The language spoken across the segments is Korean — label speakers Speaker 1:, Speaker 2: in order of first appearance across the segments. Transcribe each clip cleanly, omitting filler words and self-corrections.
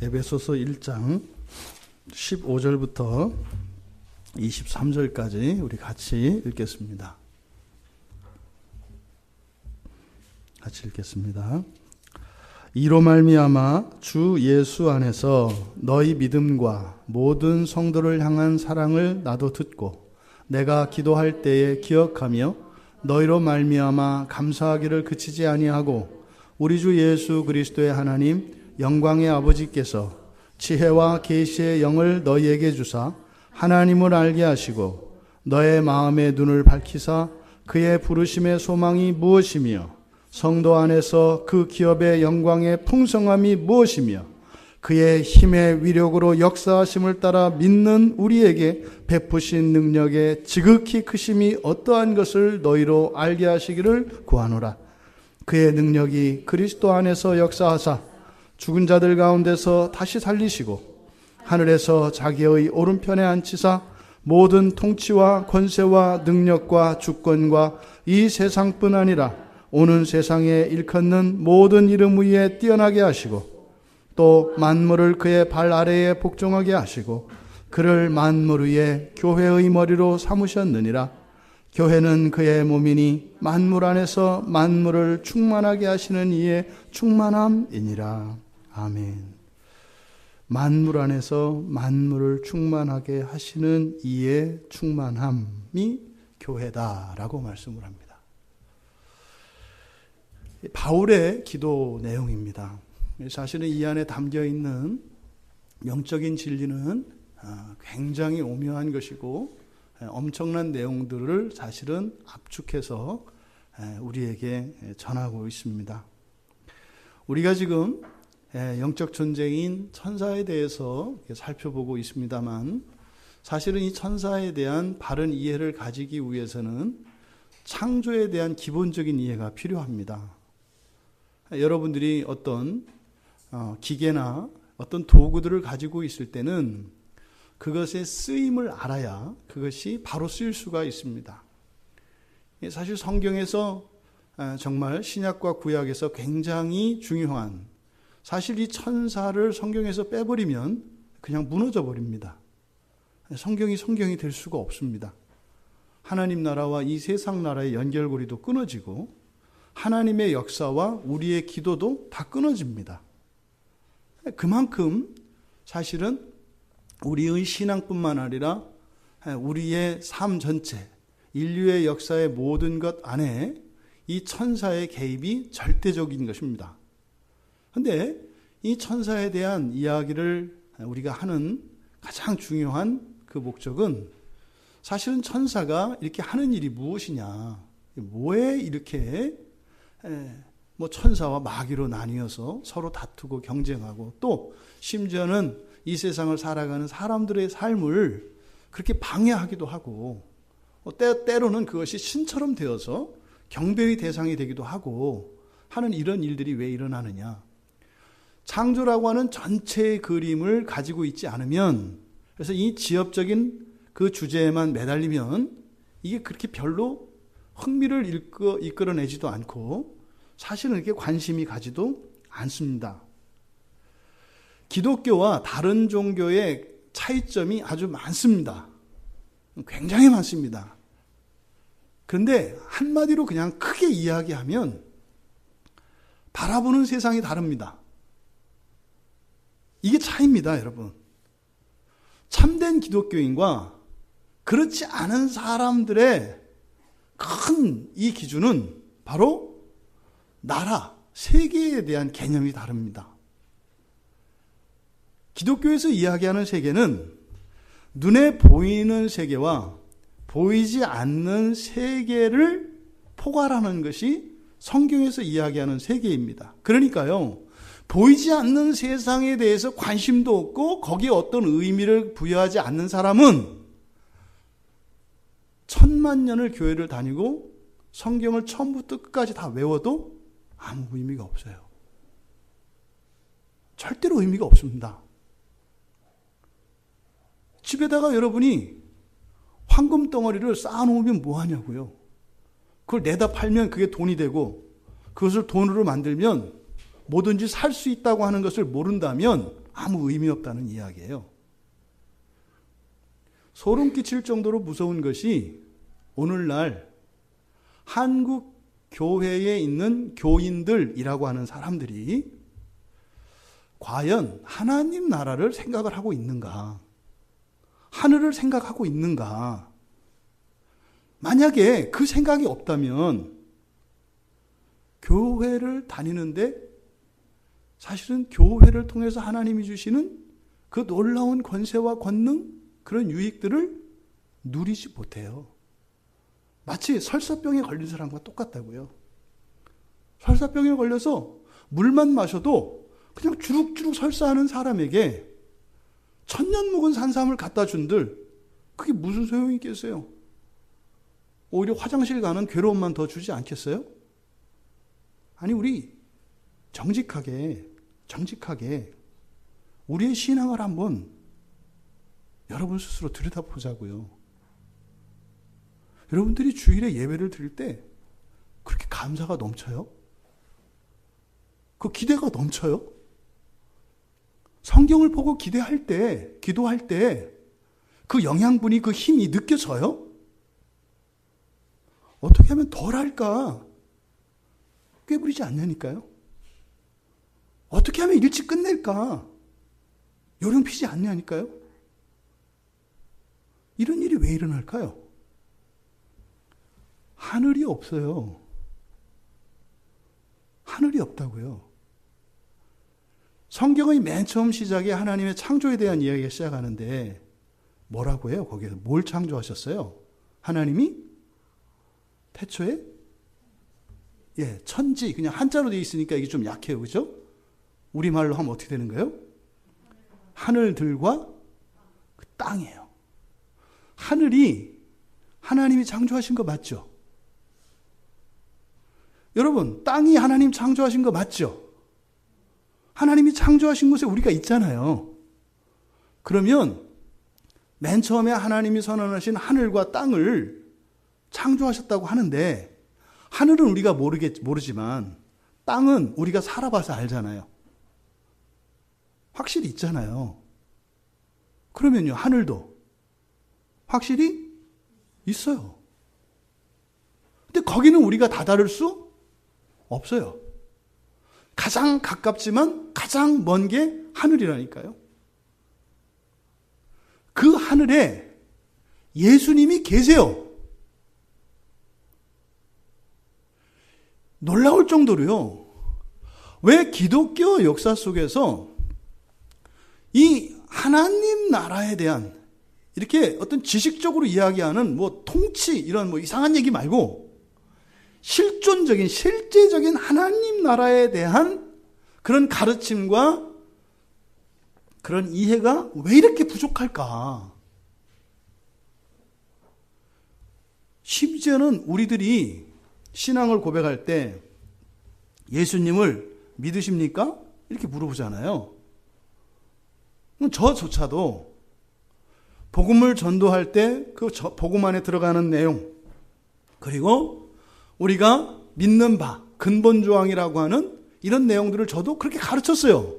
Speaker 1: 에베소서 1장 15절부터 23절까지 우리 같이 읽겠습니다. 같이 읽겠습니다. 이로 말미암아 주 예수 안에서 너희 믿음과 모든 성도를 향한 사랑을 나도 듣고 내가 기도할 때에 기억하며 너희로 말미암아 감사하기를 그치지 아니하고 우리 주 예수 그리스도의 하나님 영광의 아버지께서 지혜와 계시의 영을 너희에게 주사 하나님을 알게 하시고 너의 마음의 눈을 밝히사 그의 부르심의 소망이 무엇이며 성도 안에서 그 기업의 영광의 풍성함이 무엇이며 그의 힘의 위력으로 역사하심을 따라 믿는 우리에게 베푸신 능력의 지극히 크심이 어떠한 것을 너희로 알게 하시기를 구하노라. 그의 능력이 그리스도 안에서 역사하사 죽은 자들 가운데서 다시 살리시고 하늘에서 자기의 오른편에 앉히사 모든 통치와 권세와 능력과 주권과 이 세상뿐 아니라 오는 세상에 일컫는 모든 이름 위에 뛰어나게 하시고 또 만물을 그의 발 아래에 복종하게 하시고 그를 만물 위에 교회의 머리로 삼으셨느니라. 교회는 그의 몸이니 만물 안에서 만물을 충만하게 하시는 이의 충만함이니라. 아멘. 만물 안에서 만물을 충만하게 하시는 이의 충만함이 교회다라고 말씀을 합니다. 바울의 기도 내용입니다. 사실은 이 안에 담겨 있는 영적인 진리는 굉장히 오묘한 것이고 엄청난 내용들을 사실은 압축해서 우리에게 전하고 있습니다. 우리가 지금 영적 존재인 천사에 대해서 살펴보고 있습니다만 사실은 이 천사에 대한 바른 이해를 가지기 위해서는 창조에 대한 기본적인 이해가 필요합니다. 여러분들이 어떤 기계나 어떤 도구들을 가지고 있을 때는 그것의 쓰임을 알아야 그것이 바로 쓰일 수가 있습니다. 사실 성경에서 정말 신약과 구약에서 굉장히 중요한 사실 이 천사를 성경에서 빼버리면 그냥 무너져 버립니다. 성경이 될 수가 없습니다. 하나님 나라와 이 세상 나라의 연결고리도 끊어지고 하나님의 역사와 우리의 기도도 다 끊어집니다. 그만큼 사실은 우리의 신앙뿐만 아니라 우리의 삶 전체, 인류의 역사의 모든 것 안에 이 천사의 개입이 절대적인 것입니다. 그런데 이 천사에 대한 이야기를 우리가 하는 가장 중요한 그 목적은 사실은 천사가 이렇게 하는 일이 무엇이냐, 뭐에 이렇게 천사와 마귀로 나뉘어서 서로 다투고 경쟁하고 또 심지어는 이 세상을 살아가는 사람들의 삶을 그렇게 방해하기도 하고 때로는 그것이 신처럼 되어서 경배의 대상이 되기도 하고 하는 이런 일들이 왜 일어나느냐. 창조라고 하는 전체의 그림을 가지고 있지 않으면, 그래서 이 지엽적인 그 주제에만 매달리면 이게 그렇게 별로 흥미를 이끌어내지도 않고 사실은 이렇게 관심이 가지도 않습니다. 기독교와 다른 종교의 차이점이 아주 많습니다. 굉장히 많습니다. 그런데 한마디로 그냥 크게 이야기하면 바라보는 세상이 다릅니다. 이게 차이입니다, 여러분. 참된 기독교인과 그렇지 않은 사람들의 큰 이 기준은 바로 나라, 세계에 대한 개념이 다릅니다. 기독교에서 이야기하는 세계는 눈에 보이는 세계와 보이지 않는 세계를 포괄하는 것이 성경에서 이야기하는 세계입니다. 그러니까요, 보이지 않는 세상에 대해서 관심도 없고 거기에 어떤 의미를 부여하지 않는 사람은 1000만 년을 교회를 다니고 성경을 처음부터 끝까지 다 외워도 아무 의미가 없어요. 절대로 의미가 없습니다. 집에다가 여러분이 황금 덩어리를 쌓아놓으면 뭐하냐고요. 그걸 내다 팔면 그게 돈이 되고 그것을 돈으로 만들면 뭐든지 살 수 있다고 하는 것을 모른다면 아무 의미 없다는 이야기예요. 소름 끼칠 정도로 무서운 것이 오늘날 한국 교회에 있는 교인들이라고 하는 사람들이 과연 하나님 나라를 생각을 하고 있는가? 하늘을 생각하고 있는가? 만약에 그 생각이 없다면 교회를 다니는데 사실은 교회를 통해서 하나님이 주시는 그 놀라운 권세와 권능, 그런 유익들을 누리지 못해요. 마치 설사병에 걸린 사람과 똑같다고요. 설사병에 걸려서 물만 마셔도 그냥 주룩주룩 설사하는 사람에게 천년 묵은 산삼을 갖다 준들 그게 무슨 소용이 있겠어요? 오히려 화장실 가는 괴로움만 더 주지 않겠어요? 아니, 우리 정직하게 우리의 신앙을 한번 여러분 스스로 들여다보자고요. 여러분들이 주일에 예배를 드릴 때 그렇게 감사가 넘쳐요? 그 기대가 넘쳐요? 성경을 보고 기도할 때 그 영양분이, 그 힘이 느껴져요? 어떻게 하면 덜 할까? 꾀부리지 않냐니까요. 어떻게 하면 일찍 끝낼까? 요령 피지 않냐니까요. 이런 일이 왜 일어날까요? 하늘이 없어요. 하늘이 없다고요. 성경의 맨 처음 시작에 하나님의 창조에 대한 이야기가 시작하는데 뭐라고 해요? 거기에서 뭘 창조하셨어요? 하나님이 태초에 천지, 그냥 한자로 되어 있으니까 이게 좀 약해요. 그죠? 우리말로 하면 어떻게 되는 거예요? 하늘들과 그 땅이에요. 하늘이 하나님이 창조하신 거 맞죠? 여러분, 땅이 하나님 창조하신 거 맞죠? 하나님이 창조하신 곳에 우리가 있잖아요. 그러면 맨 처음에 하나님이 선언하신 하늘과 땅을 창조하셨다고 하는데, 하늘은 우리가 모르지만 땅은 우리가 살아봐서 알잖아요. 확실히 있잖아요. 그러면요, 하늘도 확실히 있어요. 근데 거기는 우리가 다다를 수 없어요. 가장 가깝지만 가장 먼 게 하늘이라니까요. 그 하늘에 예수님이 계세요. 놀라울 정도로요. 왜 기독교 역사 속에서 이 하나님 나라에 대한 이렇게 어떤 지식적으로 이야기하는 통치 이런 이상한 얘기 말고 실존적인 실제적인 하나님 나라에 대한 그런 가르침과 그런 이해가 왜 이렇게 부족할까? 심지어는 우리들이 신앙을 고백할 때 예수님을 믿으십니까? 이렇게 물어보잖아요. 저조차도 복음을 전도할 때 그 복음 안에 들어가는 내용, 그리고 우리가 믿는 바, 근본 조항이라고 하는 이런 내용들을 저도 그렇게 가르쳤어요.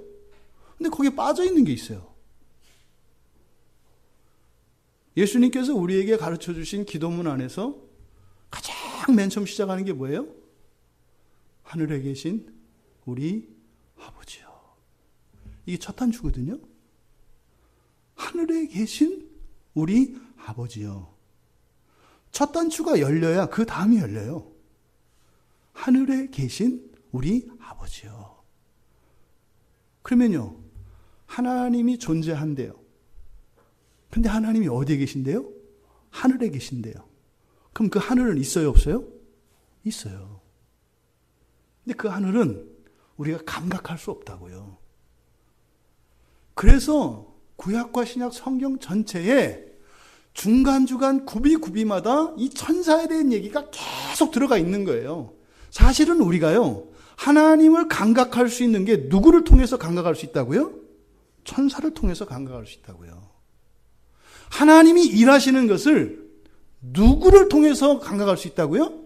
Speaker 1: 근데 거기에 빠져 있는 게 있어요. 예수님께서 우리에게 가르쳐 주신 기도문 안에서 가장 맨 처음 시작하는 게 뭐예요? 하늘에 계신 우리 아버지요. 이게 첫 단추거든요. 하늘에 계신 우리 아버지요. 첫 단추가 열려야 그 다음이 열려요. 하늘에 계신 우리 아버지요. 그러면요, 하나님이 존재한대요. 근데 하나님이 어디에 계신대요? 하늘에 계신대요. 그럼 그 하늘은 있어요, 없어요? 있어요. 근데 그 하늘은 우리가 감각할 수 없다고요. 그래서 구약과 신약 성경 전체에 중간중간 구비마다 이 천사에 대한 얘기가 계속 들어가 있는 거예요. 사실은 우리가요, 하나님을 감각할 수 있는 게 누구를 통해서 감각할 수 있다고요? 천사를 통해서 감각할 수 있다고요. 하나님이 일하시는 것을 누구를 통해서 감각할 수 있다고요?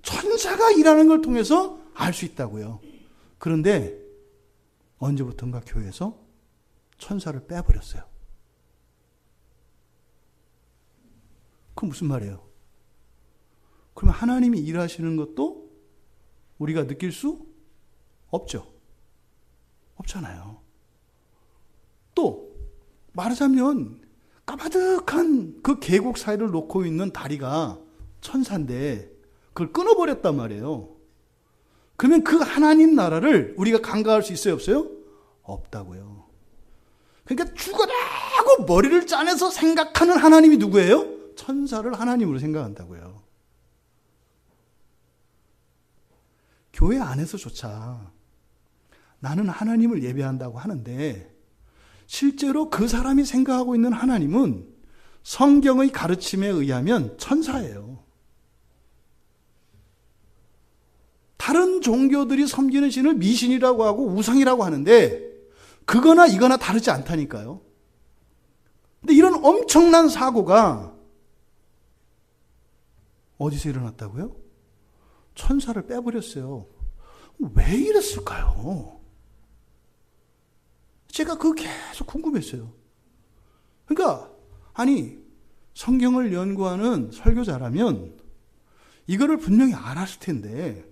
Speaker 1: 천사가 일하는 걸 통해서 알 수 있다고요. 그런데 언제부턴가 교회에서 천사를 빼버렸어요. 그건 무슨 말이에요? 그러면 하나님이 일하시는 것도 우리가 느낄 수 없죠. 없잖아요. 또 말하자면 까마득한 그 계곡 사이를 놓고 있는 다리가 천사인데 그걸 끊어버렸단 말이에요. 그러면 그 하나님 나라를 우리가 간과할 수 있어요, 없어요? 없다고요. 그러니까 죽어라고 머리를 짜내서 생각하는 하나님이 누구예요? 천사를 하나님으로 생각한다고요. 교회 안에서조차 나는 하나님을 예배한다고 하는데 실제로 그 사람이 생각하고 있는 하나님은 성경의 가르침에 의하면 천사예요. 다른 종교들이 섬기는 신을 미신이라고 하고 우상이라고 하는데 그거나 이거나 다르지 않다니까요. 근데 이런 엄청난 사고가 어디서 일어났다고요? 천사를 빼버렸어요. 왜 이랬을까요? 제가 그거 계속 궁금했어요. 그러니까 아니 성경을 연구하는 설교자라면 이거를 분명히 알았을 텐데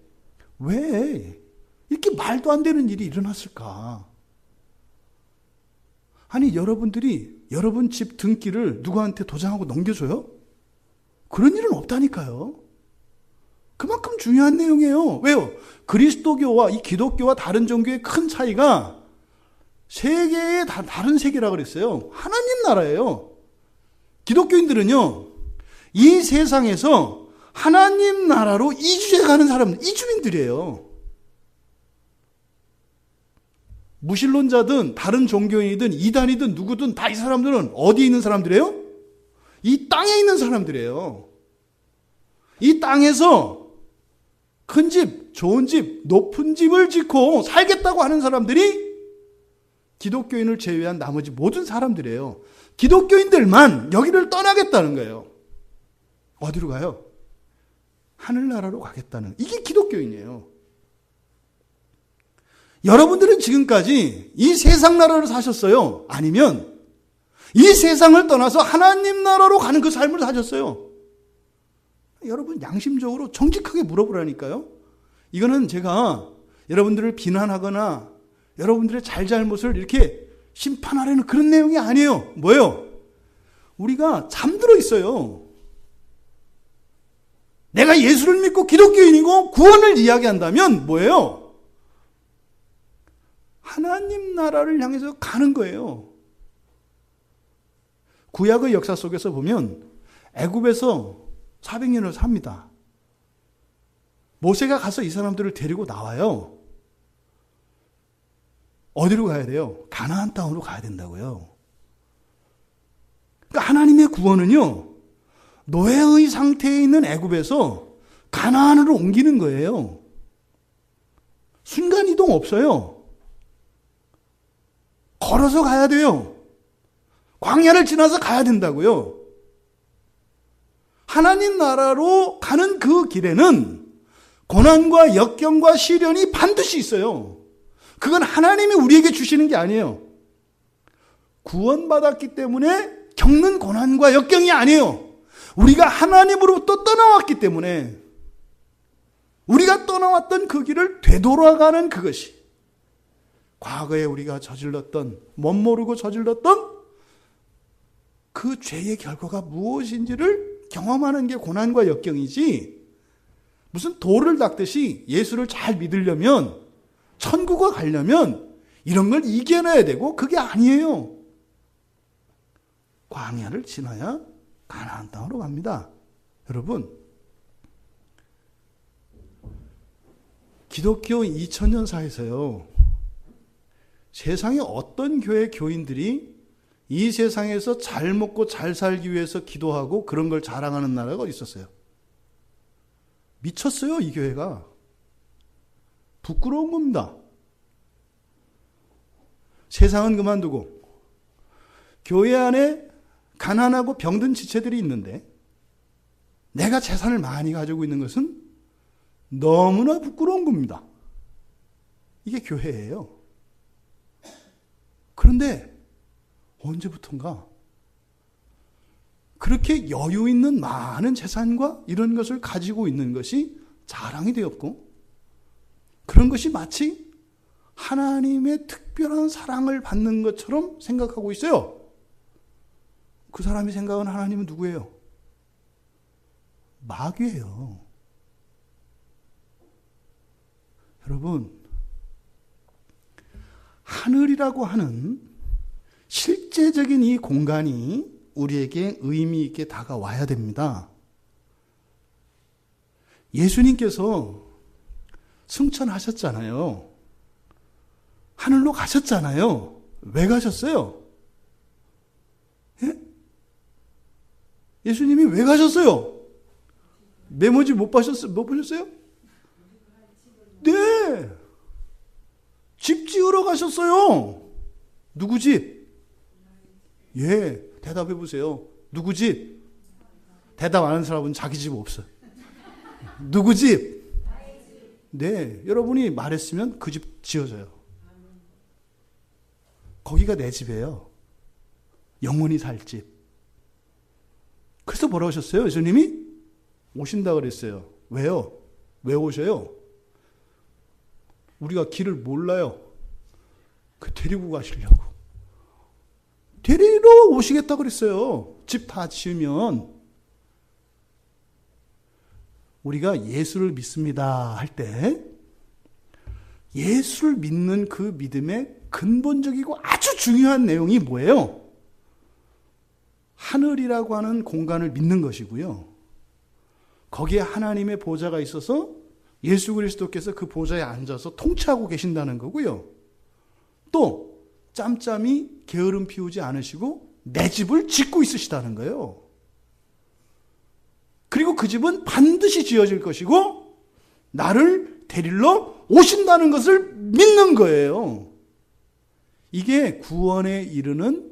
Speaker 1: 왜 이렇게 말도 안 되는 일이 일어났을까? 아니 여러분들이 여러분 집 등기를 누구한테 도장하고 넘겨줘요? 그런 일은 없다니까요. 그만큼 중요한 내용이에요. 왜요? 그리스도교와 이 기독교와 다른 종교의 큰 차이가 세계의 다른 세계라 그랬어요. 하나님 나라예요. 기독교인들은요, 이 세상에서 하나님 나라로 이주해 가는 사람들, 이주민들이에요. 무신론자든 다른 종교인이든 이단이든 누구든 다 이 사람들은 어디에 있는 사람들이에요? 이 땅에 있는 사람들이에요. 이 땅에서 큰 집, 좋은 집, 높은 집을 짓고 살겠다고 하는 사람들이 기독교인을 제외한 나머지 모든 사람들이에요. 기독교인들만 여기를 떠나겠다는 거예요. 어디로 가요? 하늘나라로 가겠다는, 이게 기독교인이에요. 여러분들은 지금까지 이 세상 나라를 사셨어요? 아니면 이 세상을 떠나서 하나님 나라로 가는 그 삶을 사셨어요? 여러분 양심적으로 정직하게 물어보라니까요. 이거는 제가 여러분들을 비난하거나 여러분들의 잘잘못을 이렇게 심판하려는 그런 내용이 아니에요. 뭐예요? 우리가 잠들어 있어요. 내가 예수를 믿고 기독교인이고 구원을 이야기한다면 뭐예요? 하나님 나라를 향해서 가는 거예요. 구약의 역사 속에서 보면 애굽에서 400년을 삽니다. 모세가 가서 이 사람들을 데리고 나와요. 어디로 가야 돼요? 가나안 땅으로 가야 된다고요. 그러니까 하나님의 구원은요, 노예의 상태에 있는 애굽에서 가나안으로 옮기는 거예요. 순간이동 없어요. 걸어서 가야 돼요. 광야를 지나서 가야 된다고요. 하나님 나라로 가는 그 길에는 고난과 역경과 시련이 반드시 있어요. 그건 하나님이 우리에게 주시는 게 아니에요. 구원받았기 때문에 겪는 고난과 역경이 아니에요. 우리가 하나님으로부터 떠나왔기 때문에 우리가 떠나왔던 그 길을 되돌아가는 그것이 과거에 우리가 저질렀던, 멋모르고 저질렀던 그 죄의 결과가 무엇인지를 경험하는 게 고난과 역경이지, 무슨 돌을 닦듯이 예수를 잘 믿으려면, 천국에 가려면 이런 걸 이겨내야 되고 그게 아니에요. 광야를 지나야 가나안 땅으로 갑니다. 여러분, 기독교 2000년사에서요, 세상에 어떤 교회 교인들이 이 세상에서 잘 먹고 잘 살기 위해서 기도하고 그런 걸 자랑하는 나라가 어디 있었어요? 미쳤어요, 이 교회가. 부끄러운 겁니다. 세상은 그만두고 교회 안에 가난하고 병든 지체들이 있는데 내가 재산을 많이 가지고 있는 것은 너무나 부끄러운 겁니다. 이게 교회예요. 그런데 언제부턴가 그렇게 여유 있는 많은 재산과 이런 것을 가지고 있는 것이 자랑이 되었고, 그런 것이 마치 하나님의 특별한 사랑을 받는 것처럼 생각하고 있어요. 그 사람이 생각하는 하나님은 누구예요? 마귀예요. 여러분, 하늘이라고 하는 실제적인 이 공간이 우리에게 의미 있게 다가와야 됩니다. 예수님께서 승천하셨잖아요. 하늘로 가셨잖아요. 왜 가셨어요? 예? 예수님이 왜 가셨어요? 메모지 못 보셨어요? 네. 집 지으러 가셨어요. 누구 집? 예. 대답해 보세요. 누구 집? 대답 안 하는 사람은 자기 집 없어요. 누구 집? 네. 여러분이 말했으면 그 집 지어져요. 거기가 내 집이에요. 영원히 살 집. 그래서 뭐라고 하셨어요? 예수님이 오신다 그랬어요. 왜요? 왜 오셔요? 우리가 길을 몰라요. 그 데리고 가시려고. 데리러 오시겠다 그랬어요. 집 다 지으면. 우리가 예수를 믿습니다 할 때 예수를 믿는 그 믿음의 근본적이고 아주 중요한 내용이 뭐예요? 하늘이라고 하는 공간을 믿는 것이고요. 거기에 하나님의 보좌가 있어서 예수 그리스도께서 그 보좌에 앉아서 통치하고 계신다는 거고요. 또 짬짬이 게으름 피우지 않으시고 내 집을 짓고 있으시다는 거예요. 그리고 그 집은 반드시 지어질 것이고 나를 데리러 오신다는 것을 믿는 거예요. 이게 구원에 이르는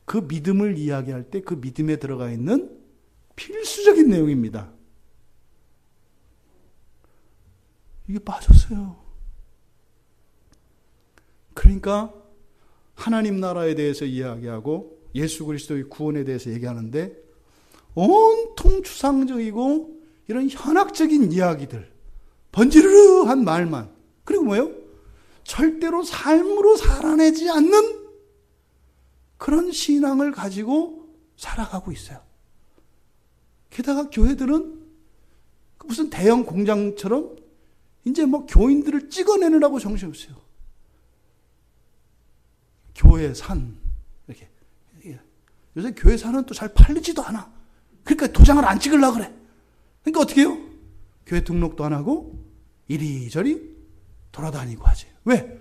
Speaker 1: 그 믿음을 이야기할 때 그 믿음에 들어가 있는 필수적인 내용입니다. 이게 빠졌어요. 그러니까 하나님 나라에 대해서 이야기하고 예수 그리스도의 구원에 대해서 얘기하는데 온통 추상적이고 이런 현학적인 이야기들, 번지르르한 말만, 그리고 뭐예요? 절대로 삶으로 살아내지 않는 그런 신앙을 가지고 살아가고 있어요. 게다가 교회들은 무슨 대형 공장처럼 이제 뭐 교인들을 찍어내느라고 정신없어요. 교회 산, 이렇게. 요새 교회 산은 또 잘 팔리지도 않아. 그러니까 도장을 안 찍으려고 그래. 그러니까 어떻게 해요? 교회 등록도 안 하고 이리저리 돌아다니고 하지. 왜?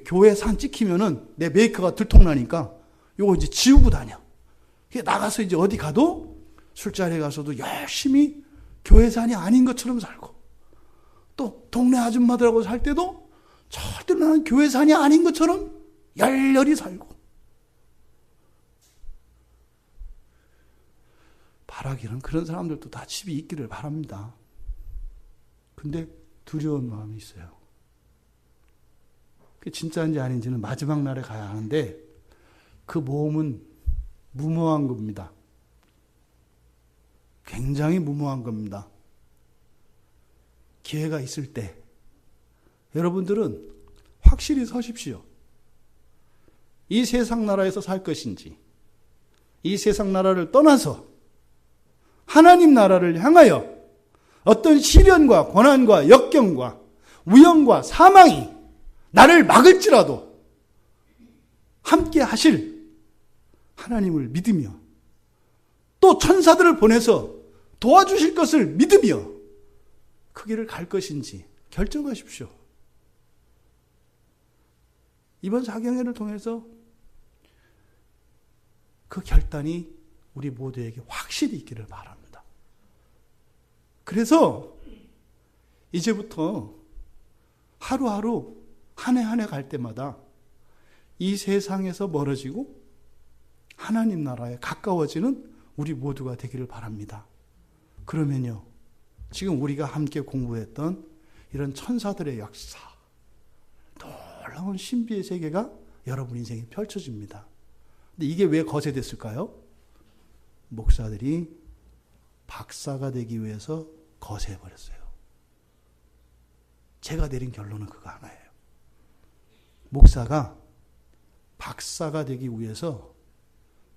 Speaker 1: 교회 산 찍히면은 내 메이커가 들통나니까 요거 이제 지우고 다녀. 나가서 이제 어디 가도 술자리에 가서도 열심히 교회 산이 아닌 것처럼 살고, 또 동네 아줌마들하고 살 때도 절대로 나는 교회 산이 아닌 것처럼 열렬히 살고. 바라기는 그런 사람들도 다 집이 있기를 바랍니다. 근데 두려운 마음이 있어요. 그게 진짜인지 아닌지는 마지막 날에 가야 하는데 그 모험은 무모한 겁니다. 굉장히 무모한 겁니다. 기회가 있을 때 여러분들은 확실히 서십시오. 이 세상 나라에서 살 것인지, 이 세상 나라를 떠나서 하나님 나라를 향하여 어떤 시련과 고난과 역경과 위험과 사망이 나를 막을지라도 함께 하실 하나님을 믿으며 또 천사들을 보내서 도와주실 것을 믿으며 그 길을 갈 것인지 결정하십시오. 이번 사경회를 통해서 그 결단이 우리 모두에게 확실히 있기를 바랍니다. 그래서 이제부터 하루하루 한 해 한 해 갈 때마다 이 세상에서 멀어지고 하나님 나라에 가까워지는 우리 모두가 되기를 바랍니다. 그러면요, 지금 우리가 함께 공부했던 이런 천사들의 역사, 놀라운 신비의 세계가 여러분 인생에 펼쳐집니다. 근데 이게 왜 거세됐을까요? 목사들이 박사가 되기 위해서 거세해버렸어요. 제가 내린 결론은 그거 하나예요. 목사가 박사가 되기 위해서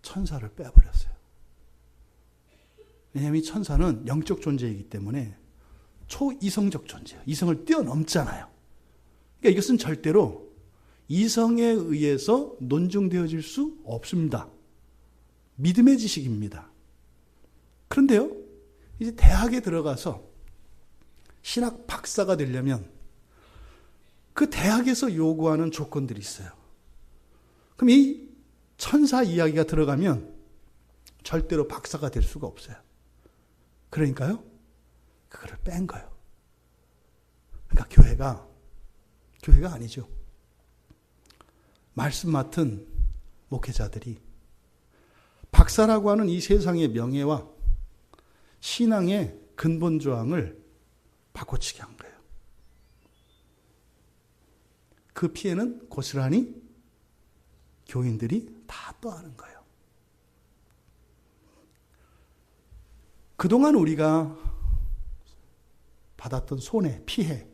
Speaker 1: 천사를 빼버렸어요. 왜냐하면 이 천사는 영적 존재이기 때문에 초이성적 존재예요. 이성을 뛰어넘잖아요. 그러니까 이것은 절대로 이성에 의해서 논증되어질 수 없습니다. 믿음의 지식입니다. 그런데요, 이제 대학에 들어가서 신학 박사가 되려면 그 대학에서 요구하는 조건들이 있어요. 그럼 이 천사 이야기가 들어가면 절대로 박사가 될 수가 없어요. 그러니까요, 그거를 뺀 거예요. 그러니까 교회가 아니죠. 말씀 맡은 목회자들이 박사라고 하는 이 세상의 명예와 신앙의 근본 조항을 바꿔치기 한 거예요. 그 피해는 고스란히 교인들이 다 떠안은 거예요. 그동안 우리가 받았던 손해, 피해,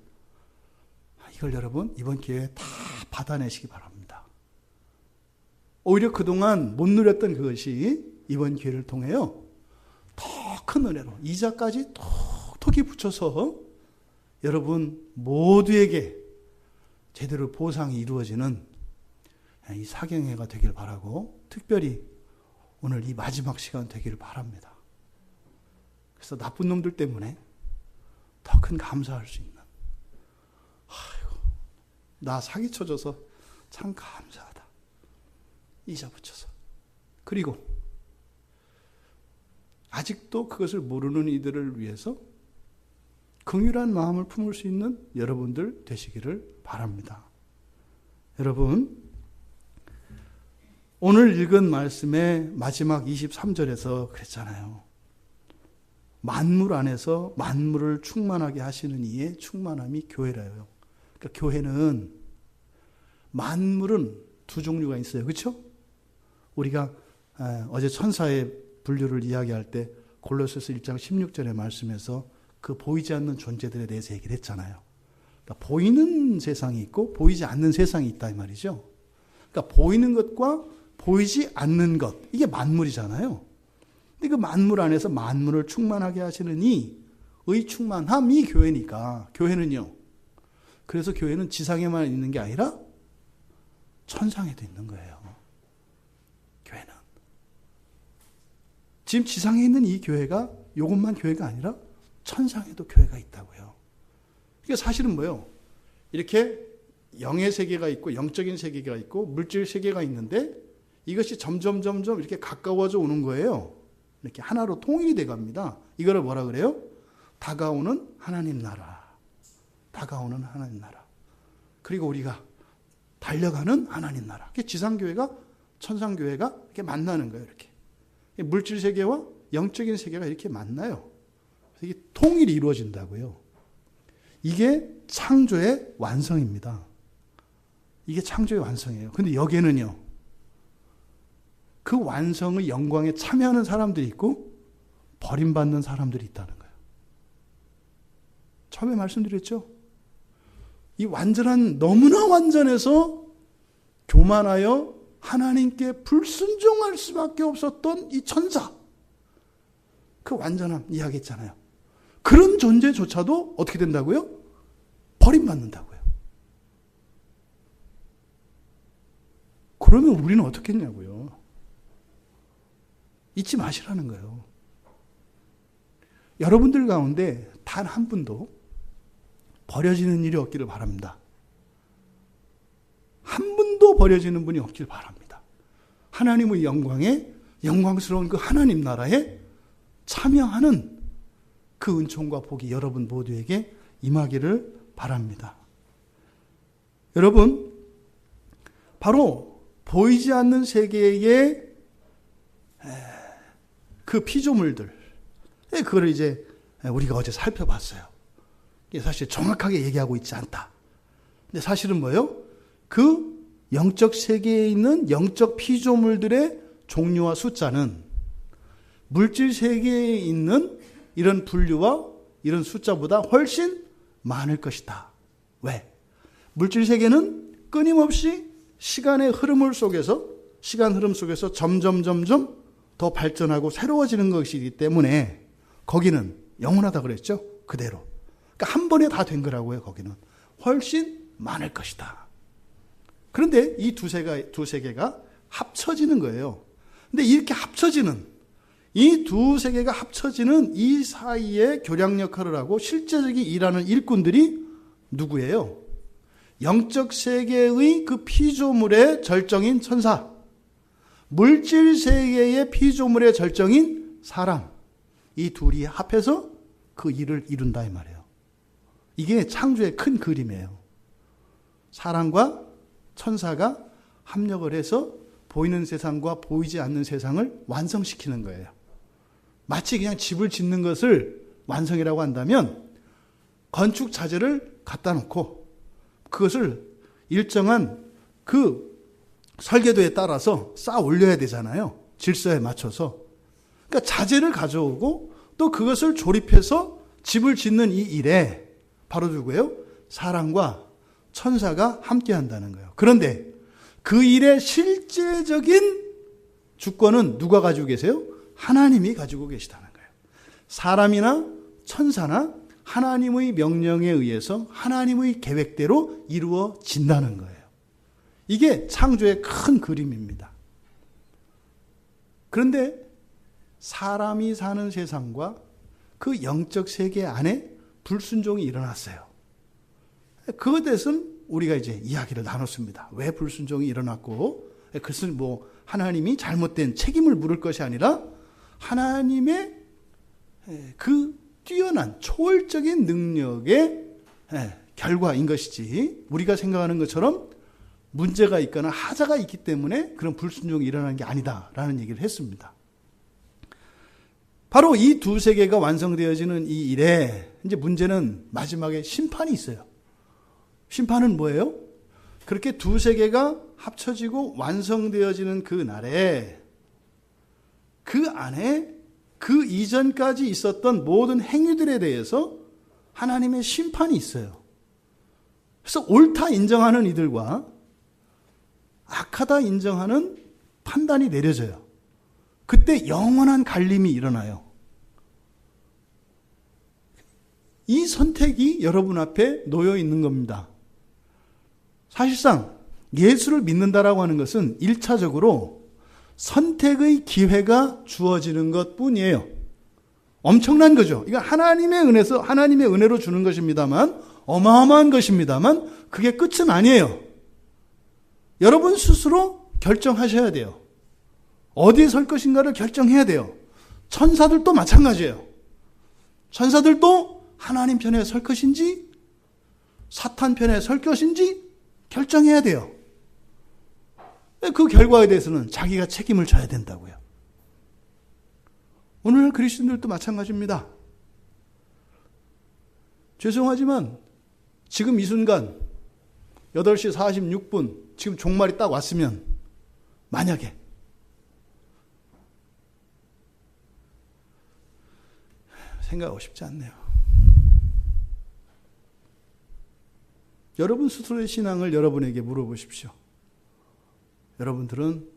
Speaker 1: 이걸 여러분 이번 기회에 다 받아내시기 바랍니다. 오히려 그동안 못 누렸던 그것이 이번 기회를 통해요, 더 큰 은혜로 이자까지 톡톡히 붙여서 여러분 모두에게 제대로 보상이 이루어지는 이 사경회가 되길 바라고, 특별히 오늘 이 마지막 시간 되기를 바랍니다. 그래서 나쁜 놈들 때문에 더 큰 감사할 수 있는, 아이고, 나 사기쳐줘서 참 감사하다, 이자 붙여서. 그리고 아직도 그것을 모르는 이들을 위해서 긍휼한 마음을 품을 수 있는 여러분들 되시기를 바랍니다. 여러분, 오늘 읽은 말씀의 마지막 23절에서 그랬잖아요. 만물 안에서 만물을 충만하게 하시는 이의 충만함이 교회라요. 그러니까 교회는, 만물은 두 종류가 있어요. 그렇죠? 우리가 어제 천사의 분류를 이야기할 때 골로새서 1장 16절의 말씀에서 그 보이지 않는 존재들에 대해서 얘기를 했잖아요. 그러니까 보이는 세상이 있고 보이지 않는 세상이 있다 이 말이죠. 그러니까 보이는 것과 보이지 않는 것, 이게 만물이잖아요. 근데 그 만물 안에서 만물을 충만하게 하시는 이의 충만함이 교회니까, 교회는요, 그래서 교회는 지상에만 있는 게 아니라 천상에도 있는 거예요. 교회는 지금 지상에 있는 이 교회가 이것만 교회가 아니라 천상에도 교회가 있다고요. 이게 사실은 뭐예요? 이렇게 영의 세계가 있고 영적인 세계가 있고 물질 세계가 있는데 이것이 점점 이렇게 가까워져 오는 거예요. 이렇게 하나로 통일이 돼 갑니다. 이거를 뭐라 그래요? 다가오는 하나님 나라. 다가오는 하나님 나라. 그리고 우리가 달려가는 하나님 나라. 지상교회가 천상교회가 이렇게 만나는 거예요. 이렇게 물질 세계와 영적인 세계가 이렇게 만나요. 이게 통일이 이루어진다고요. 이게 창조의 완성입니다. 이게 창조의 완성이에요. 근데 여기에는요, 그 완성의 영광에 참여하는 사람들이 있고 버림받는 사람들이 있다는 거예요. 처음에 말씀드렸죠? 이 완전한, 너무나 완전해서 교만하여 하나님께 불순종할 수밖에 없었던 이 천사, 그 완전함 이야기했잖아요. 그런 존재조차도 어떻게 된다고요? 버림받는다고요. 그러면 우리는 어떻게 했냐고요? 잊지 마시라는 거예요. 여러분들 가운데 단 한 분도 버려지는 일이 없기를 바랍니다. 한 분도 버려지는 분이 없길 바랍니다. 하나님의 영광에, 영광스러운 그 하나님 나라에 참여하는 그 은총과 복이 여러분 모두에게 임하기를 바랍니다. 여러분, 바로 보이지 않는 세계의 그 피조물들, 그거를 이제 우리가 어제 살펴봤어요. 이게 사실 정확하게 얘기하고 있지 않다. 근데 사실은 뭐예요? 그 영적 세계에 있는 영적 피조물들의 종류와 숫자는 물질 세계에 있는 이런 분류와 이런 숫자보다 훨씬 많을 것이다. 왜? 물질 세계는 끊임없이 시간의 흐름 속에서 점점 더 발전하고 새로워지는 것이기 때문에 거기는 영원하다 그랬죠? 그대로. 그러니까 한 번에 다 된 거라고요, 거기는. 훨씬 많을 것이다. 그런데 이 두 세계가 합쳐지는 거예요. 근데 이렇게 이 두 세계가 합쳐지는 이 사이에 교량 역할을 하고 실제적인 일하는 일꾼들이 누구예요? 영적 세계의 그 피조물의 절정인 천사, 물질 세계의 피조물의 절정인 사람, 이 둘이 합해서 그 일을 이룬다 이 말이에요. 이게 창조의 큰 그림이에요. 사람과 천사가 합력을 해서 보이는 세상과 보이지 않는 세상을 완성시키는 거예요. 마치 그냥 집을 짓는 것을 완성이라고 한다면 건축 자재를 갖다 놓고 그것을 일정한 그 설계도에 따라서 쌓아 올려야 되잖아요. 질서에 맞춰서. 그러니까 자재를 가져오고 또 그것을 조립해서 집을 짓는 이 일에 바로 누구예요? 사람과 천사가 함께 한다는 거예요. 그런데 그 일의 실제적인 주권은 누가 가지고 계세요? 하나님이 가지고 계시다는 거예요. 사람이나 천사나 하나님의 명령에 의해서 하나님의 계획대로 이루어진다는 거예요. 이게 창조의 큰 그림입니다. 그런데 사람이 사는 세상과 그 영적 세계 안에 불순종이 일어났어요. 그것에 대해서는 우리가 이제 이야기를 나눴습니다. 왜 불순종이 일어났고, 그것은 하나님이 잘못된 책임을 물을 것이 아니라 하나님의 그 뛰어난 초월적인 능력의 결과인 것이지, 우리가 생각하는 것처럼 문제가 있거나 하자가 있기 때문에 그런 불순종이 일어나는 게 아니다라는 얘기를 했습니다. 바로 이 두 세계가 완성되어지는 이 일에 이제 문제는 마지막에 심판이 있어요. 심판은 뭐예요? 그렇게 두 세계가 합쳐지고 완성되어지는 그 날에 그 안에 그 이전까지 있었던 모든 행위들에 대해서 하나님의 심판이 있어요. 그래서 옳다 인정하는 이들과 악하다 인정하는 판단이 내려져요. 그때 영원한 갈림이 일어나요. 이 선택이 여러분 앞에 놓여 있는 겁니다. 사실상 예수를 믿는다라고 하는 것은 1차적으로 선택의 기회가 주어지는 것뿐이에요. 엄청난 거죠. 이거 하나님의 은혜로 주는 것입니다만, 어마어마한 것입니다만 그게 끝은 아니에요. 여러분 스스로 결정하셔야 돼요. 어디에 설 것인가를 결정해야 돼요. 천사들도 마찬가지예요. 천사들도 하나님 편에 설 것인지 사탄 편에 설 것인지 결정해야 돼요. 그 결과에 대해서는 자기가 책임을 져야 된다고요. 오늘 그리스도인들도 마찬가지입니다. 죄송하지만 지금 이 순간 8시 46분 지금 종말이 딱 왔으면 만약에 생각하고 싶지 않네요. 여러분 스스로의 신앙을 여러분에게 물어보십시오. 여러분들은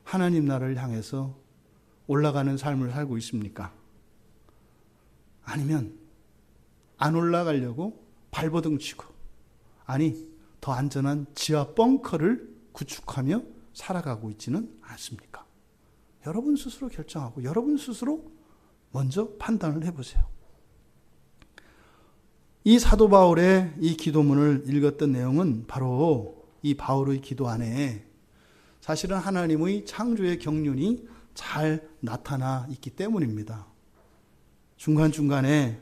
Speaker 1: 하나님 나라를 향해서 올라가는 삶을 살고 있습니까? 아니면 안 올라가려고 발버둥 치고, 아니 더 안전한 지하 벙커를 구축하며 살아가고 있지는 않습니까? 여러분 스스로 결정하고 여러분 스스로 먼저 판단을 해보세요. 이 사도 바울의 이 기도문을 읽었던 내용은 바로 이 바울의 기도 안에 사실은 하나님의 창조의 경륜이 잘 나타나 있기 때문입니다. 중간중간에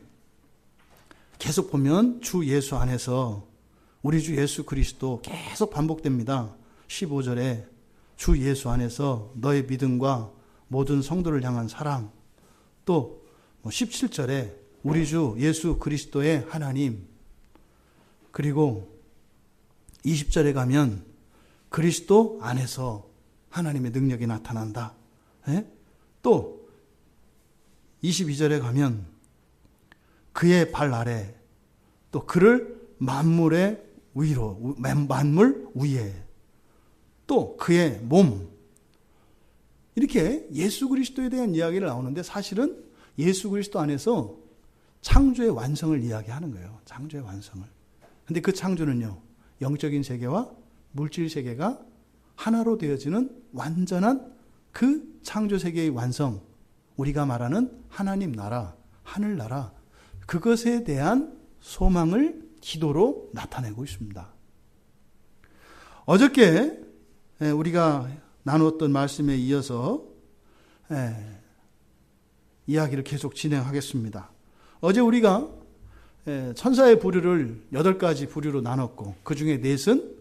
Speaker 1: 계속 보면 주 예수 안에서 우리 주 예수 그리스도 계속 반복됩니다. 15절에 주 예수 안에서 너의 믿음과 모든 성도를 향한 사랑, 또 17절에 우리 주 예수 그리스도의 하나님, 그리고 20절에 가면 그리스도 안에서 하나님의 능력이 나타난다. 또 22절에 가면 그의 발 아래 또 그를 만물의 위로, 만물 위에 또 그의 몸, 이렇게 예수 그리스도에 대한 이야기를 나오는데 사실은 예수 그리스도 안에서 창조의 완성을 이야기하는 거예요. 창조의 완성을. 근데 그 창조는요, 영적인 세계와 물질 세계가 하나로 되어지는 완전한 그 창조 세계의 완성, 우리가 말하는 하나님 나라, 하늘나라, 그것에 대한 소망을 기도로 나타내고 있습니다. 어저께 우리가 나누었던 말씀에 이어서 이야기를 계속 진행하겠습니다. 어제 우리가 천사의 부류를 8가지 부류로 나눴고 그 중에 4은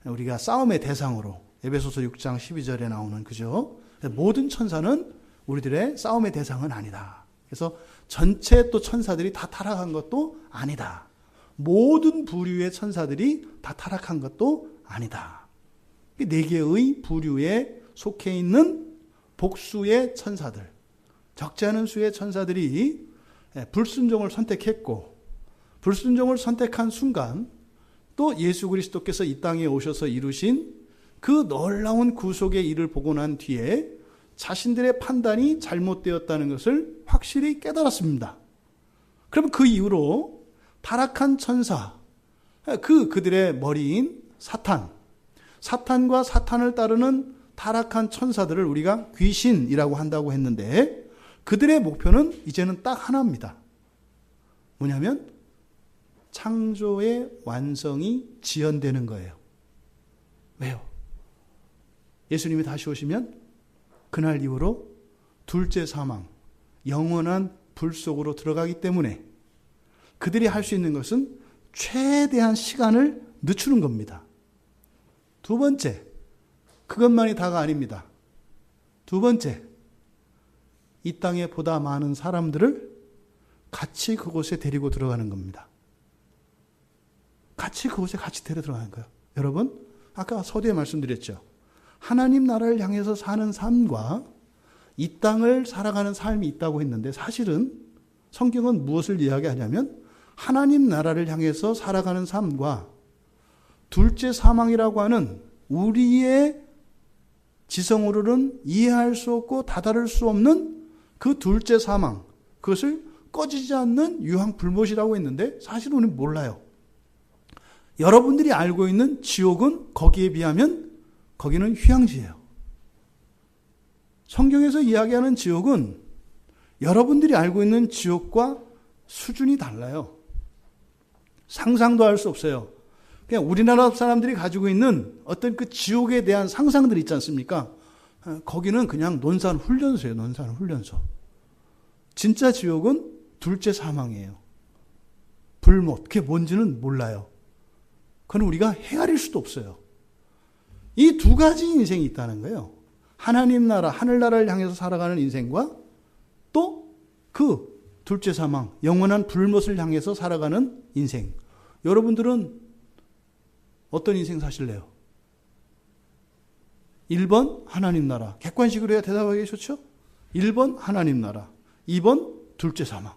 Speaker 1: 우리가 싸움의 대상으로 에베소서 6장 12절에 나오는 그죠? 모든 천사는 우리들의 싸움의 대상은 아니다. 그래서 전체 또 천사들이 다 타락한 것도 아니다. 모든 부류의 천사들이 다 타락한 것도 아니다. 4개의 부류에 속해 있는 복수의 천사들, 적지 않은 수의 천사들이 불순종을 선택했고, 불순종을 선택한 순간 또 예수 그리스도께서 이 땅에 오셔서 이루신 그 놀라운 구속의 일을 보고 난 뒤에 자신들의 판단이 잘못되었다는 것을 확실히 깨달았습니다. 그러면 그 이후로 타락한 천사, 그들의 머리인 사탄, 사탄과 사탄을 따르는 타락한 천사들을 우리가 귀신이라고 한다고 했는데 그들의 목표는 이제는 딱 하나입니다. 뭐냐면 창조의 완성이 지연되는 거예요. 왜요? 예수님이 다시 오시면 그날 이후로 둘째 사망, 영원한 불 속으로 들어가기 때문에 그들이 할 수 있는 것은 최대한 시간을 늦추는 겁니다. 두 번째, 그것만이 다가 아닙니다. 두 번째, 이 땅에 보다 많은 사람들을 같이 그곳에 데리고 들어가는 겁니다. 같이 그곳에 데려 들어가는 거예요. 여러분, 아까 서두에 말씀드렸죠. 하나님 나라를 향해서 사는 삶과 이 땅을 살아가는 삶이 있다고 했는데 사실은 성경은 무엇을 이야기하냐면 하나님 나라를 향해서 살아가는 삶과 둘째 사망이라고 하는 우리의 지성으로는 이해할 수 없고 다다를 수 없는 그 둘째 사망, 그것을 꺼지지 않는 유황불못이라고 했는데 사실은 우리는 몰라요. 여러분들이 알고 있는 지옥은 거기에 비하면 거기는 휴양지예요. 성경에서 이야기하는 지옥은 여러분들이 알고 있는 지옥과 수준이 달라요. 상상도 할 수 없어요. 그냥 우리나라 사람들이 가지고 있는 어떤 그 지옥에 대한 상상들 있지 않습니까? 거기는 그냥 논산훈련소예요. 논산훈련소. 진짜 지옥은 둘째 사망이에요. 불못. 그게 뭔지는 몰라요. 그건 우리가 헤아릴 수도 없어요. 이 두 가지 인생이 있다는 거예요. 하나님 나라, 하늘나라를 향해서 살아가는 인생과 또 그 둘째 사망, 영원한 불못을 향해서 살아가는 인생. 여러분들은 어떤 인생 사실래요? 1번 하나님 나라. 객관식으로 해야 대답하기 좋죠? 1번 하나님 나라. 2번 둘째 사망.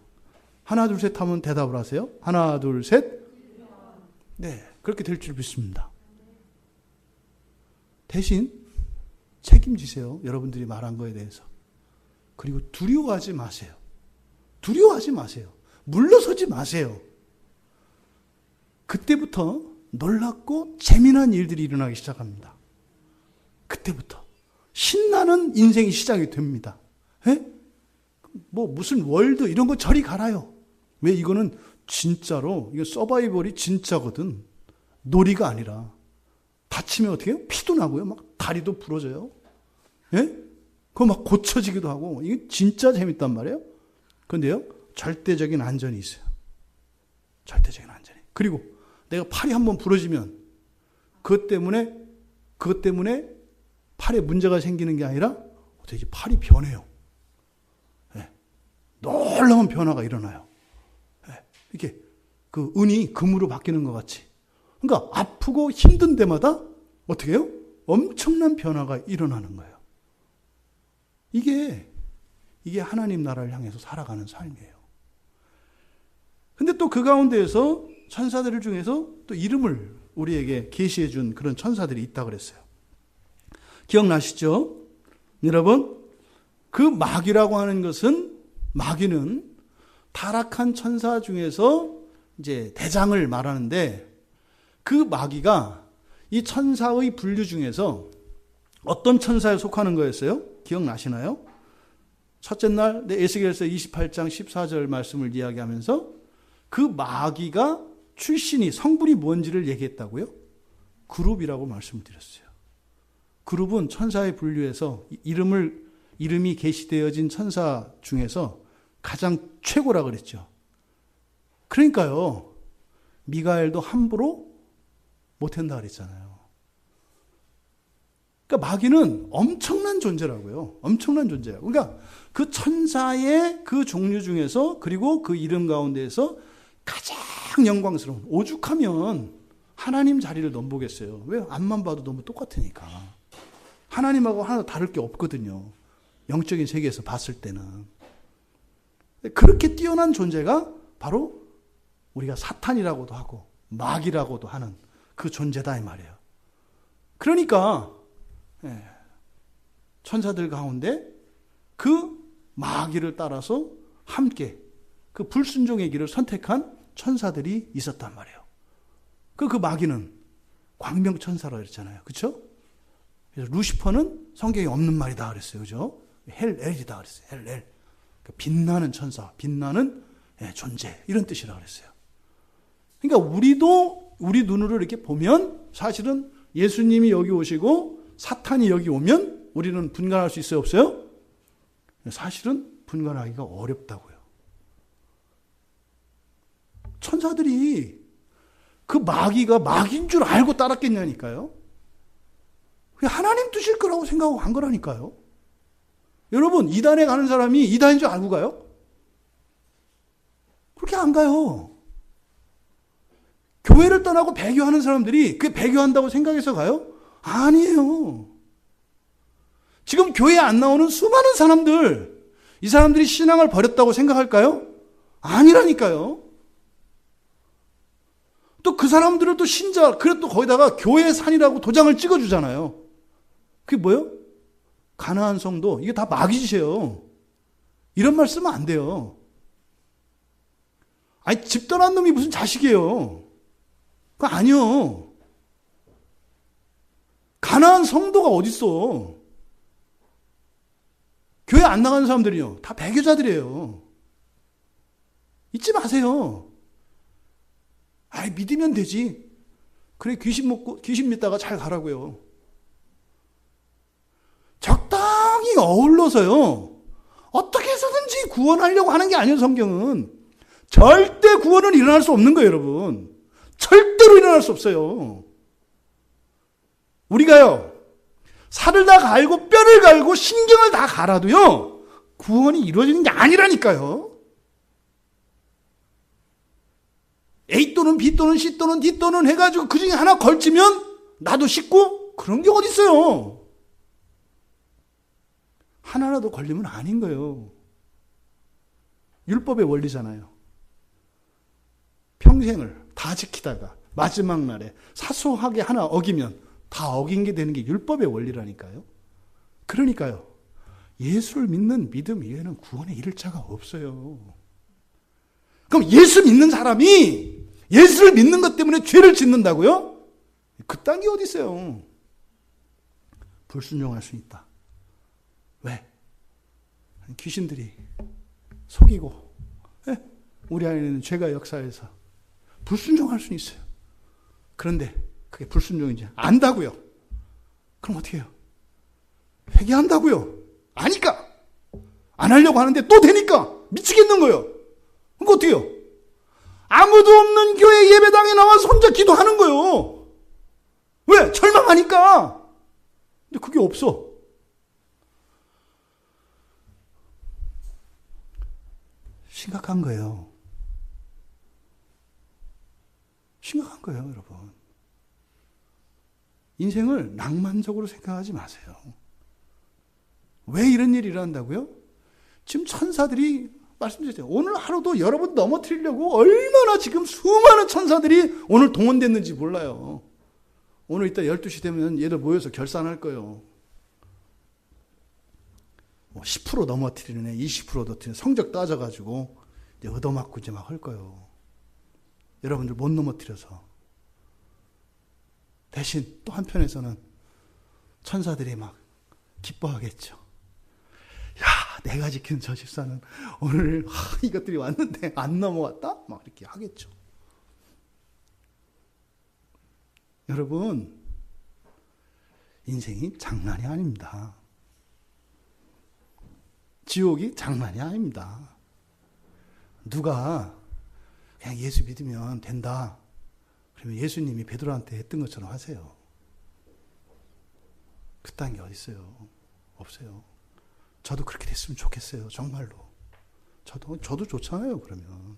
Speaker 1: 하나 둘 셋 하면 대답을 하세요. 하나 둘 셋. 네, 그렇게 될 줄 믿습니다. 대신 책임지세요. 여러분들이 말한 거에 대해서. 그리고 두려워하지 마세요. 두려워하지 마세요. 물러서지 마세요. 그때부터 놀랍고 재미난 일들이 일어나기 시작합니다. 그때부터 신나는 인생이 시작이 됩니다. 무슨 월드 이런 거 저리 가라요. 왜? 이거는 진짜로, 이거 서바이벌이 진짜거든. 놀이가 아니라. 다치면 어떻게 해요? 피도 나고요. 막 다리도 부러져요. 그거 막 고쳐지기도 하고. 이게 진짜 재밌단 말이에요. 그런데요, 절대적인 안전이 있어요. 절대적인 안전이. 그리고 내가 팔이 한번 부러지면 그것 때문에 팔에 문제가 생기는 게 아니라 어떻게 팔이 변해요. 놀라운 변화가 일어나요. 이렇게 그 은이 금으로 바뀌는 것 같이. 그러니까 아프고 힘든 데마다 어떻게 해요? 엄청난 변화가 일어나는 거예요. 이게 하나님 나라를 향해서 살아가는 삶이에요. 근데 또 그 가운데에서 천사들 중에서 또 이름을 우리에게 계시해 준 그런 천사들이 있다고 그랬어요. 기억나시죠? 여러분, 그 마귀라고 하는 것은, 마귀는 타락한 천사 중에서 이제 대장을 말하는데, 그 마귀가 이 천사의 분류 중에서 어떤 천사에 속하는 거였어요? 기억나시나요? 첫째 날 에스겔서 28장 14절 말씀을 이야기하면서 그 마귀가 출신이, 성분이 뭔지를 얘기했다고요? 그룹이라고 말씀을 드렸어요. 그룹은 천사의 분류에서 이름이 계시되어진 천사 중에서 가장 최고라 그랬죠. 그러니까요, 미가엘도 함부로 못한다 그랬잖아요. 그러니까 마귀는 엄청난 존재라고요. 엄청난 존재예요. 그러니까 그 천사의 그 종류 중에서, 그리고 그 이름 가운데에서 가장 영광스러운, 오죽하면 하나님 자리를 넘보겠어요. 왜? 앞만 봐도 너무 똑같으니까. 하나님하고 하나 다를 게 없거든요. 영적인 세계에서 봤을 때는. 그렇게 뛰어난 존재가 바로 우리가 사탄이라고도 하고 마귀라고도 하는 그 존재다 이 말이에요. 그러니까 천사들 가운데 그 마귀를 따라서 함께 그 불순종의 길을 선택한 천사들이 있었단 말이에요. 그 마귀는 광명천사라고 그랬잖아요. 그렇죠? 그래서 루시퍼는 성경에 없는 말이다 그랬어요. 그죠? 헬엘이다 그랬어요. 헬엘. 빛나는 천사, 빛나는 존재, 이런 뜻이라고 그랬어요. 그러니까 우리 눈으로 이렇게 보면 사실은 예수님이 여기 오시고 사탄이 여기 오면 우리는 분간할 수 있어요, 없어요? 사실은 분간하기가 어렵다고요. 천사들이 그 마귀가 마귀인 줄 알고 따랐겠냐니까요. 하나님 뜻일 거라고 생각하고 간 거라니까요. 여러분, 이단에 가는 사람이 이단인 줄 알고 가요? 그렇게 안 가요. 교회를 떠나고 배교하는 사람들이 그게 배교한다고 생각해서 가요? 아니에요. 지금 교회에 안 나오는 수많은 사람들, 이 사람들이 신앙을 버렸다고 생각할까요? 아니라니까요. 또 그 사람들을 또 신자, 그래 또 거기다가 교회 산이라고 도장을 찍어주잖아요. 그게 뭐예요? 가나안 성도, 이게 다 마귀짓이에요. 이런 말 쓰면 안 돼요. 아니, 집 떠난 놈이 무슨 자식이에요. 그거 아니요. 가나안 성도가 어딨어. 교회 안 나가는 사람들이요, 다 배교자들이에요. 잊지 마세요. 아이, 믿으면 되지. 그래, 귀신 믿다가 잘 가라고요. 적당히 어울러서요, 어떻게 해서든지 구원하려고 하는 게 아니에요. 성경은 절대 구원은 일어날 수 없는 거예요. 여러분, 절대로 일어날 수 없어요. 우리가요, 살을 다 갈고 뼈를 갈고 신경을 다 갈아도요, 구원이 이루어지는 게 아니라니까요. A 또는 B 또는 C 또는 D 또는 해가지고 그 중에 하나 걸치면 나도 쉽고, 그런 게 어디 있어요. 하나라도 걸리면 아닌 거예요. 율법의 원리잖아요. 평생을 다 지키다가 마지막 날에 사소하게 하나 어기면 다 어긴 게 되는 게 율법의 원리라니까요. 그러니까요, 예수를 믿는 믿음 이외에는 구원에 이를 자가 없어요. 그럼 예수 믿는 사람이 예수를 믿는 것 때문에 죄를 짓는다고요? 그딴 게 어디 있어요. 불순종할 수 있다. 왜? 귀신들이 속이고, 우리 안에는 죄가 역사해서 불순종할 수는 있어요. 그런데 그게 불순종인지 안다고요. 그럼 어떻게 해요? 회개한다고요. 아니까. 안 하려고 하는데 또 되니까 미치겠는 거예요. 그럼 어떻게 해요? 아무도 없는 교회 예배당에 나와서 혼자 기도하는 거예요. 왜? 절망하니까. 근데 그게 없어. 심각한 거예요. 심각한 거예요, 여러분. 인생을 낭만적으로 생각하지 마세요. 왜 이런 일이 일어난다고요? 지금 천사들이 말씀드렸죠. 오늘 하루도 여러분 넘어뜨리려고 얼마나 지금 수많은 천사들이 오늘 동원됐는지 몰라요. 오늘 이따 12시 되면 얘들 모여서 결산할 거예요. 뭐 10% 넘어뜨리는 애, 20% 넘어뜨리는 성적 따져가지고 이제 얻어맞고 이제 막 할 거예요. 여러분들 못 넘어뜨려서. 대신 또 한편에서는 천사들이 막 기뻐하겠죠. 야, 내가 지킨 저 집사는 오늘 이것들이 왔는데 안 넘어왔다? 막 이렇게 하겠죠. 여러분, 인생이 장난이 아닙니다. 지옥이 장난이 아닙니다. 누가 그냥 예수 믿으면 된다. 그러면 예수님이 베드로한테 했던 것처럼 하세요. 그딴 게 어디 있어요? 없어요. 저도 그렇게 됐으면 좋겠어요. 정말로. 저도 좋잖아요. 그러면.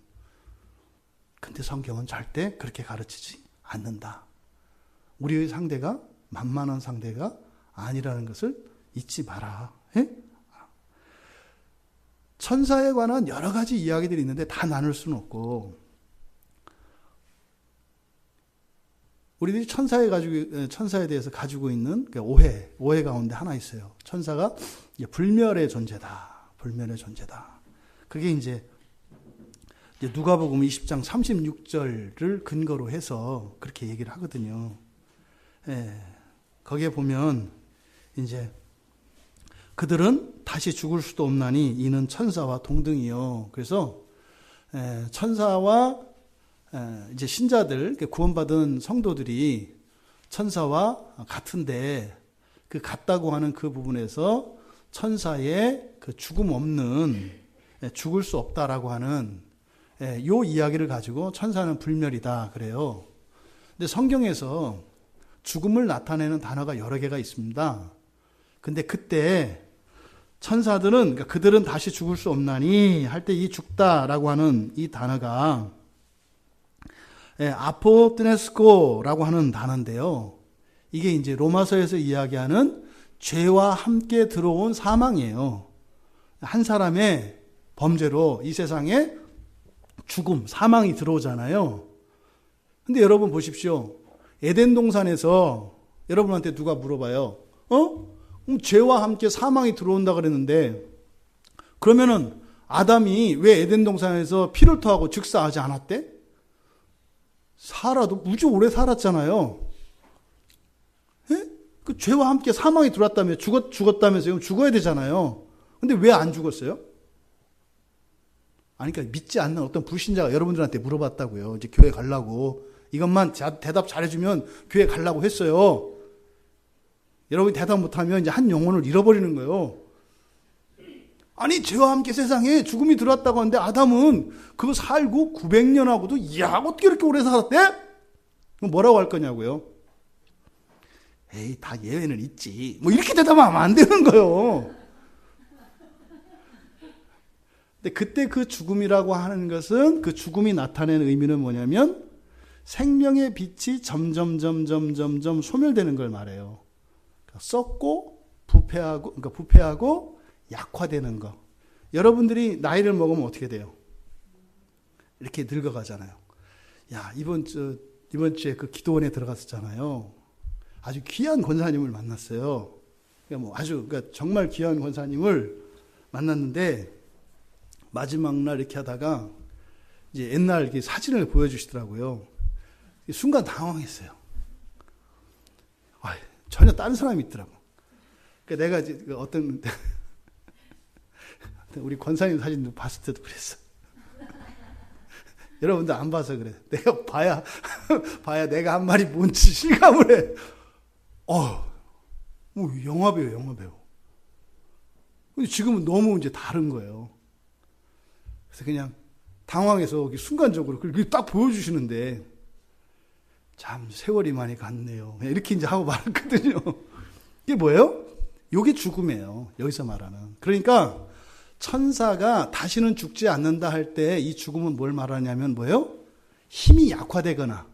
Speaker 1: 근데 성경은 절대 그렇게 가르치지 않는다. 우리의 상대가 만만한 상대가 아니라는 것을 잊지 마라. 예? 천사에 관한 여러 가지 이야기들이 있는데 다 나눌 수는 없고, 우리들이 천사에 대해서 가지고 있는 오해 가운데 하나 있어요. 천사가 불멸의 존재다. 불멸의 존재다. 그게 이제 누가복음 20장 36절을 근거로 해서 그렇게 얘기를 하거든요. 예, 거기에 보면 이제 그들은 다시 죽을 수도 없나니 이는 천사와 동등이요. 그래서 천사와 이제 신자들, 구원받은 성도들이 천사와 같은데 그 같다고 하는 그 부분에서 천사의 그 죽음 없는, 죽을 수 없다라고 하는 요 이야기를 가지고 천사는 불멸이다 그래요. 근데 성경에서 죽음을 나타내는 단어가 여러 개가 있습니다. 근데 그때 천사들은, 그러니까 그들은 다시 죽을 수 없나니 할 때 이 죽다라고 하는 이 단어가 아포트네스코라고 하는 단어인데요. 이게 이제 로마서에서 이야기하는 죄와 함께 들어온 사망이에요. 한 사람의 범죄로 이 세상에 죽음, 사망이 들어오잖아요. 근데 여러분 보십시오. 에덴 동산에서 여러분한테 누가 물어봐요. 죄와 함께 사망이 들어온다 그랬는데, 그러면은 아담이 왜 에덴 동산에서 피를 토하고 즉사하지 않았대? 살아도 무지 오래 살았잖아요. 예? 그 죄와 함께 사망이 들어왔다며 죽었다면서요. 죽어야 되잖아요. 근데 왜 안 죽었어요? 아니, 그러니까 믿지 않는 어떤 불신자가 여러분들한테 물어봤다고요. 이제 교회 가려고. 이것만 대답 잘해주면 교회 가려고 했어요. 여러분이 대답 못하면 이제 한 영혼을 잃어버리는 거예요. 아니, 죄와 함께 세상에 죽음이 들어왔다고 하는데 아담은 그거 살고 900년하고도 이야, 어떻게 이렇게 오래 살았대? 뭐라고 할 거냐고요? 에이, 다 예외는 있지. 뭐 이렇게 대답하면 안 되는 거예요. 근데 그때 그 죽음이라고 하는 것은, 그 죽음이 나타내는 의미는 뭐냐면 생명의 빛이 점점 소멸되는 걸 말해요. 썩고 부패하고 약화되는 거. 여러분들이 나이를 먹으면 어떻게 돼요? 이렇게 늙어가잖아요. 야, 이번 주에 그 기도원에 들어갔었잖아요. 아주 귀한 권사님을 만났어요. 그러니까 정말 귀한 권사님을 만났는데, 마지막 날 이렇게 하다가 이제 옛날 이렇게 사진을 보여주시더라고요. 순간 당황했어요. 전혀 다른 사람이 있더라고. 그러니까 내가 이제 어떤 우리 권사님 사진 봤을 때도 그랬어. 여러분들 안 봐서 그래. 내가 봐야 내가 한 말이 뭔지 실감을 해. 뭐 영화배우. 근데 지금은 너무 이제 다른 거예요. 그래서 그냥 당황해서 순간적으로 그렇게 딱 보여주시는데, 참 세월이 많이 갔네요. 이렇게 이제 하고 말았거든요. 이게 뭐예요? 이게 죽음이에요. 여기서 말하는. 그러니까 천사가 다시는 죽지 않는다 할 때 이 죽음은 뭘 말하냐면 뭐예요? 힘이 약화되거나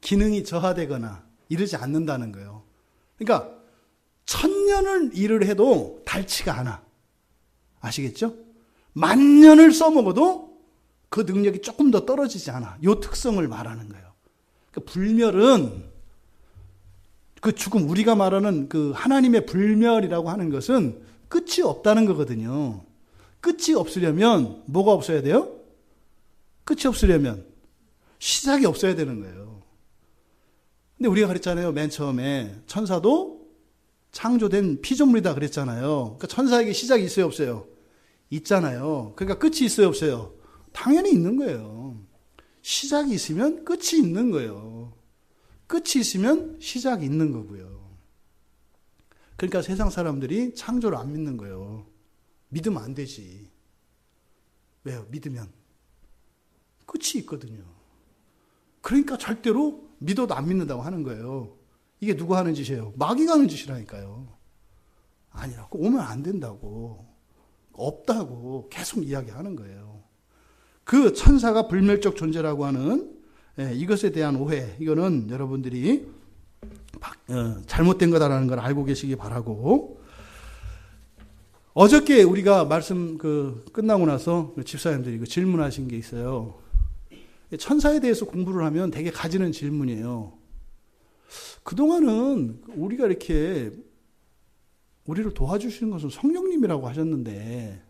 Speaker 1: 기능이 저하되거나 이르지 않는다는 거예요. 그러니까 1000년을 일을 해도 닳지가 않아. 아시겠죠? 10,000년을 써먹어도 그 능력이 조금 더 떨어지지 않아. 이 특성을 말하는 거예요. 그러니까 불멸은 그 죽음, 우리가 말하는 그 하나님의 불멸이라고 하는 것은 끝이 없다는 거거든요. 끝이 없으려면 뭐가 없어야 돼요? 끝이 없으려면 시작이 없어야 되는 거예요. 근데 우리가 그랬잖아요. 맨 처음에 천사도 창조된 피조물이다 그랬잖아요. 그러니까 천사에게 시작이 있어요, 없어요? 있잖아요. 그러니까 끝이 있어요, 없어요? 당연히 있는 거예요. 시작이 있으면 끝이 있는 거예요. 끝이 있으면 시작이 있는 거고요. 그러니까 세상 사람들이 창조를 안 믿는 거예요. 믿으면 안 되지. 왜요? 믿으면 끝이 있거든요. 그러니까 절대로 믿어도 안 믿는다고 하는 거예요. 이게 누가 하는 짓이에요? 마귀가 하는 짓이라니까요. 아니라고. 오면 안 된다고. 없다고 계속 이야기하는 거예요. 그 천사가 불멸적 존재라고 하는 이것에 대한 오해, 이거는 여러분들이 잘못된 거다라는 걸 알고 계시기 바라고, 어저께 우리가 말씀 끝나고 나서 집사님들이 질문하신 게 있어요. 천사에 대해서 공부를 하면 되게 가지는 질문이에요. 그동안은 우리가 이렇게 우리를 도와주시는 것은 성령님이라고 하셨는데,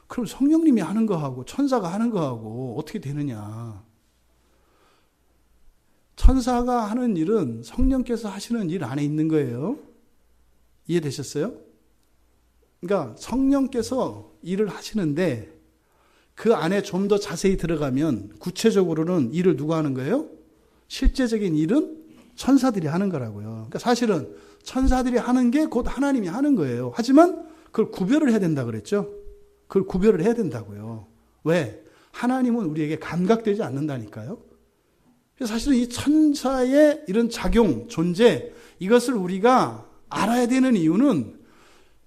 Speaker 1: 그럼 성령님이 하는 거하고 천사가 하는 거하고 어떻게 되느냐. 천사가 하는 일은 성령께서 하시는 일 안에 있는 거예요. 이해되셨어요? 그러니까 성령께서 일을 하시는데 그 안에 좀 더 자세히 들어가면 구체적으로는 일을 누가 하는 거예요? 실제적인 일은 천사들이 하는 거라고요. 그러니까 사실은 천사들이 하는 게 곧 하나님이 하는 거예요. 하지만 그걸 구별을 해야 된다 그랬죠. 그걸 구별을 해야 된다고요. 왜? 하나님은 우리에게 감각되지 않는다니까요. 그래서 사실은 이 천사의 이런 작용, 존재, 이것을 우리가 알아야 되는 이유는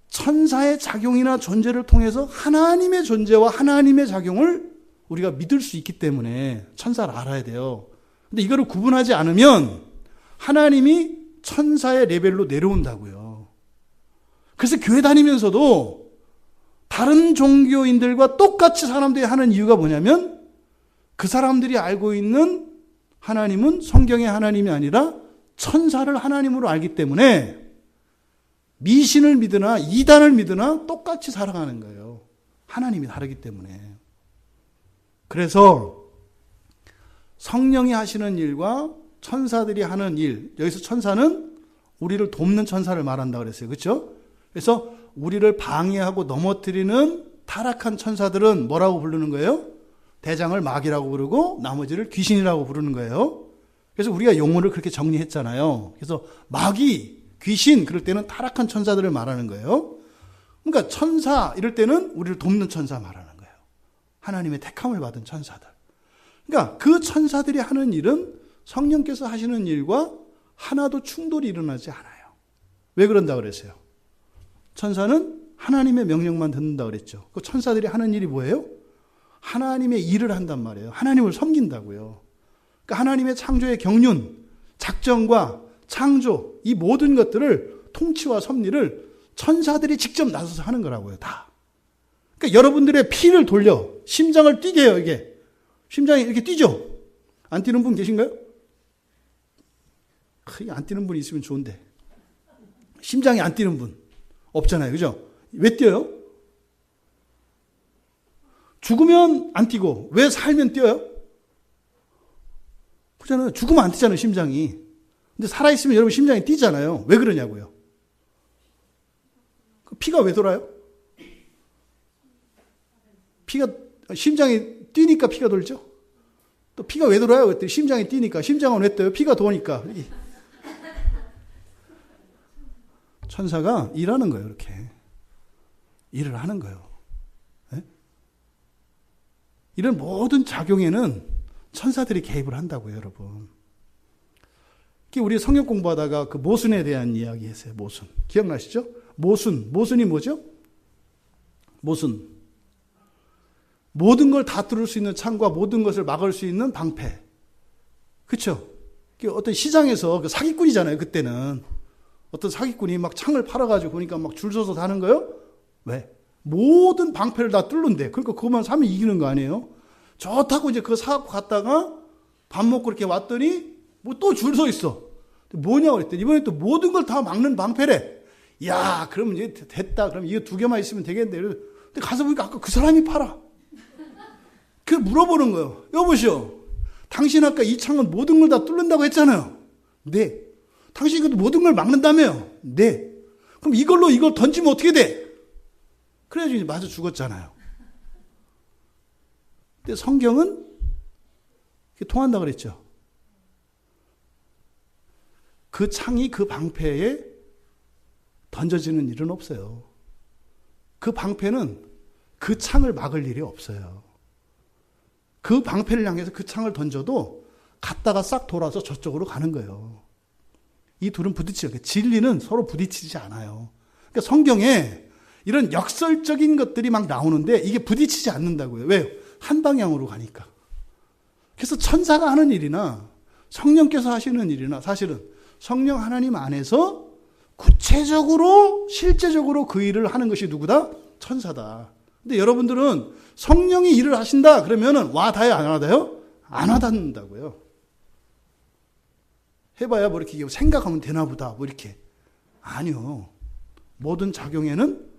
Speaker 1: 천사의 작용이나 존재를 통해서 하나님의 존재와 하나님의 작용을 우리가 믿을 수 있기 때문에 천사를 알아야 돼요. 근데 이거를 구분하지 않으면 하나님이 천사의 레벨로 내려온다고요. 그래서 교회 다니면서도 다른 종교인들과 똑같이 사람들이 하는 이유가 뭐냐면 그 사람들이 알고 있는 하나님은 성경의 하나님이 아니라 천사를 하나님으로 알기 때문에 미신을 믿으나 이단을 믿으나 똑같이 살아가는 거예요. 하나님이 다르기 때문에. 그래서 성령이 하시는 일과 천사들이 하는 일, 여기서 천사는 우리를 돕는 천사를 말한다 그랬어요. 그렇죠? 그래서 우리를 방해하고 넘어뜨리는 타락한 천사들은 뭐라고 부르는 거예요? 대장을 마귀라고 부르고 나머지를 귀신이라고 부르는 거예요. 그래서 우리가 용어를 그렇게 정리했잖아요. 그래서 마귀, 귀신 그럴 때는 타락한 천사들을 말하는 거예요. 그러니까 천사 이럴 때는 우리를 돕는 천사 말하는 거예요. 하나님의 택함을 받은 천사들. 그러니까 그 천사들이 하는 일은 성령께서 하시는 일과 하나도 충돌이 일어나지 않아요. 왜 그런다 그랬어요? 천사는 하나님의 명령만 듣는다 그랬죠. 그 천사들이 하는 일이 뭐예요? 하나님의 일을 한단 말이에요. 하나님을 섬긴다고요. 그러니까 하나님의 창조의 경륜, 작정과 창조, 이 모든 것들을 통치와 섭리를 천사들이 직접 나서서 하는 거라고요. 다. 그러니까 여러분들의 피를 돌려 심장을 뛰게 해요. 이게 심장이 이렇게 뛰죠. 안 뛰는 분 계신가요? 안 뛰는 분이 있으면 좋은데 심장이 안 뛰는 분 없잖아요. 그죠? 왜 뛰어요? 죽으면 안 뛰고 왜 살면 뛰어요? 그렇잖아요. 죽으면 안 뛰잖아요. 심장이. 근데 살아있으면 여러분 심장이 뛰잖아요. 왜 그러냐고요? 피가 왜 돌아요? 심장이 뛰니까 피가 돌죠? 또 피가 왜 돌아요? 그랬더니 심장이 뛰니까. 심장은 왜 떠요? 피가 도니까. 천사가 일하는 거예요. 이렇게. 일을 하는 거예요. 네? 이런 모든 작용에는 천사들이 개입을 한다고요. 여러분. 우리 성경 공부하다가 그 모순에 대한 이야기 했어요. 모순. 기억나시죠? 모순이 뭐죠? 모순. 모든 걸 다 뚫을 수 있는 창과 모든 것을 막을 수 있는 방패. 그렇죠? 어떤 시장에서 그 사기꾼이잖아요, 그때는. 어떤 사기꾼이 막 창을 팔아가지고 보니까 막 줄 서서 사는 거요? 왜? 모든 방패를 다 뚫는데. 그러니까 그것만 사면 이기는 거 아니에요? 좋다고 이제 그거 사갖고 갔다가 밥 먹고 이렇게 왔더니 뭐 또 줄 서 있어. 뭐냐고 그랬더니 이번에 또 모든 걸 다 막는 방패래. 야, 그러면 이제 됐다. 그럼 이거 2개만 있으면 되겠네. 근데 가서 보니까 아까 그 사람이 팔아. 그 물어보는 거예요. 여보시오. 당신 아까 이 창은 모든 걸 다 뚫는다고 했잖아요. 네. 당신이 그것도 모든 걸 막는다며요. 네. 그럼 이걸로 이걸 던지면 어떻게 돼? 그래가지고 이제 맞아 죽었잖아요. 근데 성경은 통한다 그랬죠. 그 창이 그 방패에 던져지는 일은 없어요. 그 방패는 그 창을 막을 일이 없어요. 그 방패를 향해서 그 창을 던져도 갔다가 싹 돌아서 저쪽으로 가는 거예요. 이 둘은 부딪히죠. 진리는 서로 부딪히지 않아요. 그러니까 성경에 이런 역설적인 것들이 막 나오는데 이게 부딪히지 않는다고요. 왜요? 한 방향으로 가니까. 그래서 천사가 하는 일이나 성령께서 하시는 일이나 사실은 성령 하나님 안에서 구체적으로 실제적으로 그 일을 하는 것이 누구다? 천사다. 근데 여러분들은 성령이 일을 하신다 그러면은 와닿아요, 안 와닿아요? 안 와닿는다고요. 해봐야 뭐 이렇게 생각하면 되나 보다 뭐 이렇게. 아니요. 모든 작용에는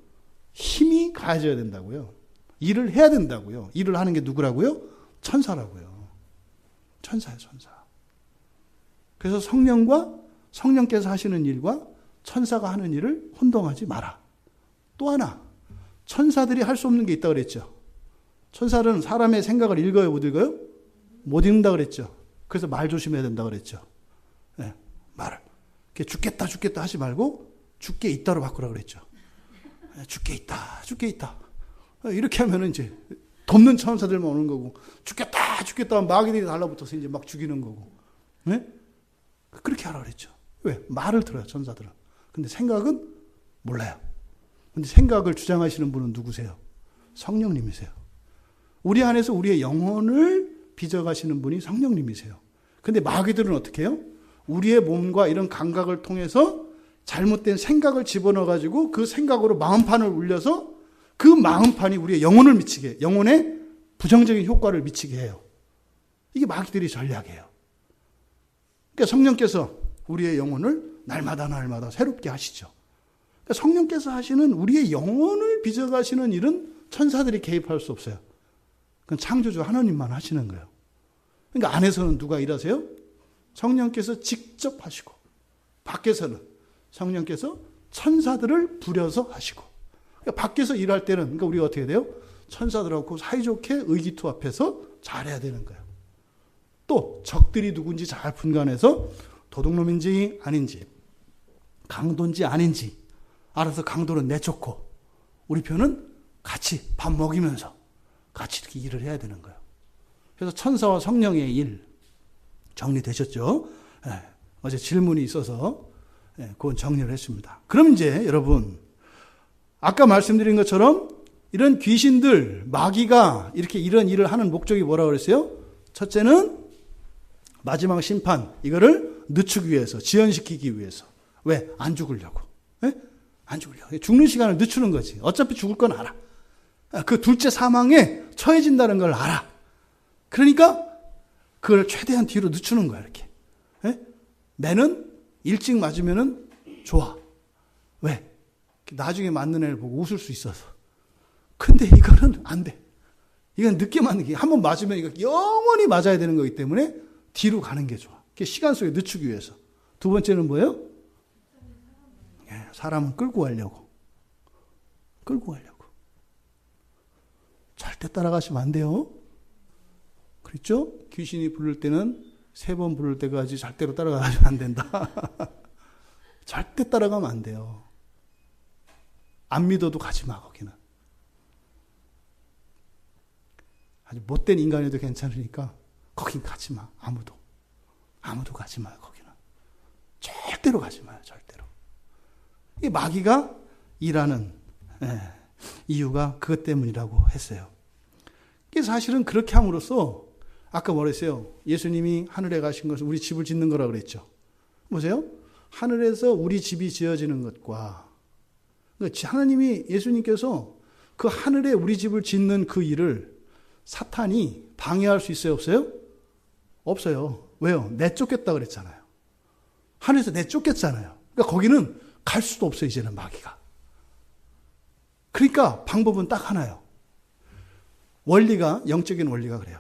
Speaker 1: 힘이 가해져야 된다고요. 일을 해야 된다고요. 일을 하는 게 누구라고요? 천사라고요. 천사예요, 천사. 그래서 성령과 성령께서 하시는 일과 천사가 하는 일을 혼동하지 마라. 또 하나, 천사들이 할 수 없는 게 있다고 그랬죠. 천사는 사람의 생각을 읽어요, 못 읽어요? 못 읽는다 그랬죠. 그래서 말 조심해야 된다 그랬죠. 네, 말을. 죽겠다, 죽겠다 하지 말고 죽게 있다로 바꾸라 그랬죠. 네, 죽게 있다, 죽게 있다. 이렇게 하면은 이제 돕는 천사들만 오는 거고, 죽겠다, 죽겠다 하면 마귀들이 달라붙어서 이제 막 죽이는 거고. 네? 그렇게 하라 그랬죠. 왜? 말을 들어요, 천사들은. 근데 생각은 몰라요. 근데 생각을 주장하시는 분은 누구세요? 성령님이세요. 우리 안에서 우리의 영혼을 빚어가시는 분이 성령님이세요. 근데 마귀들은 어떻게 해요? 우리의 몸과 이런 감각을 통해서 잘못된 생각을 집어넣어가지고 그 생각으로 마음판을 울려서 그 마음판이 우리의 영혼을 미치게, 영혼에 부정적인 효과를 미치게 해요. 이게 마귀들의 전략이에요. 그러니까 성령께서 우리의 영혼을 날마다 새롭게 하시죠. 그러니까 성령께서 하시는 우리의 영혼을 빚어가시는 일은 천사들이 개입할 수 없어요. 그건 창조주 하나님만 하시는 거예요. 그러니까 안에서는 누가 일하세요? 성령께서 직접 하시고, 밖에서는 성령께서 천사들을 부려서 하시고. 그러니까 밖에서 일할 때는, 그러니까 우리가 어떻게 돼요? 천사들하고 사이좋게 의기투합해서 잘해야 되는 거예요. 또 적들이 누군지 잘 분간해서 도둑놈인지 아닌지, 강도인지 아닌지 알아서 강도는 내쫓고, 우리 편은 같이 밥 먹이면서 같이 이렇게 일을 해야 되는 거예요. 그래서 천사와 성령의 일 정리되셨죠? 네, 어제 질문이 있어서 그건 정리를 했습니다. 그럼 이제 여러분, 아까 말씀드린 것처럼 이런 귀신들, 마귀가 이렇게 이런 일을 하는 목적이 뭐라고 그랬어요? 첫째는 마지막 심판, 이거를 늦추기 위해서, 지연시키기 위해서. 왜? 안 죽으려고. 네? 안 죽으려고. 죽는 시간을 늦추는 거지. 어차피 죽을 건 알아. 그 둘째 사망에 처해진다는 걸 알아. 그러니까 그걸 최대한 뒤로 늦추는 거야, 이렇게. 네? 매는 일찍 맞으면은 좋아. 왜? 나중에 맞는 애를 보고 웃을 수 있어서. 근데 이거는 안 돼. 이건 늦게 맞는 게, 한번 맞으면 이거 영원히 맞아야 되는 거기 때문에 뒤로 가는 게 좋아. 시간 속에 늦추기 위해서. 두 번째는 뭐예요? 사람은 끌고 가려고. 끌고 가려고. 절대 따라가시면 안 돼요. 그렇죠? 귀신이 부를 때는 3번 부를 때까지 절대로 따라가시면 안 된다. 절대 따라가면 안 돼요. 안 믿어도 가지 마, 거기는. 아주 못된 인간이도 괜찮으니까 거긴 가지 마. 아무도 가지 마요, 거기는. 절대로 가지 마요, 절대로. 이 마귀가 일하는 이유가 그것 때문이라고 했어요. 이게 사실은 그렇게 함으로써 아까 뭐랬어요? 예수님이 하늘에 가신 것은 우리 집을 짓는 거라 그랬죠. 보세요. 하늘에서 우리 집이 지어지는 것과 하나님이 예수님께서 그 하늘에 우리 집을 짓는 그 일을 사탄이 방해할 수 있어요? 없어요? 없어요. 왜요? 내쫓겠다 그랬잖아요. 하늘에서 내쫓겠잖아요. 그러니까 거기는 갈 수도 없어요. 이제는 마귀가. 그러니까 방법은 딱 하나예요. 원리가, 영적인 원리가 그래요.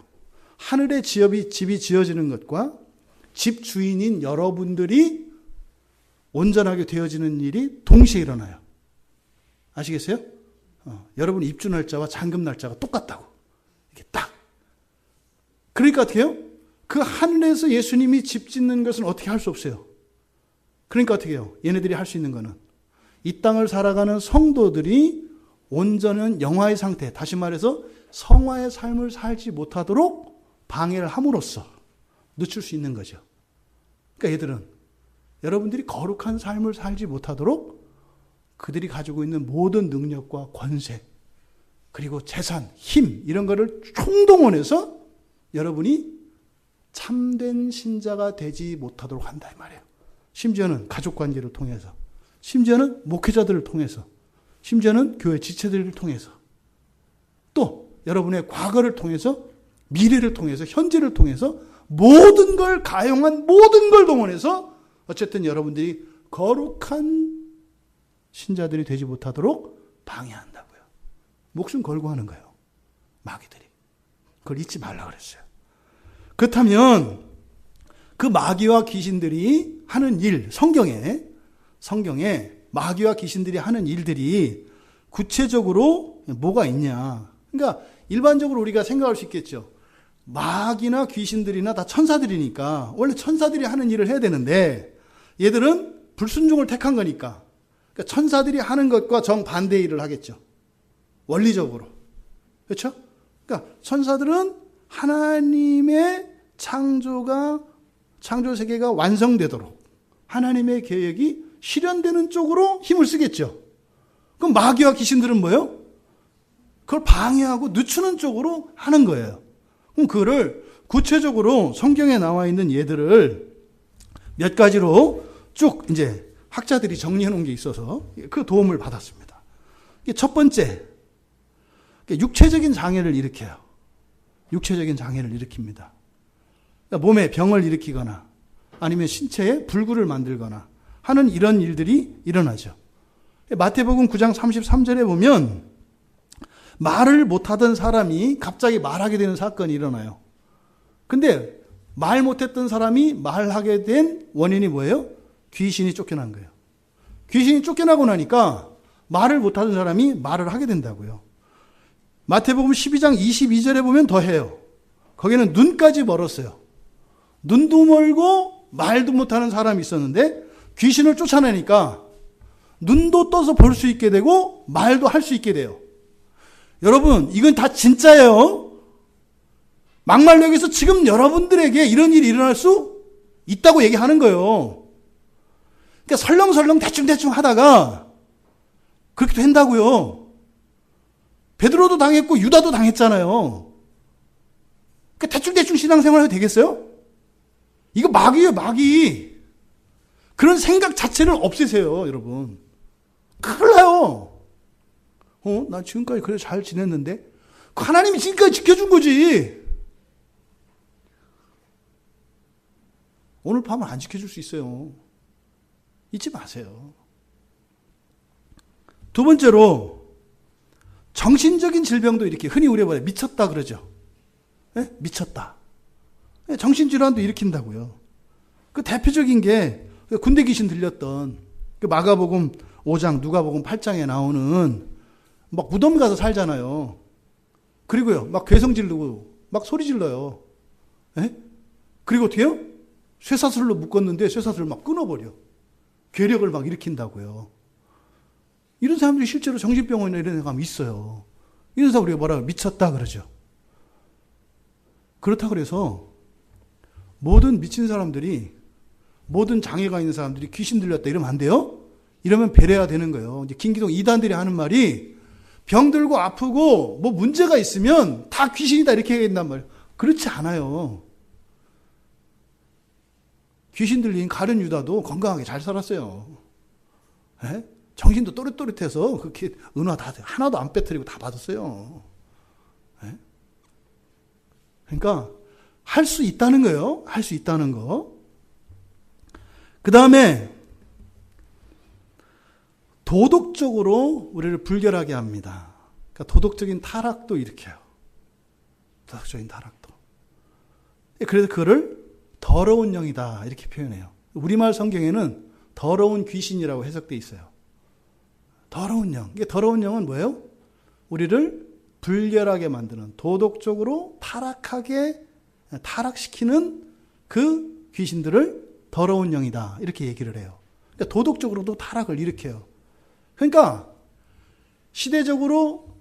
Speaker 1: 하늘의 집이 지어지는 것과 집 주인인 여러분들이 온전하게 되어지는 일이 동시에 일어나요. 아시겠어요? 여러분 입주 날짜와 잔금 날짜가 똑같다고. 이게 딱. 그러니까 어떻게 해요? 그 하늘에서 예수님이 집 짓는 것은 어떻게 할 수 없어요. 그러니까 어떻게 해요? 얘네들이 할 수 있는 거는 이 땅을 살아가는 성도들이 온전한 영화의 상태, 다시 말해서 성화의 삶을 살지 못하도록 방해를 함으로써 늦출 수 있는 거죠. 그러니까 얘들은 여러분들이 거룩한 삶을 살지 못하도록 그들이 가지고 있는 모든 능력과 권세, 그리고 재산, 힘 이런 거를 총동원해서 여러분이 참된 신자가 되지 못하도록 한다 이 말이에요. 심지어는 가족관계를 통해서, 심지어는 목회자들을 통해서, 심지어는 교회 지체들을 통해서, 또 여러분의 과거를 통해서, 미래를 통해서, 현재를 통해서 모든 걸 가용한 모든 걸 동원해서 어쨌든 여러분들이 거룩한 신자들이 되지 못하도록 방해한다고요. 목숨 걸고 하는 거예요. 마귀들이. 그걸 잊지 말라 그랬어요. 그렇다면 그 마귀와 귀신들이 하는 일, 성경에 마귀와 귀신들이 하는 일들이 구체적으로 뭐가 있냐. 그러니까 일반적으로 우리가 생각할 수 있겠죠. 마귀나 귀신들이나 다 천사들이니까 원래 천사들이 하는 일을 해야 되는데 얘들은 불순종을 택한 거니까 그러니까 천사들이 하는 것과 정반대의 일을 하겠죠. 원리적으로. 그렇죠? 그러니까 천사들은 하나님의 창조 세계가 완성되도록 하나님의 계획이 실현되는 쪽으로 힘을 쓰겠죠. 그럼 마귀와 귀신들은 뭐예요? 그걸 방해하고 늦추는 쪽으로 하는 거예요. 그럼 그거를 구체적으로 성경에 나와 있는 예들을 몇 가지로 쭉 이제 학자들이 정리해 놓은 게 있어서 그 도움을 받았습니다. 첫 번째, 육체적인 장애를 일으켜요. 육체적인 장애를 일으킵니다. 그러니까 몸에 병을 일으키거나 아니면 신체에 불구를 만들거나 하는 이런 일들이 일어나죠. 마태복음 9장 33절에 보면 말을 못하던 사람이 갑자기 말하게 되는 사건이 일어나요. 근데 말 못했던 사람이 말하게 된 원인이 뭐예요? 귀신이 쫓겨난 거예요. 귀신이 쫓겨나고 나니까 말을 못하던 사람이 말을 하게 된다고요. 마태복음 12장 22절에 보면 더 해요. 거기는 눈까지 멀었어요. 눈도 멀고 말도 못하는 사람이 있었는데 귀신을 쫓아내니까 눈도 떠서 볼 수 있게 되고 말도 할 수 있게 돼요. 여러분, 이건 다 진짜예요. 막말로 여기서 지금 여러분들에게 이런 일이 일어날 수 있다고 얘기하는 거예요. 그러니까 설렁설렁 대충대충 하다가 그렇게 된다고요. 베드로도 당했고 유다도 당했잖아요. 그러니까 대충대충 신앙생활 해도 되겠어요? 이거 마귀예요, 마귀. 그런 생각 자체를 없애세요, 여러분. 큰일 나요. 난 지금까지 그래 잘 지냈는데 하나님이 지금까지 지켜준 거지. 오늘 밤은 안 지켜줄 수 있어요. 잊지 마세요. 두 번째로 정신적인 질병도 이렇게 흔히 우리가 뭐냐 미쳤다 그러죠. 네? 미쳤다. 네, 정신질환도 일으킨다고요. 그 대표적인 게 군대 귀신 들렸던 그 마가복음 5장, 누가복음 8장에 나오는 막 무덤 가서 살잖아요. 그리고요, 막 괴성 지르고 막 소리 질러요. 네? 그리고 어떻게 해요? 쇠사슬로 묶었는데 쇠사슬을 막 끊어버려. 괴력을 막 일으킨다고요. 이런 사람들이 실제로 정신병원이나 이런 데 가면 있어요. 이런 사람 우리가 뭐라고 미쳤다 그러죠. 그렇다 그래서 모든 미친 사람들이, 모든 장애가 있는 사람들이 귀신 들렸다 이러면 안 돼요? 이러면 배려야 되는 거예요. 이제 김기동 이단들이 하는 말이 병들고 아프고 뭐 문제가 있으면 다 귀신이다 이렇게 얘기한단 말이에요. 그렇지 않아요. 귀신 들린 가룟 유다도 건강하게 잘 살았어요. 예? 정신도 또렷또렷해서 그렇게 은화 다 하나도 안 빼뜨리고 다 받았어요. 예? 그러니까 할 수 있다는 거예요. 할 수 있다는 거. 그 다음에 도덕적으로 우리를 불결하게 합니다. 그러니까 도덕적인 타락도 일으켜요. 도덕적인 타락도. 그래서 그거를 더러운 영이다 이렇게 표현해요. 우리말 성경에는 더러운 귀신이라고 해석되어 있어요. 더러운 영. 이게 더러운 영은 뭐예요? 우리를 불결하게 만드는, 도덕적으로 타락시키는 그 귀신들을 더러운 영이다 이렇게 얘기를 해요. 그러니까 도덕적으로도 타락을 일으켜요. 그러니까 시대적으로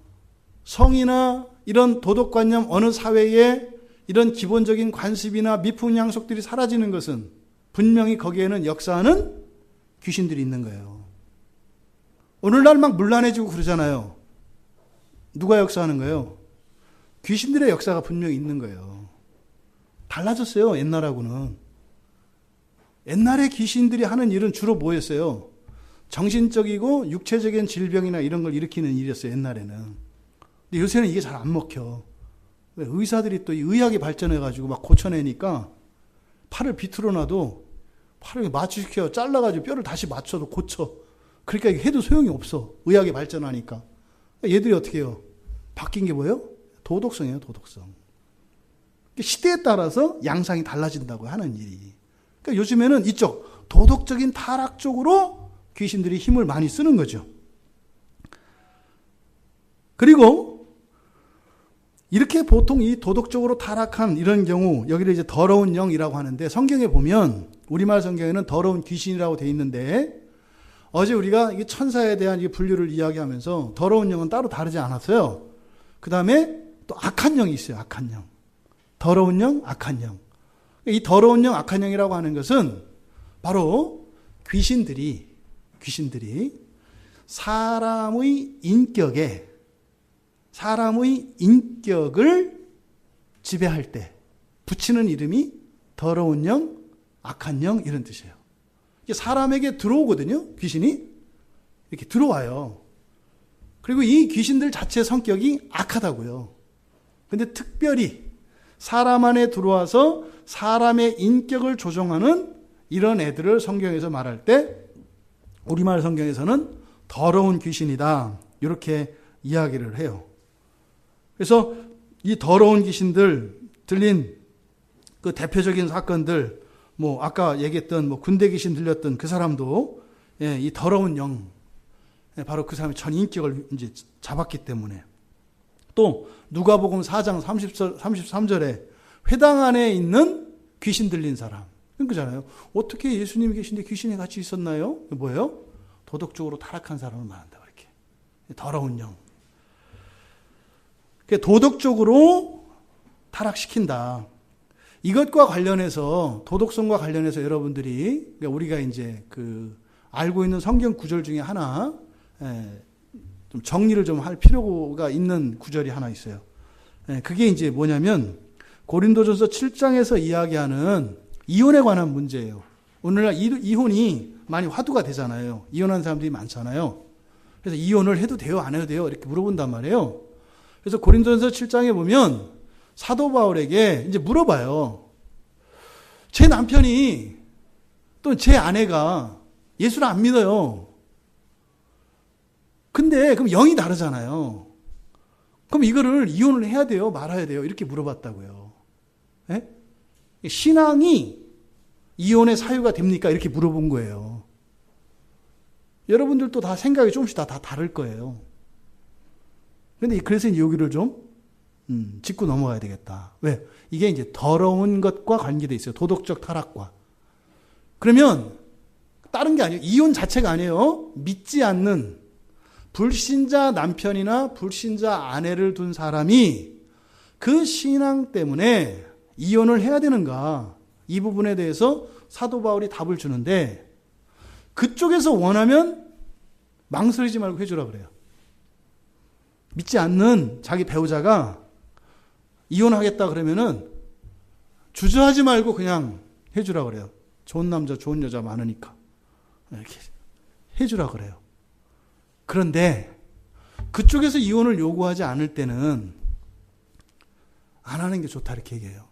Speaker 1: 성이나 이런 도덕관념, 어느 사회에 이런 기본적인 관습이나 미풍양속들이 사라지는 것은 분명히 거기에는 역사하는 귀신들이 있는 거예요. 오늘날 막 문란해지고 그러잖아요. 누가 역사하는 거예요? 귀신들의 역사가 분명히 있는 거예요. 달라졌어요, 옛날하고는. 옛날에 귀신들이 하는 일은 주로 뭐였어요? 정신적이고 육체적인 질병이나 이런 걸 일으키는 일이었어요, 옛날에는. 근데 요새는 이게 잘 안 먹혀. 왜? 의사들이 또 의학이 발전해가지고 막 고쳐내니까 팔을 비틀어 놔도 팔을 마취시켜 잘라가지고 뼈를 다시 맞춰도 고쳐. 그러니까 이게 해도 소용이 없어. 의학이 발전하니까. 얘들이 어떻게 해요? 바뀐 게 뭐예요? 도덕성이에요, 도덕성. 시대에 따라서 양상이 달라진다고 하는 일이. 그러니까 요즘에는 이쪽 도덕적인 타락 쪽으로 귀신들이 힘을 많이 쓰는 거죠. 그리고 이렇게 보통 이 도덕적으로 타락한 이런 경우, 여기를 이제 더러운 영이라고 하는데, 성경에 보면 우리말 성경에는 더러운 귀신이라고 돼 있는데, 어제 우리가 이 천사에 대한 이 분류를 이야기하면서 더러운 영은 따로 다르지 않았어요. 그 다음에 또 악한 영이 있어요. 악한 영. 더러운 영, 악한 영. 이 더러운 영, 악한 영이라고 하는 것은 바로 귀신들이 사람의 인격을 지배할 때 붙이는 이름이 더러운 영, 악한 영 이런 뜻이에요. 이게 사람에게 들어오거든요. 귀신이 이렇게 들어와요. 그리고 이 귀신들 자체 성격이 악하다고요. 근데 특별히 사람 안에 들어와서 사람의 인격을 조종하는 이런 애들을 성경에서 말할 때 우리말 성경에서는 더러운 귀신이다 이렇게 이야기를 해요. 그래서 이 더러운 귀신들 들린 그 대표적인 사건들, 뭐 아까 얘기했던 뭐 군대 귀신 들렸던 그 사람도 이 더러운 영, 바로 그 사람의 전 인격을 이제 잡았기 때문에. 또 누가복음 4장 33절에 회당 안에 있는 귀신 들린 사람, 그거잖아요. 어떻게 예수님이 계신데 귀신이 같이 있었나요? 뭐예요? 도덕적으로 타락한 사람을 말한다. 이렇게 더러운 영. 도덕적으로 타락시킨다. 이것과 관련해서, 도덕성과 관련해서 여러분들이, 우리가 이제 알고 있는 성경 구절 중에 하나, 좀 정리를 좀 할 필요가 있는 구절이 하나 있어요. 그게 이제 뭐냐면, 고린도전서 7장에서 이야기하는 이혼에 관한 문제예요. 오늘날 이혼이 많이 화두가 되잖아요. 이혼한 사람들이 많잖아요. 그래서 이혼을 해도 돼요, 안 해도 돼요? 이렇게 물어본단 말이에요. 그래서 고린도전서 7장에 보면 사도 바울에게 이제 물어봐요. 제 남편이 또 제 아내가 예수를 안 믿어요. 근데 그럼 영이 다르잖아요. 그럼 이거를 이혼을 해야 돼요, 말아야 돼요? 이렇게 물어봤다고요. 네? 신앙이 이혼의 사유가 됩니까? 이렇게 물어본 거예요. 여러분들도 다 생각이 조금씩 다 다를 거예요. 그런데 그래서 여기를 좀 짚고 넘어가야 되겠다. 왜? 이게 이제 더러운 것과 관계되어 있어요. 도덕적 타락과. 그러면 다른 게 아니에요. 이혼 자체가 아니에요. 믿지 않는 불신자 남편이나 불신자 아내를 둔 사람이 그 신앙 때문에 이혼을 해야 되는가? 이 부분에 대해서 사도 바울이 답을 주는데, 그쪽에서 원하면 망설이지 말고 해주라 그래요. 믿지 않는 자기 배우자가 이혼하겠다 그러면은 주저하지 말고 그냥 해주라 그래요. 좋은 남자, 좋은 여자 많으니까. 이렇게 해주라 그래요. 그런데 그쪽에서 이혼을 요구하지 않을 때는 안 하는 게 좋다 이렇게 얘기해요.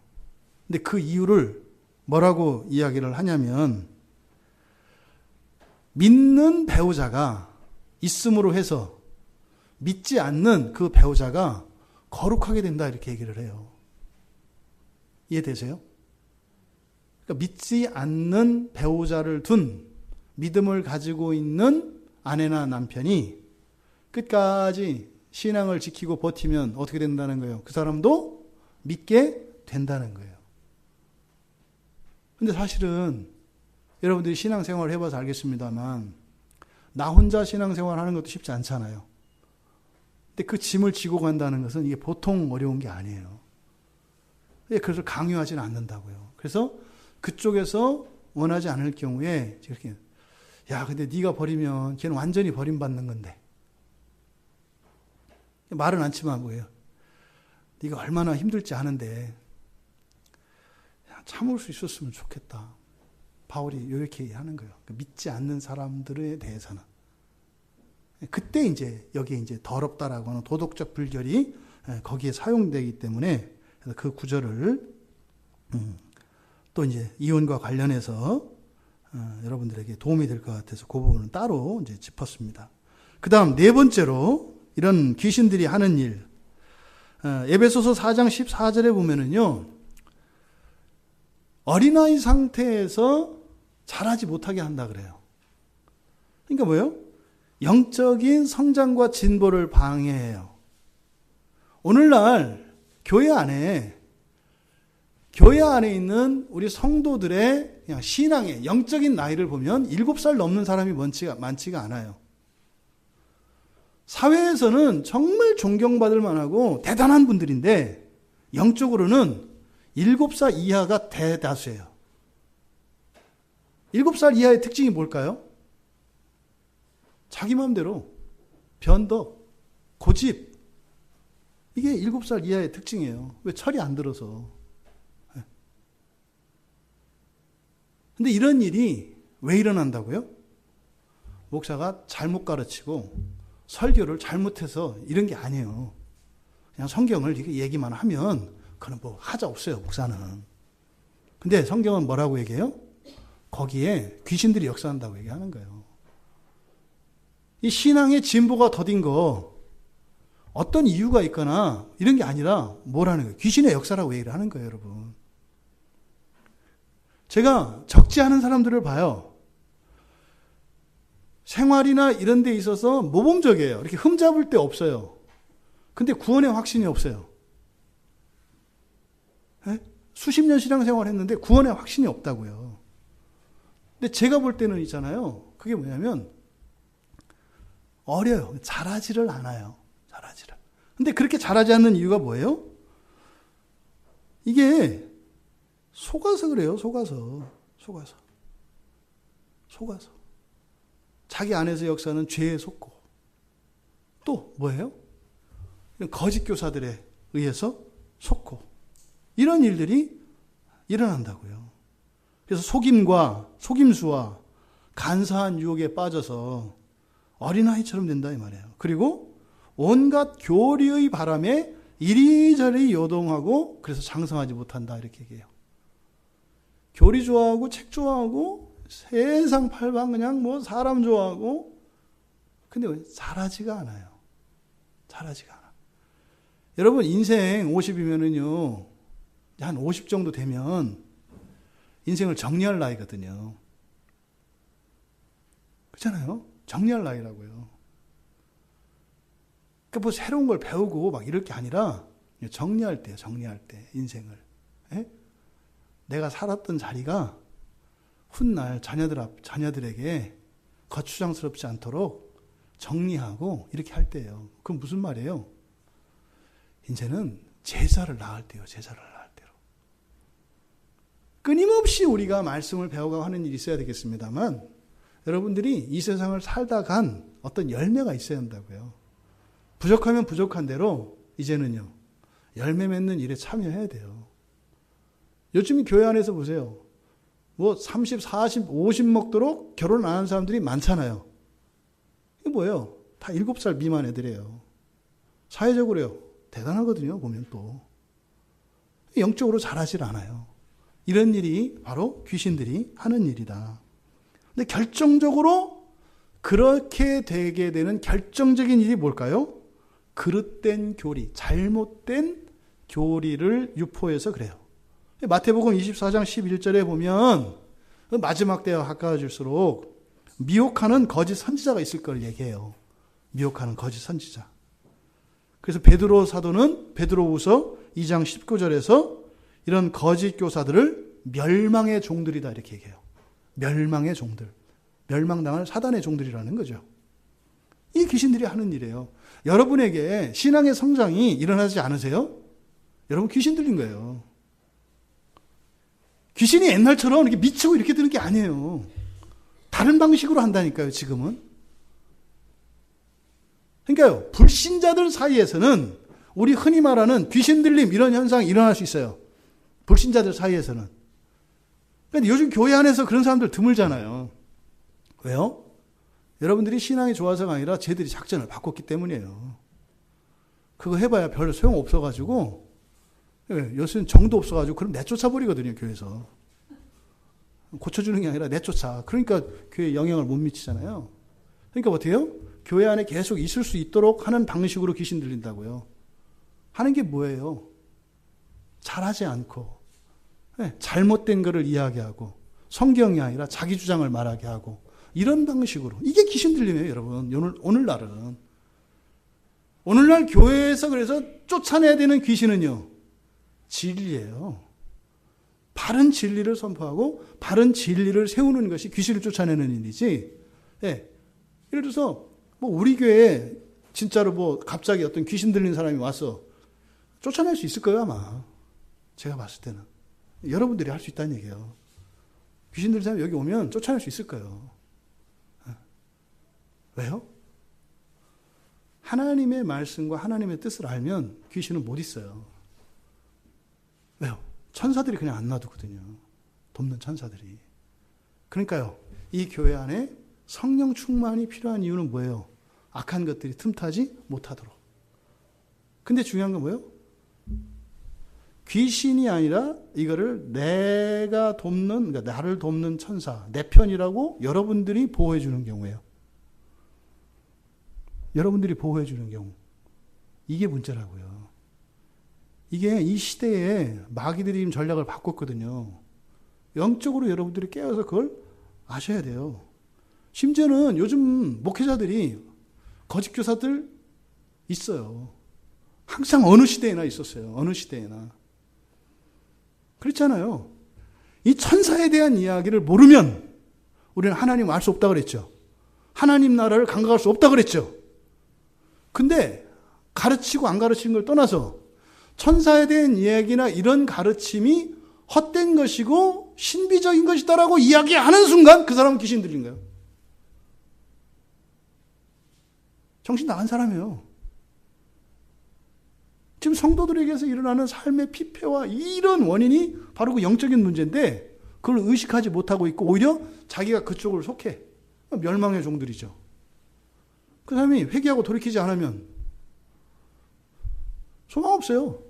Speaker 1: 근데 그 이유를 뭐라고 이야기를 하냐면 믿는 배우자가 있음으로 해서 믿지 않는 그 배우자가 거룩하게 된다 이렇게 얘기를 해요. 이해되세요? 그러니까 믿지 않는 배우자를 둔 믿음을 가지고 있는 아내나 남편이 끝까지 신앙을 지키고 버티면 어떻게 된다는 거예요? 그 사람도 믿게 된다는 거예요. 근데 사실은 여러분들이 신앙생활을 해봐서 알겠습니다만 나 혼자 신앙생활 하는 것도 쉽지 않잖아요. 근데 그 짐을 지고 간다는 것은 이게 보통 어려운 게 아니에요. 그래서 강요하지는 않는다고요. 그래서 그쪽에서 원하지 않을 경우에 이렇게 야 근데 네가 버리면 걔는 완전히 버림받는 건데 말은 않지만 뭐예요. 네가 얼마나 힘들지 않은데 참을 수 있었으면 좋겠다. 바울이 이렇게 하는 거예요. 믿지 않는 사람들에 대해서는. 그때 이제 여기에 이제 더럽다라고 하는 도덕적 불결이 거기에 사용되기 때문에 그 구절을 또 이제 이혼과 관련해서 여러분들에게 도움이 될 것 같아서 그 부분은 따로 이제 짚었습니다. 그 다음 네 번째로 이런 귀신들이 하는 일. 에베소서 4장 14절에 보면은요, 어린아이 상태에서 자라지 못하게 한다 그래요. 그러니까 뭐예요? 영적인 성장과 진보를 방해해요. 오늘날 교회 안에 있는 우리 성도들의 그냥 신앙의 영적인 나이를 보면 7살 넘는 사람이 많지가 않아요. 사회에서는 정말 존경받을 만하고 대단한 분들인데 영적으로는 7살 이하가 대다수예요. 7살 이하의 특징이 뭘까요? 자기 마음대로 변덕, 고집. 이게 7살 이하의 특징이에요. 왜 철이 안 들어서. 근데 이런 일이 왜 일어난다고요? 목사가 잘못 가르치고 설교를 잘못해서 이런 게 아니에요. 그냥 성경을 이렇게 얘기만 하면 그건 뭐 하자 없어요, 목사는. 근데 성경은 뭐라고 얘기해요? 거기에 귀신들이 역사한다고 얘기하는 거예요. 이 신앙의 진보가 더딘 거 어떤 이유가 있거나 이런 게 아니라 뭐라는 거예요? 귀신의 역사라고 얘기를 하는 거예요, 여러분. 제가 적지 않은 사람들을 봐요. 생활이나 이런 데 있어서 모범적이에요. 이렇게 흠잡을 데 없어요. 근데 구원의 확신이 없어요. 네? 수십 년 신앙생활 했는데 구원의 확신이 없다고요. 근데 제가 볼 때는 있잖아요. 그게 뭐냐면 어려요. 잘하지를 않아요. 잘하지를. 근데 그렇게 잘하지 않는 이유가 뭐예요? 이게 속아서 그래요. 속아서. 자기 안에서 역사는 죄에 속고 또 뭐예요? 거짓 교사들에 의해서 속고 이런 일들이 일어난다고요. 그래서 속임수와 간사한 유혹에 빠져서 어린아이처럼 된다 이 말이에요. 그리고 온갖 교리의 바람에 이리저리 요동하고 그래서 장성하지 못한다 이렇게 얘기해요. 교리 좋아하고 책 좋아하고 세상 팔방 그냥 뭐 사람 좋아하고 근데 왜 잘하지가 않아요. 잘하지가 않아. 여러분 인생 50이면은요 한 50 정도 되면 인생을 정리할 나이거든요. 그렇잖아요. 정리할 나이라고요. 그러니까 뭐 새로운 걸 배우고 막 이럴 게 아니라 정리할 때요. 정리할 때 인생을. 에? 내가 살았던 자리가 훗날 자녀들에게 거추장스럽지 않도록 정리하고 이렇게 할 때예요. 그건 무슨 말이에요? 이제는 제자를 낳을 때요. 제자를 낳을 때로. 끊임없이 우리가 말씀을 배워가고 하는 일이 있어야 되겠습니다만 여러분들이 이 세상을 살다 간 어떤 열매가 있어야 한다고요. 부족하면 부족한 대로 이제는요. 열매 맺는 일에 참여해야 돼요. 요즘 교회 안에서 보세요. 30, 40, 50 먹도록 결혼 안 하는 사람들이 많잖아요. 이게 뭐예요? 다 7살 미만 애들이에요. 사회적으로요. 대단하거든요. 보면 또. 영적으로 잘하질 않아요. 이런 일이 바로 귀신들이 하는 일이다. 근데 결정적으로 그렇게 되게 되는 결정적인 일이 뭘까요? 그릇된 교리, 잘못된 교리를 유포해서 그래요. 마태복음 24장 11절에 보면 마지막 때와 가까워질수록 미혹하는 거짓 선지자가 있을 걸 얘기해요. 미혹하는 거짓 선지자. 그래서 베드로 사도는 베드로후서 2장 19절에서 이런 거짓 교사들을 멸망의 종들이다 이렇게 얘기해요. 멸망의 종들. 멸망당할 사단의 종들이라는 거죠. 이 귀신들이 하는 일이에요. 여러분에게 신앙의 성장이 일어나지 않으세요? 여러분 귀신 들린 거예요. 귀신이 옛날처럼 이렇게 미치고 이렇게 드는 게 아니에요. 다른 방식으로 한다니까요, 지금은. 그러니까요, 불신자들 사이에서는 우리 흔히 말하는 귀신 들림 이런 현상이 일어날 수 있어요. 불신자들 사이에서는. 근데 요즘 교회 안에서 그런 사람들 드물잖아요. 왜요? 여러분들이 신앙이 좋아서가 아니라 쟤들이 작전을 바꿨기 때문이에요. 그거 해봐야 별로 소용없어가지고, 요새는 정도 없어가지고, 그럼 내쫓아버리거든요, 교회에서. 고쳐주는 게 아니라 내쫓아. 그러니까 교회에 영향을 못 미치잖아요. 그러니까 어떻게 해요? 교회 안에 계속 있을 수 있도록 하는 방식으로 귀신 들린다고요. 하는 게 뭐예요? 잘하지 않고, 잘못된 거를 이야기하고, 성경이 아니라 자기 주장을 말하게 하고, 이런 방식으로. 이게 귀신 들림이에요, 여러분. 오늘날은. 오늘날 교회에서 그래서 쫓아내야 되는 귀신은요, 진리예요. 바른 진리를 선포하고, 바른 진리를 세우는 것이 귀신을 쫓아내는 일이지. 예를 들어서, 우리 교회에 진짜로 갑자기 어떤 귀신 들린 사람이 와서 쫓아낼 수 있을 거예요, 아마. 제가 봤을 때는. 여러분들이 할 수 있다는 얘기예요. 귀신 들린 사람이 여기 오면 쫓아낼 수 있을 거예요. 왜요? 하나님의 말씀과 하나님의 뜻을 알면 귀신은 못 있어요. 왜요? 천사들이 그냥 안 놔두거든요. 돕는 천사들이. 그러니까요, 이 교회 안에 성령 충만이 필요한 이유는 뭐예요? 악한 것들이 틈타지 못하도록. 근데 중요한 건 뭐예요? 귀신이 아니라 이거를 내가 돕는, 그러니까 나를 돕는 천사, 내 편이라고 여러분들이 보호해 주는 경우예요. 여러분들이 보호해 주는 경우. 이게 문제라고요. 이게 이 시대에 마귀들이 지금 전략을 바꿨거든요. 영적으로 여러분들이 깨어서 그걸 아셔야 돼요. 심지어는 요즘 목회자들이 거짓 교사들 있어요. 항상 어느 시대에나 있었어요. 어느 시대에나. 그렇잖아요. 이 천사에 대한 이야기를 모르면 우리는 하나님 알 수 없다고 그랬죠. 하나님 나라를 감각할 수 없다고 그랬죠. 근데 가르치고 안 가르치는 걸 떠나서 천사에 대한 이야기나 이런 가르침이 헛된 것이고 신비적인 것이다라고 이야기하는 순간 그 사람은 귀신 들린 거예요. 정신 나간 사람이에요. 지금 성도들에게서 일어나는 삶의 피폐와 이런 원인이 바로 그 영적인 문제인데 그걸 의식하지 못하고 있고 오히려 자기가 그쪽을 속해. 멸망의 종들이죠. 그 사람이 회개하고 돌이키지 않으면 소망 없어요.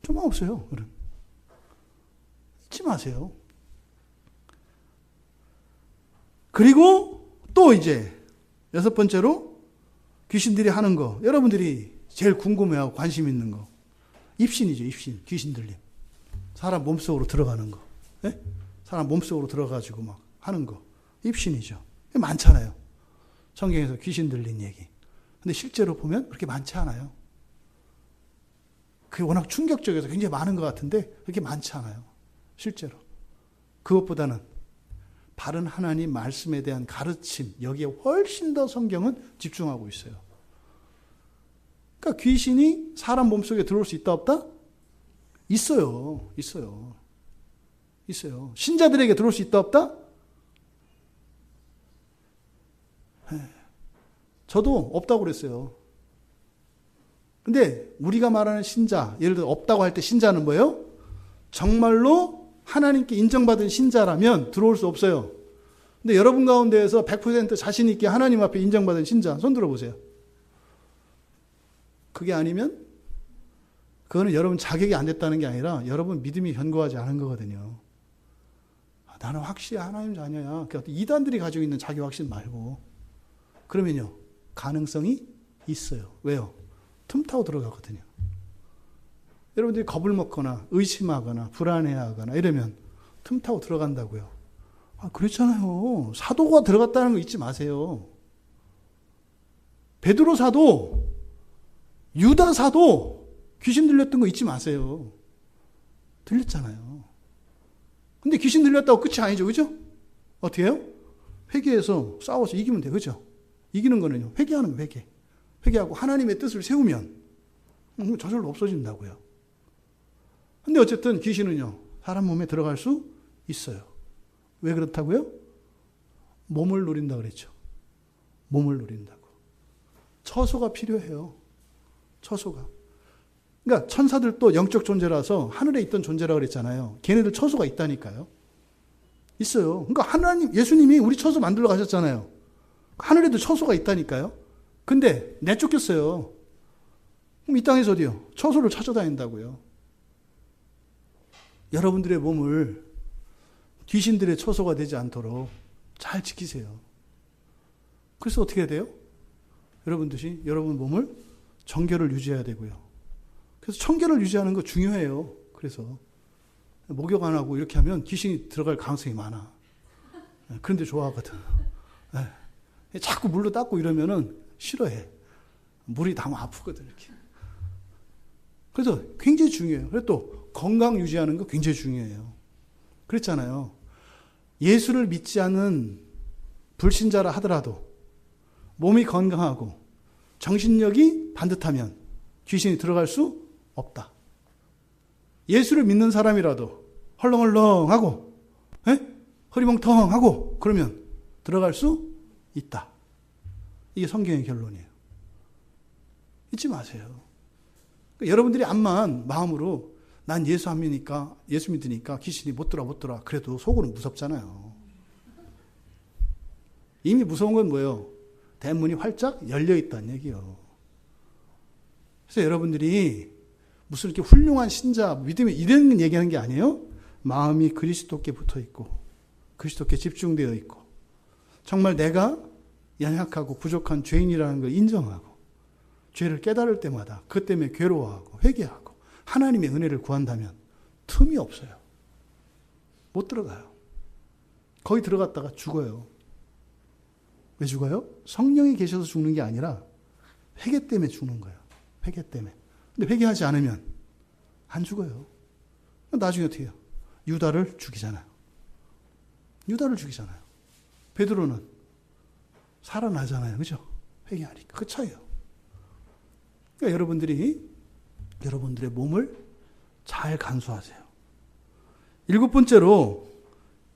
Speaker 1: 소망 없어요. 잊지 마세요. 그리고 또 이제 6번째로 귀신들이 하는 거, 여러분들이 제일 궁금해하고 관심 있는 거, 입신이죠. 입신, 귀신 들림. 사람 몸속으로 들어가는 거. 네? 사람 몸속으로 들어가지고 막 하는 거. 입신이죠. 많잖아요. 성경에서 귀신 들린 얘기. 근데 실제로 보면 그렇게 많지 않아요. 그게 워낙 충격적이어서 굉장히 많은 것 같은데 그렇게 많지 않아요. 실제로. 그것보다는 바른 하나님 말씀에 대한 가르침, 여기에 훨씬 더 성경은 집중하고 있어요. 그러니까 귀신이 사람 몸속에 들어올 수 있다 없다? 있어요. 있어요. 있어요. 신자들에게 들어올 수 있다 없다? 저도 없다고 그랬어요. 근데 우리가 말하는 신자, 예를 들어 없다고 할 때 신자는 뭐예요? 정말로 하나님께 인정받은 신자라면 들어올 수 없어요. 근데 여러분 가운데에서 100% 자신 있게 하나님 앞에 인정받은 신자, 손 들어보세요. 그게 아니면 그거는 여러분 자격이 안 됐다는 게 아니라 여러분 믿음이 견고하지 않은 거거든요. 나는 확실히 하나님 자녀야. 이단들이 가지고 있는 자기 확신 말고. 그러면요, 가능성이 있어요. 왜요? 틈타고 들어가거든요. 여러분들이 겁을 먹거나 의심하거나 불안해하거나 이러면 틈타고 들어간다고요. 그렇잖아요. 사도가 들어갔다는 거 잊지 마세요. 베드로 사도, 유다 사도 귀신 들렸던 거 잊지 마세요. 들렸잖아요. 근데 귀신 들렸다고 끝이 아니죠. 그죠? 어떻게 해요? 회개해서 싸워서 이기면 돼요. 그죠? 이기는 거는요, 회개하는 거예요. 회개. 회개하고 하나님의 뜻을 세우면 저절로 없어진다고요. 근데 어쨌든 귀신은요, 사람 몸에 들어갈 수 있어요. 왜 그렇다고요? 몸을 누린다 그랬죠. 몸을 누린다고. 처소가 필요해요. 처소가. 그러니까 천사들도 영적 존재라서 하늘에 있던 존재라고 그랬잖아요. 걔네들 처소가 있다니까요. 있어요. 그러니까 하나님, 예수님이 우리 처소 만들러 가셨잖아요. 하늘에도 처소가 있다니까요. 근데 내쫓겼어요. 그럼 이 땅에서 어디요? 처소를 찾아다닌다고요. 여러분들의 몸을 귀신들의 처소가 되지 않도록 잘 지키세요. 그래서 어떻게 해야 돼요? 여러분들이 여러분 몸을 정결을 유지해야 되고요. 그래서 청결을 유지하는 거 중요해요. 그래서 목욕 안 하고 이렇게 하면 귀신이 들어갈 가능성이 많아. 그런데 좋아하거든. 자꾸 물로 닦고 이러면은 싫어해. 물이 너무 아프거든, 이렇게. 그래서 굉장히 중요해요. 그리고 또 건강 유지하는 거 굉장히 중요해요. 그랬잖아요. 예수를 믿지 않는 불신자라 하더라도 몸이 건강하고 정신력이 반듯하면 귀신이 들어갈 수 없다. 예수를 믿는 사람이라도 헐렁헐렁하고 허리멍텅하고 그러면 들어갈 수 있다. 이게 성경의 결론이에요. 잊지 마세요. 그러니까 여러분들이 암만 마음으로 난 예수 안 믿으니까, 예수 믿으니까 귀신이 못 들어. 그래도 속으로 무섭잖아요. 이미 무서운 건 뭐예요? 대문이 활짝 열려 있다는 얘기예요. 그래서 여러분들이 무슨 이렇게 훌륭한 신자, 믿음이 이런 얘기하는 게 아니에요. 마음이 그리스도께 붙어 있고, 그리스도께 집중되어 있고, 정말 내가 연약하고 부족한 죄인이라는 걸 인정하고, 죄를 깨달을 때마다 그 때문에 괴로워하고, 회개하고, 하나님의 은혜를 구한다면 틈이 없어요. 못 들어가요. 거기 들어갔다가 죽어요. 왜 죽어요? 성령이 계셔서 죽는 게 아니라 회개 때문에 죽는 거예요. 회개 때문에. 근데 회개하지 않으면 안 죽어요. 나중에 어떻게 해요? 유다를 죽이잖아요. 유다를 죽이잖아요. 베드로는 살아나잖아요. 그죠? 회개하니까. 그 차이예요. 그러니까 여러분들의 몸을 잘 간수하세요. 7번째로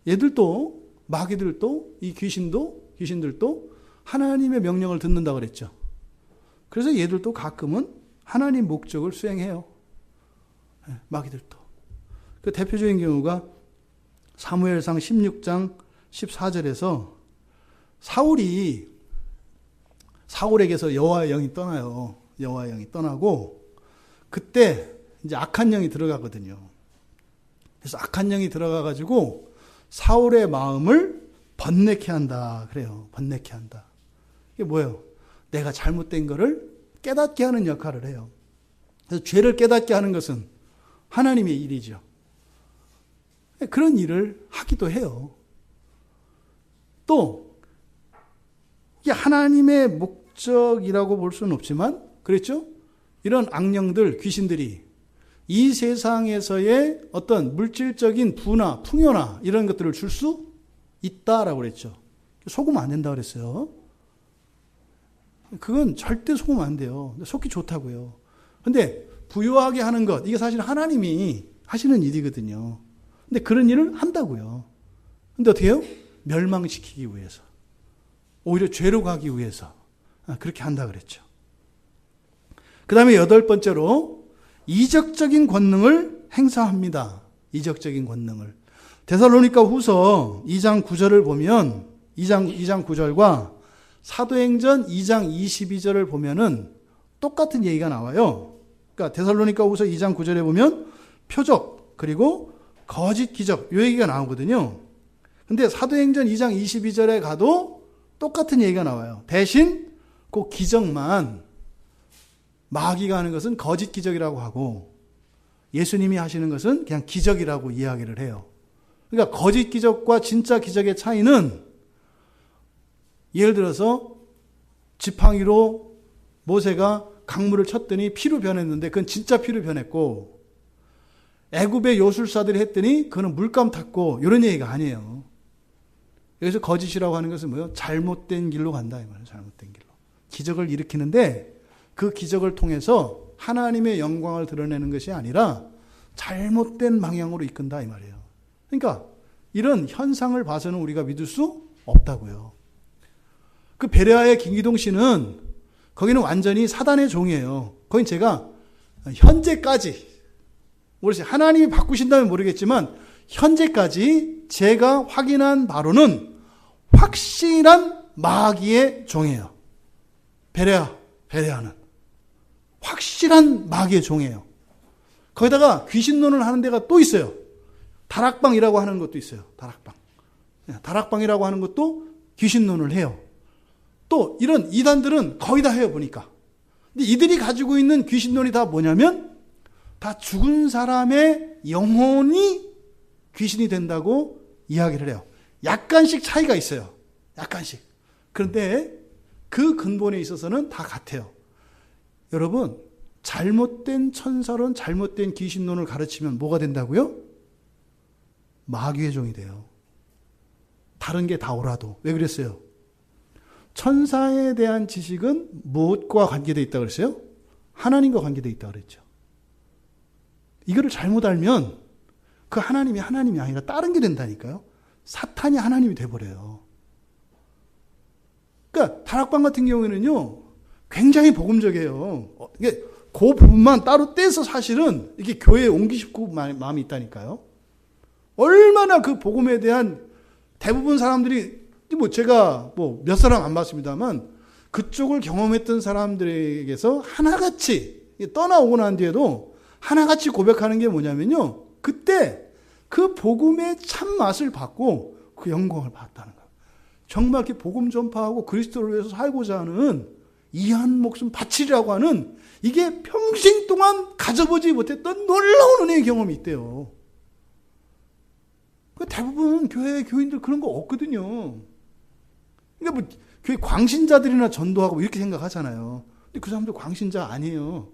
Speaker 1: 얘들도, 마귀들도, 이 귀신들도 하나님의 명령을 듣는다고 그랬죠. 그래서 얘들도 가끔은 하나님 목적을 수행해요. 마귀들도. 그 대표적인 경우가 사무엘상 16장 14절에서 사울에게서 여호와의 영이 떠나요. 여호와의 영이 떠나고 그때 이제 악한 영이 들어가거든요. 그래서 악한 영이 들어가가지고 사울의 마음을 번뇌케 한다. 그래요. 번뇌케 한다. 이게 뭐예요? 내가 잘못된 거를 깨닫게 하는 역할을 해요. 그래서 죄를 깨닫게 하는 것은 하나님의 일이죠. 그런 일을 하기도 해요. 또 이게 하나님의 목적이라고 볼 수는 없지만 그랬죠? 이런 악령들, 귀신들이 이 세상에서의 어떤 물질적인 부나 풍요나 이런 것들을 줄 수 있다라고 그랬죠. 속으면 안 된다고 그랬어요. 그건 절대 속으면 안 돼요. 속기 좋다고요. 근데 부유하게 하는 것, 이게 사실 하나님이 하시는 일이거든요. 근데 그런 일을 한다고요. 근데 어떻게 해요? 멸망시키기 위해서. 오히려 죄로 가기 위해서. 그렇게 한다 그랬죠. 그 다음에 8번째로 이적적인 권능을 행사합니다. 이적적인 권능을. 데살로니가 후서 2장 9절을 보면 2장 9절과 사도행전 2장 22절을 보면은 똑같은 얘기가 나와요. 그러니까 데살로니가 후서 2장 9절에 보면 표적 그리고 거짓 기적 이 얘기가 나오거든요. 근데 사도행전 2장 22절에 가도 똑같은 얘기가 나와요. 대신 그 기적만 마귀가 하는 것은 거짓 기적이라고 하고 예수님이 하시는 것은 그냥 기적이라고 이야기를 해요. 그러니까 거짓 기적과 진짜 기적의 차이는 예를 들어서 지팡이로 모세가 강물을 쳤더니 피로 변했는데 그건 진짜 피로 변했고 애굽의 요술사들이 했더니 그거는 물감 탔고 이런 얘기가 아니에요. 여기서 거짓이라고 하는 것은 뭐예요? 잘못된 길로 간다 이 말이에요. 잘못된 길로. 기적을 일으키는데 그 기적을 통해서 하나님의 영광을 드러내는 것이 아니라 잘못된 방향으로 이끈다 이 말이에요. 그러니까 이런 현상을 봐서는 우리가 믿을 수 없다고요. 그 베레아의 김기동 씨는 거기는 완전히 사단의 종이에요. 거긴 제가 현재까지 모르겠어요. 하나님이 바꾸신다면 모르겠지만 현재까지 제가 확인한 바로는 확실한 마귀의 종이에요. 베레아는 확실한 마귀의 종이에요. 거기다가 귀신론을 하는 데가 또 있어요. 다락방이라고 하는 것도 있어요. 다락방이라고 하는 것도 귀신론을 해요. 또 이런 이단들은 거의 다 해요 보니까. 근데 이들이 가지고 있는 귀신론이 다 뭐냐면 다 죽은 사람의 영혼이 귀신이 된다고 이야기를 해요. 약간씩 차이가 있어요. 약간씩. 그런데 그 근본에 있어서는 다 같아요. 여러분, 잘못된 천사론, 잘못된 귀신론을 가르치면 뭐가 된다고요? 마귀의 종이 돼요. 다른 게 다 옳아도. 왜 그랬어요? 천사에 대한 지식은 무엇과 관계되어 있다고 그랬어요? 하나님과 관계되어 있다고 그랬죠. 이거를 잘못 알면 그 하나님이 아니라 다른 게 된다니까요. 사탄이 하나님이 돼버려요. 그러니까 다락방 같은 경우에는요. 굉장히 복음적이에요. 이게 그 부분만 따로 떼서 사실은 이렇게 교회에 옮기고 싶고 마음이 있다니까요. 얼마나 그 복음에 대한 대부분 사람들이 제가 몇 사람 안 봤습니다만 그쪽을 경험했던 사람들에게서 하나같이 떠나오고 난 뒤에도 하나같이 고백하는 게 뭐냐면요. 그때 그 복음의 참맛을 받고 그 영광을 받았다는 거예요. 정말 이렇게 복음 전파하고 그리스도를 위해서 살고자 하는 이한 목숨 바치리라고 하는 이게 평생 동안 가져보지 못했던 놀라운 은혜의 경험이 있대요. 대부분 교회 교인들 그런 거 없거든요. 그러니까 교회 광신자들이나 전도하고 이렇게 생각하잖아요. 근데 그 사람들 광신자 아니에요.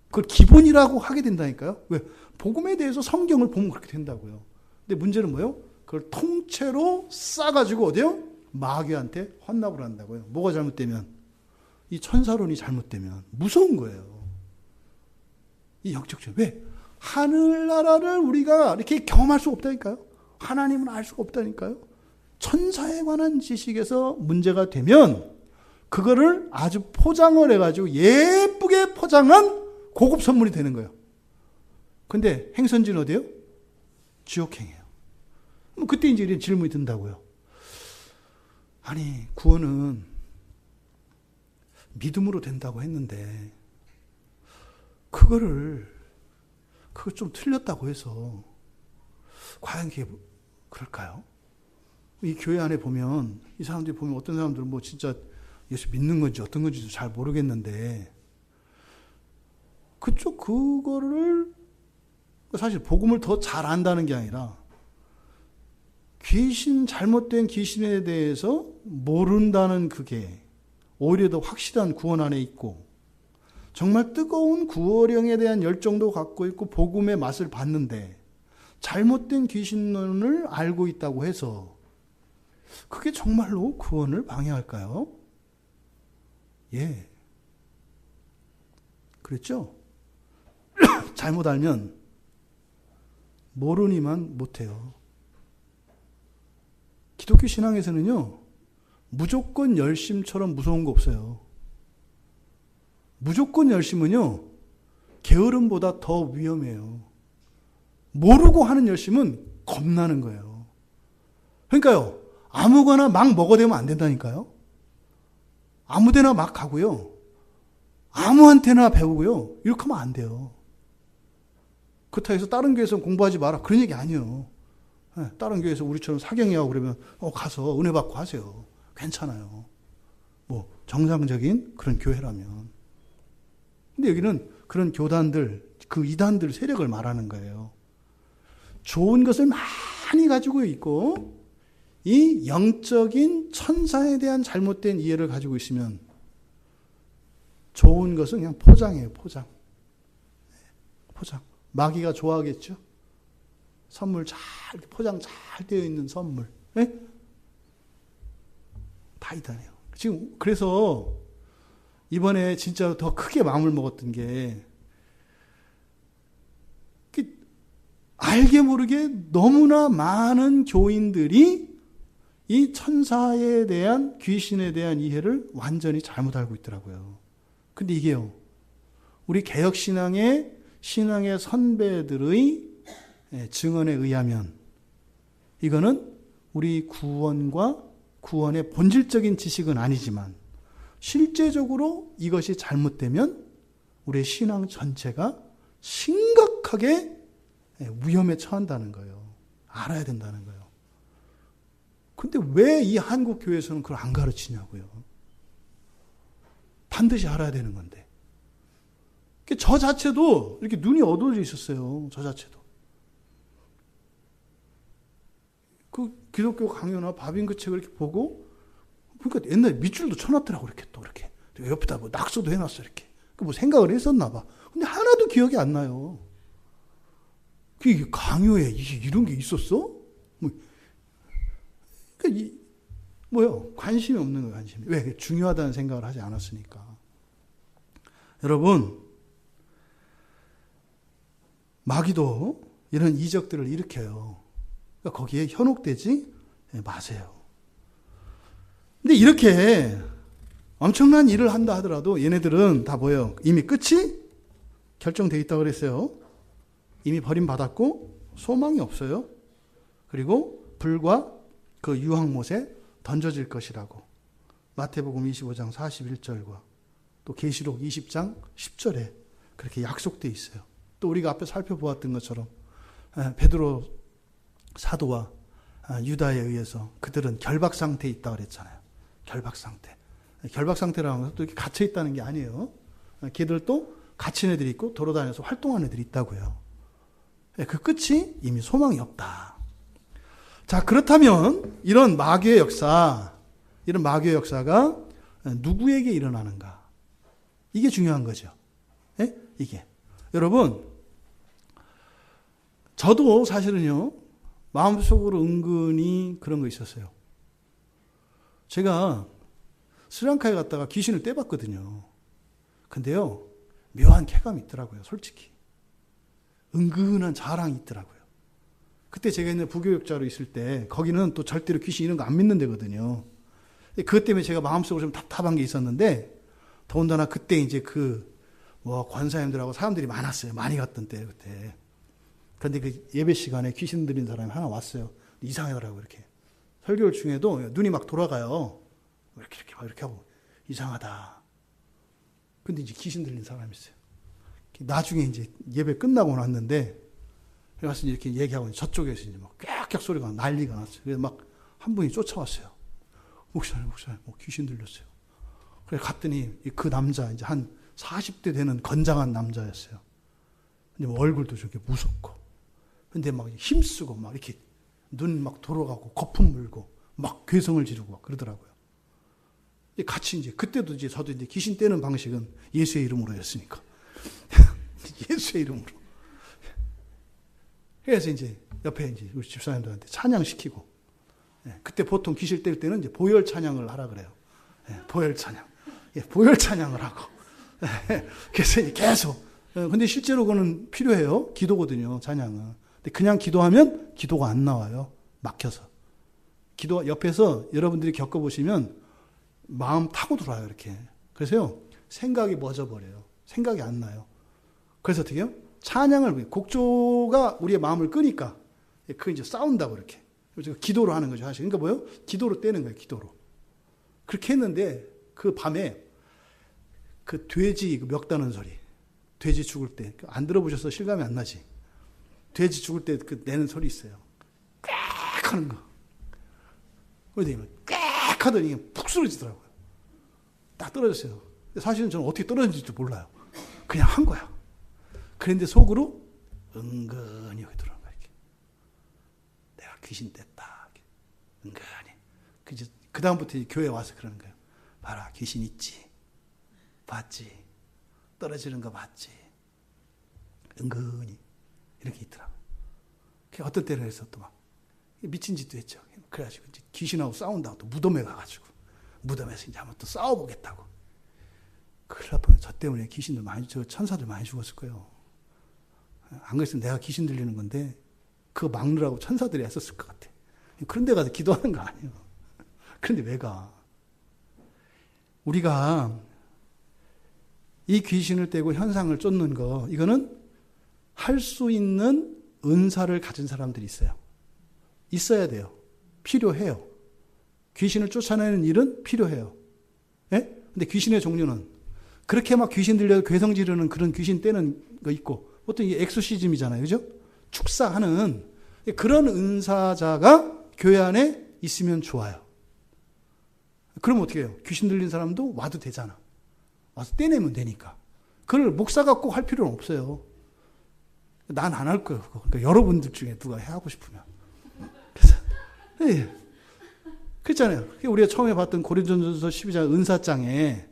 Speaker 1: 그걸 기본이라고 하게 된다니까요. 왜? 복음에 대해서 성경을 보면 그렇게 된다고요. 근데 문제는 뭐예요? 그걸 통째로 싸가지고 어디요? 마귀한테 헌납을 한다고요. 뭐가 잘못되면? 이 천사론이 잘못되면 무서운 거예요. 이 영적적. 왜? 하늘나라를 우리가 이렇게 경험할 수 없다니까요. 하나님은 알 수가 없다니까요. 천사에 관한 지식에서 문제가 되면 그거를 아주 포장을 해가지고 예쁘게 포장한 고급 선물이 되는 거예요. 근데 행선지는 어디예요? 지옥행이에요. 그때 이제 이런 질문이 든다고요. 아니, 구원은 믿음으로 된다고 했는데 그거 좀 틀렸다고 해서 과연 그게 그럴까요? 이 교회 안에 보면 이 사람들이 보면 어떤 사람들은 진짜 예수 믿는 건지 어떤 건지도 잘 모르겠는데 그거를 사실 복음을 더 잘 안다는 게 아니라 잘못된 귀신에 대해서 모른다는 그게 오히려 더 확실한 구원 안에 있고 정말 뜨거운 구원령에 대한 열정도 갖고 있고 복음의 맛을 봤는데 잘못된 귀신론을 알고 있다고 해서 그게 정말로 구원을 방해할까요? 예. 그랬죠? 잘못 알면 모르니만 못해요. 기독교 신앙에서는요, 무조건 열심처럼 무서운 거 없어요. 무조건 열심은요, 게으름보다 더 위험해요. 모르고 하는 열심은 겁나는 거예요. 그러니까요, 아무거나 막 먹어대면 안 된다니까요. 아무데나 막 가고요. 아무한테나 배우고요. 이렇게 하면 안 돼요. 그렇다고 해서 다른 교회에서 공부하지 마라. 그런 얘기 아니에요. 다른 교회에서 우리처럼 사경이하고 그러면 가서 은혜 받고 하세요. 괜찮아요. 뭐 정상적인 그런 교회라면. 근데 여기는 그런 교단들, 그 이단들 세력을 말하는 거예요. 좋은 것을 많이 가지고 있고 이 영적인 천사에 대한 잘못된 이해를 가지고 있으면 좋은 것은 그냥 포장이에요. 포장. 마귀가 좋아하겠죠. 선물 잘 포장 잘 되어 있는 선물. 네? 다 이단해요. 지금 그래서 이번에 진짜 더 크게 마음을 먹었던 게 알게 모르게 너무나 많은 교인들이 이 천사에 대한 귀신에 대한 이해를 완전히 잘못 알고 있더라고요. 근데 이게요, 우리 개혁신앙의 선배들의 증언에 의하면 이거는 우리 구원과 구원의 본질적인 지식은 아니지만 실제적으로 이것이 잘못되면 우리의 신앙 전체가 심각하게 위험에 처한다는 거예요. 알아야 된다는 거예요. 근데 왜 이 한국 교회에서는 그걸 안 가르치냐고요. 반드시 알아야 되는 건데. 저 자체도 이렇게 눈이 어두워져 있었어요. 저 자체도. 그 기독교 강요나 바빙크 책을 이렇게 보고, 그러니까 옛날에 밑줄도 쳐놨더라고, 이렇게 또 이렇게. 옆에다 뭐 낙서도 해놨어, 이렇게. 뭐 생각을 했었나 봐. 근데 하나도 기억이 안 나요. 그게 강요에 이런 게 있었어? 그러니까 뭐요? 관심이 없는 거예요, 관심이. 왜? 중요하다는 생각을 하지 않았으니까. 여러분, 마귀도 이런 이적들을 일으켜요. 그러니까 거기에 현혹되지 마세요. 근데 이렇게 엄청난 일을 한다 하더라도 얘네들은 다 뭐예요? 이미 끝이 결정되어 있다고 그랬어요. 이미 버림받았고 소망이 없어요. 그리고 불과 그 유황못에 던져질 것이라고 마태복음 25장 41절과 또 계시록 20장 10절에 그렇게 약속되어 있어요. 또 우리가 앞에 살펴보았던 것처럼 베드로 사도와 유다에 의해서 그들은 결박 상태에 있다고 그랬잖아요. 결박 상태. 결박 상태라는 것은 또 이렇게 갇혀 있다는 게 아니에요. 걔들도 갇힌 애들이 있고 돌아다녀서 활동하는 애들이 있다고요. 그 끝이 이미 소망이 없다. 자, 그렇다면 이런 마귀의 역사가 누구에게 일어나는가? 이게 중요한 거죠. 예? 이게. 여러분, 저도 사실은요, 마음속으로 은근히 그런 거 있었어요. 제가 스리랑카에 갔다가 귀신을 떼봤거든요. 근데요, 묘한 쾌감이 있더라고요, 솔직히. 은근한 자랑이 있더라고요. 그때 제가 있는 부교육자로 있을 때 거기는 또 절대로 귀신 이런 거 안 믿는 데거든요. 그것 때문에 제가 마음속으로 좀 답답한 게 있었는데 더군다나 그때 이제 권사님들하고 사람들이 많았어요. 많이 갔던 때 그때. 그런데 그 예배 시간에 귀신 들린 사람이 하나 왔어요. 이상하더라고요. 이렇게 설교 중에도 눈이 막 돌아가요. 이렇게 하고 이상하다. 근데 이제 귀신 들린 사람이 있어요. 나중에 이제 예배 끝나고 났는데 그래서 이렇게 얘기하고 저쪽에서 이제 막 꽥꽥 소리가 난리가 났어요. 그래서 막 한 분이 쫓아왔어요. 목사님, 귀신 들렸어요. 그래 갔더니 그 남자 이제 한 40대 되는 건장한 남자였어요. 근데 뭐 얼굴도 저렇게 무섭고, 근데 막 힘쓰고 막 이렇게 눈 막 돌아가고 거품 물고 막 괴성을 지르고 막 그러더라고요. 같이 이제 그때도 이제 저도 이제 귀신 떼는 방식은 예수의 이름으로였으니까. 예수의 이름으로. 그래서 이제 옆에 이제 우리 집사님들한테 찬양시키고, 그때 보통 귀신 뗄 때는 이제 보혈 찬양을 하라 그래요. 보혈 찬양. 보혈 찬양을 하고. 그래서 이제 계속. 근데 실제로 그거는 필요해요. 기도거든요, 찬양은. 근데 그냥 기도하면 기도가 안 나와요. 막혀서. 기도 옆에서 여러분들이 겪어보시면 마음 타고 들어와요, 이렇게. 그래서요, 생각이 멎어버려요. 생각이 안 나요. 그래서 어떻게 해요? 찬양을, 곡조가 우리의 마음을 끄니까, 그 이제 싸운다고 이렇게. 그래서 기도로 하는 거죠, 사실. 그러니까 뭐예요? 기도로 떼는 거예요, 기도로. 그렇게 했는데, 그 밤에, 그 돼지 멱 다는 소리. 돼지 죽을 때. 안 들어보셔서 실감이 안 나지? 돼지 죽을 때 그 내는 소리 있어요. 꽥 하는 거. 그러더니 꽥 하더니 푹 쓰러지더라고요. 딱 떨어졌어요. 사실은 저는 어떻게 떨어졌는지도 몰라요. 그냥 한 거야. 그런데 속으로 은근히 여기 들어오는 거야. 이렇게. 내가 귀신 뗐다. 은근히. 그 다음부터 교회 와서 그러는 거예요. 봐라, 귀신 있지. 봤지. 떨어지는 거 봤지. 은근히. 이렇게 있더라고요. 어떤 때는 해서 또 막 미친 짓도 했죠. 그래가지고 이제 귀신하고 싸운다고 또 무덤에 가가지고 무덤에서 이제 한번 또 싸워보겠다고. 큰일 날 뻔해. 저 때문에 귀신들 많이, 천사들 많이 죽었을 거예요. 안 그랬으면 내가 귀신 들리는 건데 그거 막느라고 천사들이 애썼을 것 같아. 그런데 가서 기도하는 거 아니에요. 그런데 왜 가? 우리가 이 귀신을 떼고 현상을 쫓는 거, 이거는 할 수 있는 은사를 가진 사람들이 있어요. 있어야 돼요. 필요해요. 귀신을 쫓아내는 일은 필요해요. 예? 근데 귀신의 종류는 그렇게 막 귀신 들려서 괴성 지르는 그런 귀신 떼는 거 있고, 보통 이게 엑소시즘이잖아요. 그죠? 축사하는 그런 은사자가 교회 안에 있으면 좋아요. 그럼 어떻게 해요? 귀신 들린 사람도 와도 되잖아. 와서 떼내면 되니까. 그걸 목사가 꼭 할 필요는 없어요. 난 안 할 거예요. 그러니까 여러분들 중에 누가 해 하고 싶으면. 그래서, 예. 그랬잖아요. 우리가 처음에 봤던 고린도전서 12장 은사장에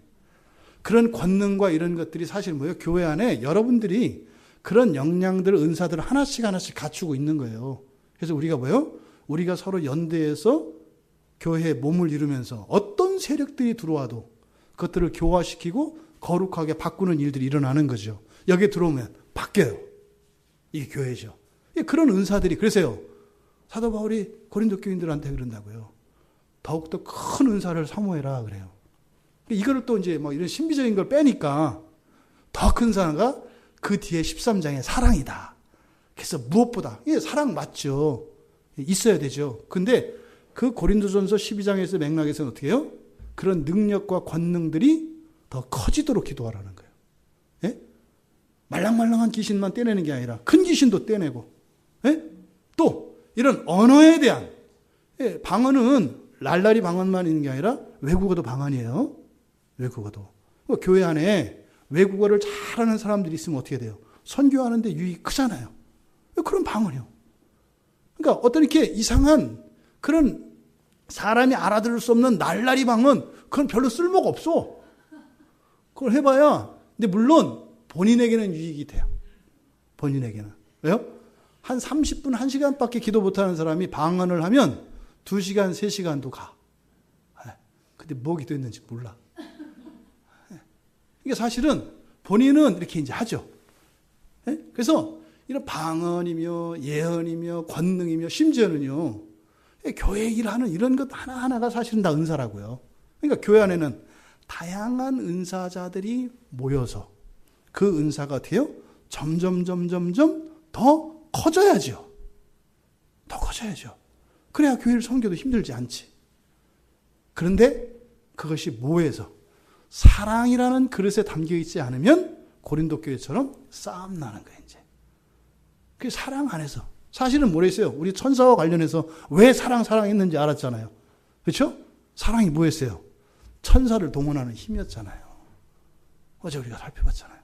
Speaker 1: 그런 권능과 이런 것들이 사실 뭐예요? 교회 안에 여러분들이 그런 역량들, 은사들을 하나씩 하나씩 갖추고 있는 거예요. 그래서 우리가 뭐예요? 우리가 서로 연대해서 교회에 몸을 이루면서 어떤 세력들이 들어와도 그것들을 교화시키고 거룩하게 바꾸는 일들이 일어나는 거죠. 여기에 들어오면 바뀌어요. 이게 교회죠. 그런 은사들이, 그래서요. 사도 바울이 고린도 교인들한테 그런다고요. 더욱더 큰 은사를 사모해라 그래요. 이거를 또 이제 뭐 이런 신비적인 걸 빼니까 더 큰 은사가 그 뒤에 13장의 사랑이다. 그래서 무엇보다, 이게 사랑 맞죠. 있어야 되죠. 근데 그 고린도전서 12장에서 맥락에서는 어떻게 해요? 그런 능력과 권능들이 더 커지도록 기도하라는 거예요. 예? 말랑말랑한 귀신만 떼내는 게 아니라 큰 귀신도 떼내고, 예? 또 이런 언어에 대한, 예, 방언은 랄랄이 방언만 있는 게 아니라 외국어도 방언이에요. 외국어도. 교회 안에 외국어를 잘하는 사람들이 있으면 어떻게 돼요? 선교하는데 유익이 크잖아요. 그런 방언이요. 그러니까 어떤 이렇게 이상한 그런 사람이 알아들을 수 없는 날라리 방언, 그건 별로 쓸모가 없어. 그걸 해봐야, 근데 물론 본인에게는 유익이 돼요. 본인에게는. 왜요? 한 30분, 1시간밖에 기도 못하는 사람이 방언을 하면 2시간, 3시간도 가. 근데 뭐 기도했는지 몰라. 이게 사실은 본인은 이렇게 이제 하죠. 그래서 이런 방언이며 예언이며 권능이며 심지어는요, 교회 일하는 이런 것 하나하나가 사실은 다 은사라고요. 그러니까 교회 안에는 다양한 은사자들이 모여서 그 은사가 어떻게 해요? 점점 더 커져야죠. 더 커져야죠. 그래야 교회를 섬겨도 힘들지 않지. 그런데 그것이 뭐에서? 사랑이라는 그릇에 담겨 있지 않으면 고린도 교회처럼 싸움 나는 거예요, 이제. 그 사랑 안에서. 사실은 뭐랬어요? 우리 천사와 관련해서 왜 사랑했는지 알았잖아요. 그렇죠? 사랑이 뭐였어요? 천사를 동원하는 힘이었잖아요. 어제 우리가 살펴봤잖아요.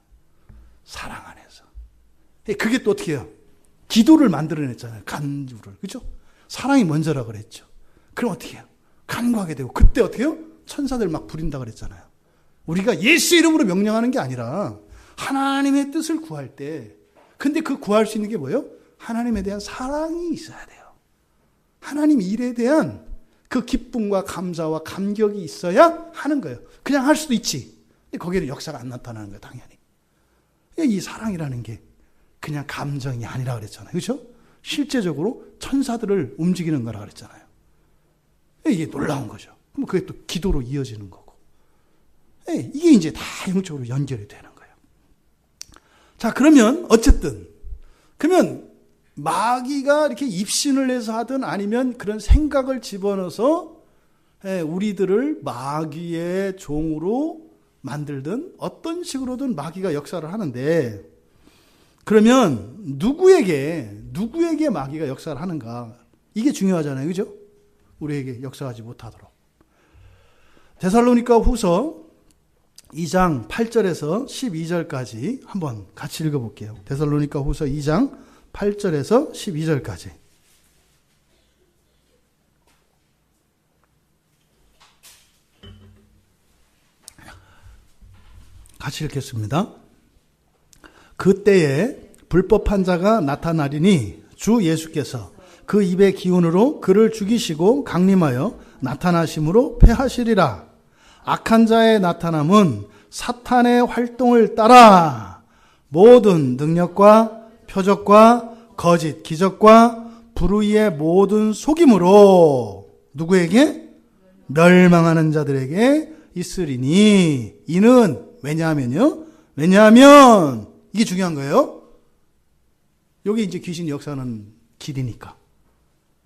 Speaker 1: 사랑 안에서. 그게 또 어떻게 해요? 기도를 만들어냈잖아요. 간구를. 그렇죠? 사랑이 먼저라 그랬죠. 그럼 어떻게 해요? 간구하게 되고, 그때 어떻게 해요? 천사들 막 부린다 그랬잖아요. 우리가 예수 이름으로 명령하는 게 아니라 하나님의 뜻을 구할 때, 근데 그 구할 수 있는 게 뭐예요? 하나님에 대한 사랑이 있어야 돼요. 하나님 일에 대한 그 기쁨과 감사와 감격이 있어야 하는 거예요. 그냥 할 수도 있지. 근데 거기에는 역사가 안 나타나는 거예요, 당연히. 이 사랑이라는 게 그냥 감정이 아니라 그랬잖아요. 그렇죠? 실제적으로 천사들을 움직이는 거라 그랬잖아요. 이게 놀라운 거죠. 그럼 그게 또 기도로 이어지는 거고. 이게 이제 다 영적으로 연결이 되는 거예요. 자, 그러면 어쨌든 그러면 마귀가 이렇게 입신을 해서 하든 아니면 그런 생각을 집어넣어서 우리들을 마귀의 종으로 만들든 어떤 식으로든 마귀가 역사를 하는데, 그러면 누구에게 마귀가 역사를 하는가, 이게 중요하잖아요. 그죠? 우리에게 역사하지 못하도록. 데살로니가 후서 2장 8절에서 12절까지 한번 같이 읽어볼게요. 데살로니가 후서 2장 8절에서 12절까지. 같이 읽겠습니다. 그때에 불법한 자가 나타나리니 주 예수께서 그 입의 기운으로 그를 죽이시고 강림하여 나타나심으로 패하시리라. 악한 자의 나타남은 사탄의 활동을 따라 모든 능력과 표적과 거짓 기적과 불의의 모든 속임으로 누구에게? 멸망하는 자들에게 있으리니. 이는 왜냐하면요. 왜냐하면 이게 중요한 거예요. 여기 이제 귀신 역사는 길이니까.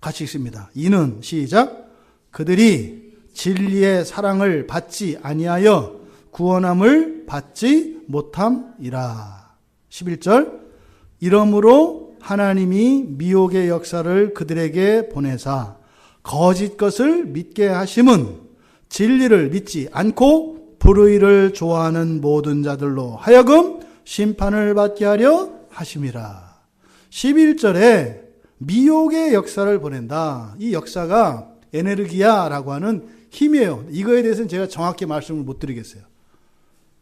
Speaker 1: 같이 읽습니다. 이는 시작. 그들이 진리의 사랑을 받지 아니하여 구원함을 받지 못함이라. 11절. 이러므로 하나님이 미혹의 역사를 그들에게 보내사 거짓 것을 믿게 하심은 진리를 믿지 않고 불의를 좋아하는 모든 자들로 하여금 심판을 받게 하려 하심이라. 11절에 미혹의 역사를 보낸다. 이 역사가 에네르기아라고 하는 힘이에요. 이거에 대해서는 제가 정확히 말씀을 못 드리겠어요.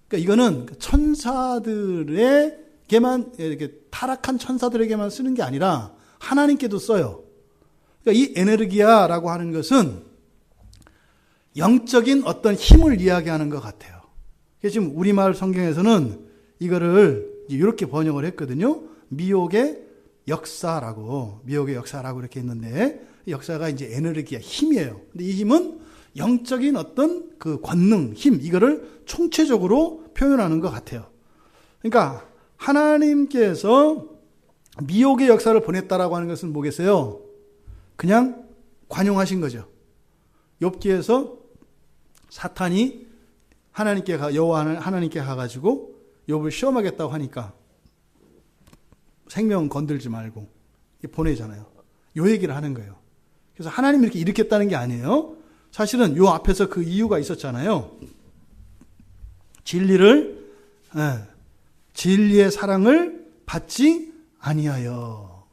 Speaker 1: 그러니까 이거는 천사들에게만, 이렇게 타락한 천사들에게만 쓰는 게 아니라 하나님께도 써요. 그러니까 이 에네르기아라고 하는 것은 영적인 어떤 힘을 이야기하는 것 같아요. 그래서 지금 우리말 성경에서는 이거를 이렇게 번역을 했거든요. 미혹의 역사라고 이렇게 했는데, 역사가 이제 에너지가 힘이에요. 근데 이 힘은 영적인 어떤 그 권능, 힘, 이거를 총체적으로 표현하는 것 같아요. 그러니까 하나님께서 미혹의 역사를 보냈다라고 하는 것은 뭐겠어요? 그냥 관용하신 거죠. 욥기에서 사탄이 여호와 하나님께 가가지고 욥을 시험하겠다고 하니까 생명 건들지 말고 보내잖아요. 요 얘기를 하는 거예요. 그래서 하나님이 이렇게 일으켰다는 게 아니에요. 사실은 요 앞에서 그 이유가 있었잖아요. 진리의 사랑을 받지 아니하여.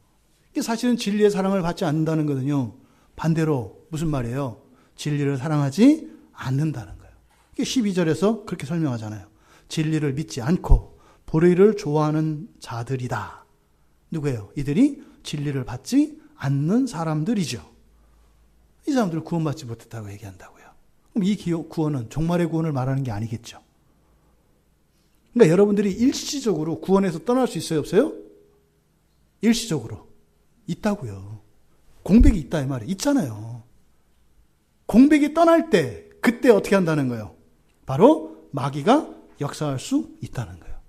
Speaker 1: 이게 사실은 진리의 사랑을 받지 않는다는 거거든요. 반대로 무슨 말이에요? 진리를 사랑하지 않는다는 거예요. 이게 12절에서 그렇게 설명하잖아요. 진리를 믿지 않고 불의를 좋아하는 자들이다. 누구예요? 이들이 진리를 받지 않는 사람들이죠. 이 사람들은 구원받지 못했다고 얘기한다고요. 그럼 이 구원은 종말의 구원을 말하는 게 아니겠죠. 그러니까 여러분들이 일시적으로 구원에서 떠날 수 있어요, 없어요? 일시적으로. 있다고요. 공백이 있다 이 말이에요. 있잖아요. 공백이 떠날 때 그때 어떻게 한다는 거예요? 바로 마귀가 역사할 수 있다는 거예요.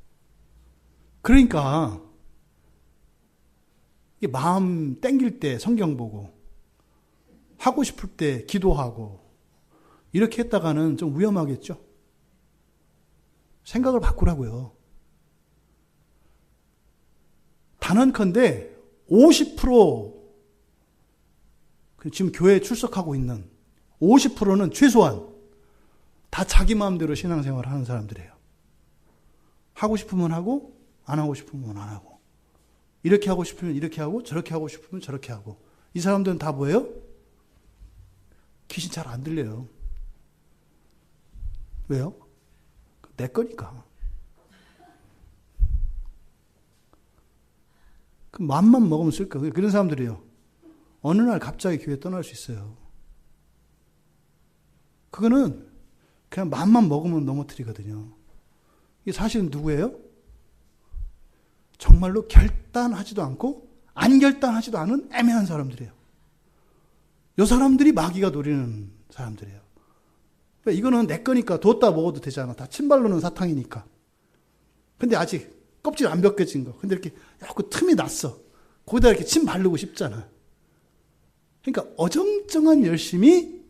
Speaker 1: 그러니까 마음 땡길 때 성경 보고 하고 싶을 때 기도하고 이렇게 했다가는 좀 위험하겠죠? 생각을 바꾸라고요. 단언컨대 50% 지금 교회에 출석하고 있는 50%는 최소한 다 자기 마음대로 신앙생활을 하는 사람들이에요. 하고 싶으면 하고 안 하고 싶으면 안 하고 이렇게 하고 싶으면 이렇게 하고 저렇게 하고 싶으면 저렇게 하고. 이 사람들은 다 뭐예요? 귀신 잘 안 들려요. 왜요? 내 거니까. 그 맘만 먹으면 쓸 거예요. 그런 사람들이요. 어느 날 갑자기 교회 떠날 수 있어요. 그거는 그냥 맘만 먹으면 넘어뜨리거든요. 이게 사실은 누구예요? 정말로 결단하지도 않고 안 결단하지도 않은 애매한 사람들이에요. 이 사람들이 마귀가 노리는 사람들이에요. 이거는 내 거니까 뒀다 먹어도 되잖아. 다 침발로는 사탕이니까. 근데 아직 껍질 안 벗겨진 거. 근데 이렇게 그 틈이 났어. 거기다 이렇게 침 바르고 싶잖아. 그러니까 어정쩡한 열심이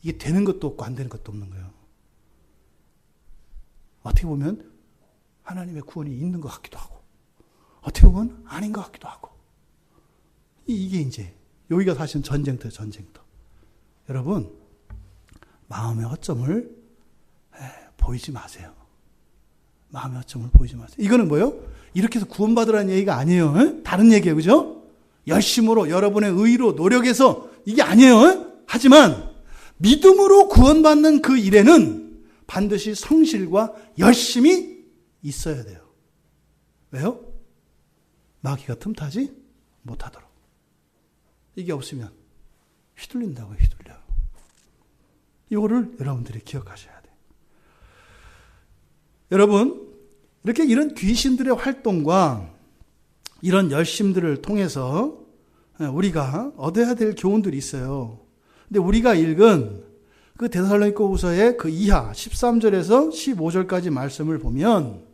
Speaker 1: 이게 되는 것도 없고 안 되는 것도 없는 거예요. 어떻게 보면 하나님의 구원이 있는 것 같기도 하고 어떻게 보면 아닌 것 같기도 하고 이게 이제 여기가 사실은 전쟁터예요. 전쟁터. 여러분 마음의 허점을 보이지 마세요. 마음의 허점을 보이지 마세요. 이거는 뭐예요? 이렇게 해서 구원받으라는 얘기가 아니에요. 다른 얘기예요. 그죠? 열심으로 여러분의 의로 노력해서 이게 아니에요. 하지만 믿음으로 구원받는 그 일에는 반드시 성실과 열심이 있어야 돼요. 왜요? 마귀가 틈타지 못하도록. 이게 없으면 휘둘린다고요. 휘둘려요. 이거를 여러분들이 기억하셔야 돼요. 여러분 이렇게 이런 귀신들의 활동과 이런 열심들을 통해서 우리가 얻어야 될 교훈들이 있어요. 근데 우리가 읽은 그 데살로니가후서의 그 이하 13절에서 15절까지 말씀을 보면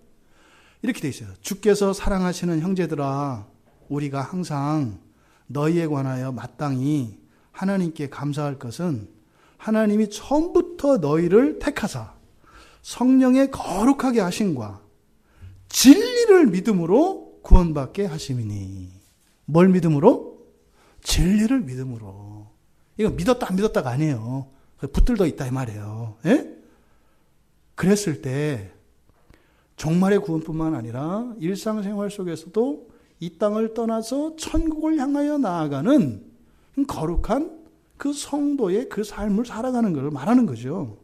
Speaker 1: 이렇게 돼 있어요. 주께서 사랑하시는 형제들아 우리가 항상 너희에 관하여 마땅히 하나님께 감사할 것은 하나님이 처음부터 너희를 택하사 성령에 거룩하게 하심과 진리를 믿음으로 구원받게 하심이니. 뭘 믿음으로? 진리를 믿음으로. 이거 믿었다 안 믿었다가 아니에요. 붙들더 있다 이 말이에요. 예? 그랬을 때 종말의 구원뿐만 아니라 일상생활 속에서도 이 땅을 떠나서 천국을 향하여 나아가는 거룩한 그 성도의 그 삶을 살아가는 것을 말하는 거죠.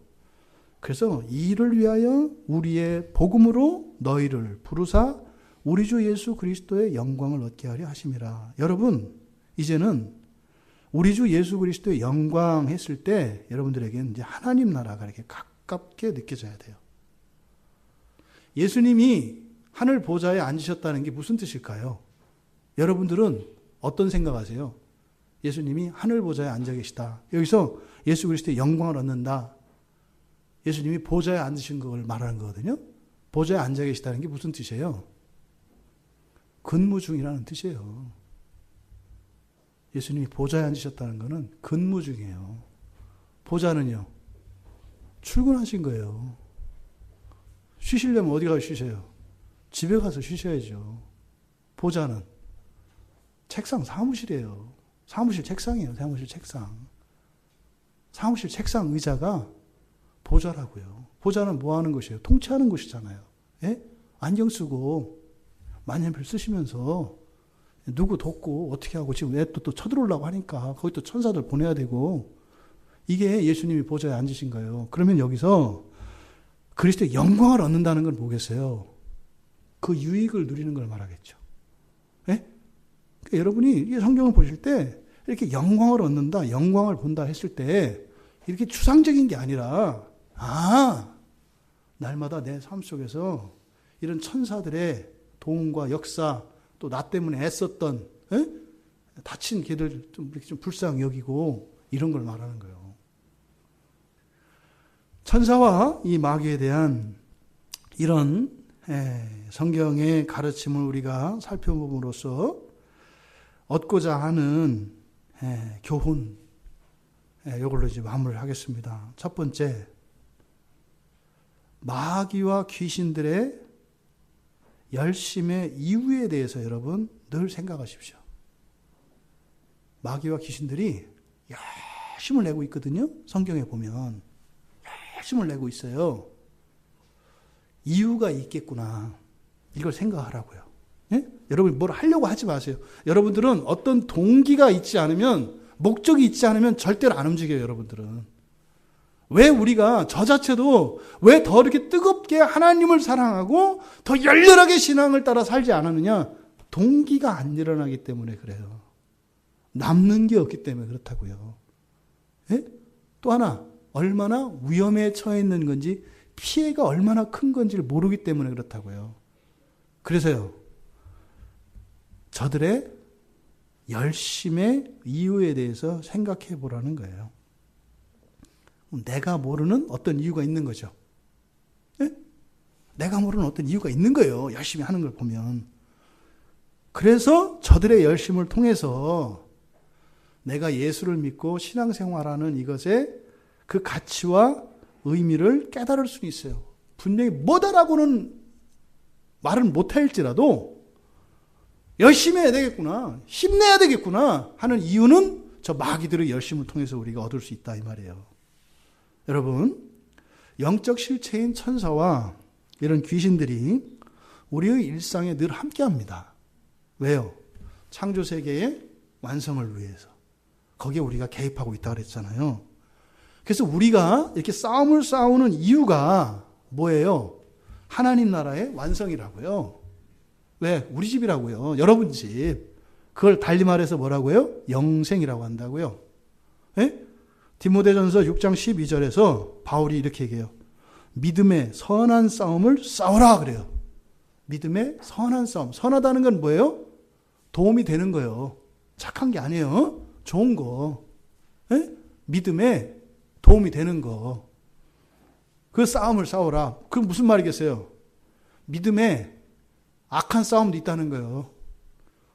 Speaker 1: 그래서 이 일을 위하여 우리의 복음으로 너희를 부르사 우리 주 예수 그리스도의 영광을 얻게 하려 하심이라. 여러분 이제는 우리 주 예수 그리스도의 영광 했을 때 여러분들에게는 이제 하나님 나라가 이렇게 가깝게 느껴져야 돼요. 예수님이 하늘 보좌에 앉으셨다는 게 무슨 뜻일까요? 여러분들은 어떤 생각하세요? 예수님이 하늘 보좌에 앉아 계시다. 여기서 예수 그리스도의 영광을 얻는다. 예수님이 보좌에 앉으신 걸 말하는 거거든요. 보좌에 앉아 계시다는 게 무슨 뜻이에요? 근무 중이라는 뜻이에요. 예수님이 보좌에 앉으셨다는 것은 근무 중이에요. 보좌는요, 출근하신 거예요. 쉬시려면 어디 가서 쉬세요? 집에 가서 쉬셔야죠. 보좌는 책상, 사무실이에요. 사무실 책상이에요. 사무실 책상. 사무실 책상 의자가 보좌라고요. 보좌는 뭐 하는 것이에요? 통치하는 것이잖아요. 예? 안경 쓰고 만년필 쓰시면서 누구 돕고 어떻게 하고 지금 왜 또 쳐들어오려고 하니까 거기 또 천사들 보내야 되고 이게 예수님이 보좌에 앉으신 거예요. 그러면 여기서 그리스도의 영광을 얻는다는 걸 뭐겠어요? 그 유익을 누리는 걸 말하겠죠. 예? 그러니까 여러분이 이 성경을 보실 때 이렇게 영광을 얻는다, 영광을 본다 했을 때 이렇게 추상적인 게 아니라 날마다 내 삶 속에서 이런 천사들의 도움과 역사 또 나 때문에 애썼던 다친 개들 좀 불쌍히 여기고 이런 걸 말하는 거예요. 천사와 이 마귀에 대한 이런 성경의 가르침을 우리가 살펴봄으로써 얻고자 하는 교훈 이걸로 이제 마무리를 하겠습니다. 첫 번째, 마귀와 귀신들의 열심의 이유에 대해서 여러분 늘 생각하십시오. 마귀와 귀신들이 열심을 내고 있거든요. 성경에 보면 열심을 내고 있어요. 이유가 있겠구나. 이걸 생각하라고요. 예? 여러분 뭘 하려고 하지 마세요. 여러분들은 어떤 동기가 있지 않으면, 목적이 있지 않으면 절대로 안 움직여요. 여러분들은. 왜 우리가 저 자체도 왜 더 이렇게 뜨겁게 하나님을 사랑하고 더 열렬하게 신앙을 따라 살지 않았느냐? 동기가 안 일어나기 때문에 그래요. 남는 게 없기 때문에 그렇다고요. 예? 또 하나, 얼마나 위험에 처해 있는 건지, 피해가 얼마나 큰 건지를 모르기 때문에 그렇다고요. 그래서요, 저들의 열심의 이유에 대해서 생각해 보라는 거예요. 내가 모르는 어떤 이유가 있는 거죠. 예? 내가 모르는 어떤 이유가 있는 거예요. 열심히 하는 걸 보면. 그래서 저들의 열심을 통해서 내가 예수를 믿고 신앙생활하는 이것의 그 가치와 의미를 깨달을 수 있어요. 분명히 뭐다라고는 말은 못할지라도 열심히 해야 되겠구나, 힘내야 되겠구나 하는 이유는 저 마귀들의 열심을 통해서 우리가 얻을 수 있다 이 말이에요. 여러분, 영적 실체인 천사와 이런 귀신들이 우리의 일상에 늘 함께합니다. 왜요? 창조 세계의 완성을 위해서. 거기에 우리가 개입하고 있다고 그랬잖아요. 그래서 우리가 이렇게 싸움을 싸우는 이유가 뭐예요? 하나님 나라의 완성이라고요. 왜? 우리 집이라고요. 여러분 집. 그걸 달리 말해서 뭐라고요? 영생이라고 한다고요. 예? 디모데전서 6장 12절에서 바울이 이렇게 얘기해요. 믿음의 선한 싸움을 싸우라 그래요. 믿음의 선한 싸움. 선하다는 건 뭐예요? 도움이 되는 거예요. 착한 게 아니에요. 좋은 거. 예? 믿음에 도움이 되는 거. 그 싸움을 싸우라. 그게 무슨 말이겠어요? 믿음에 악한 싸움도 있다는 거예요.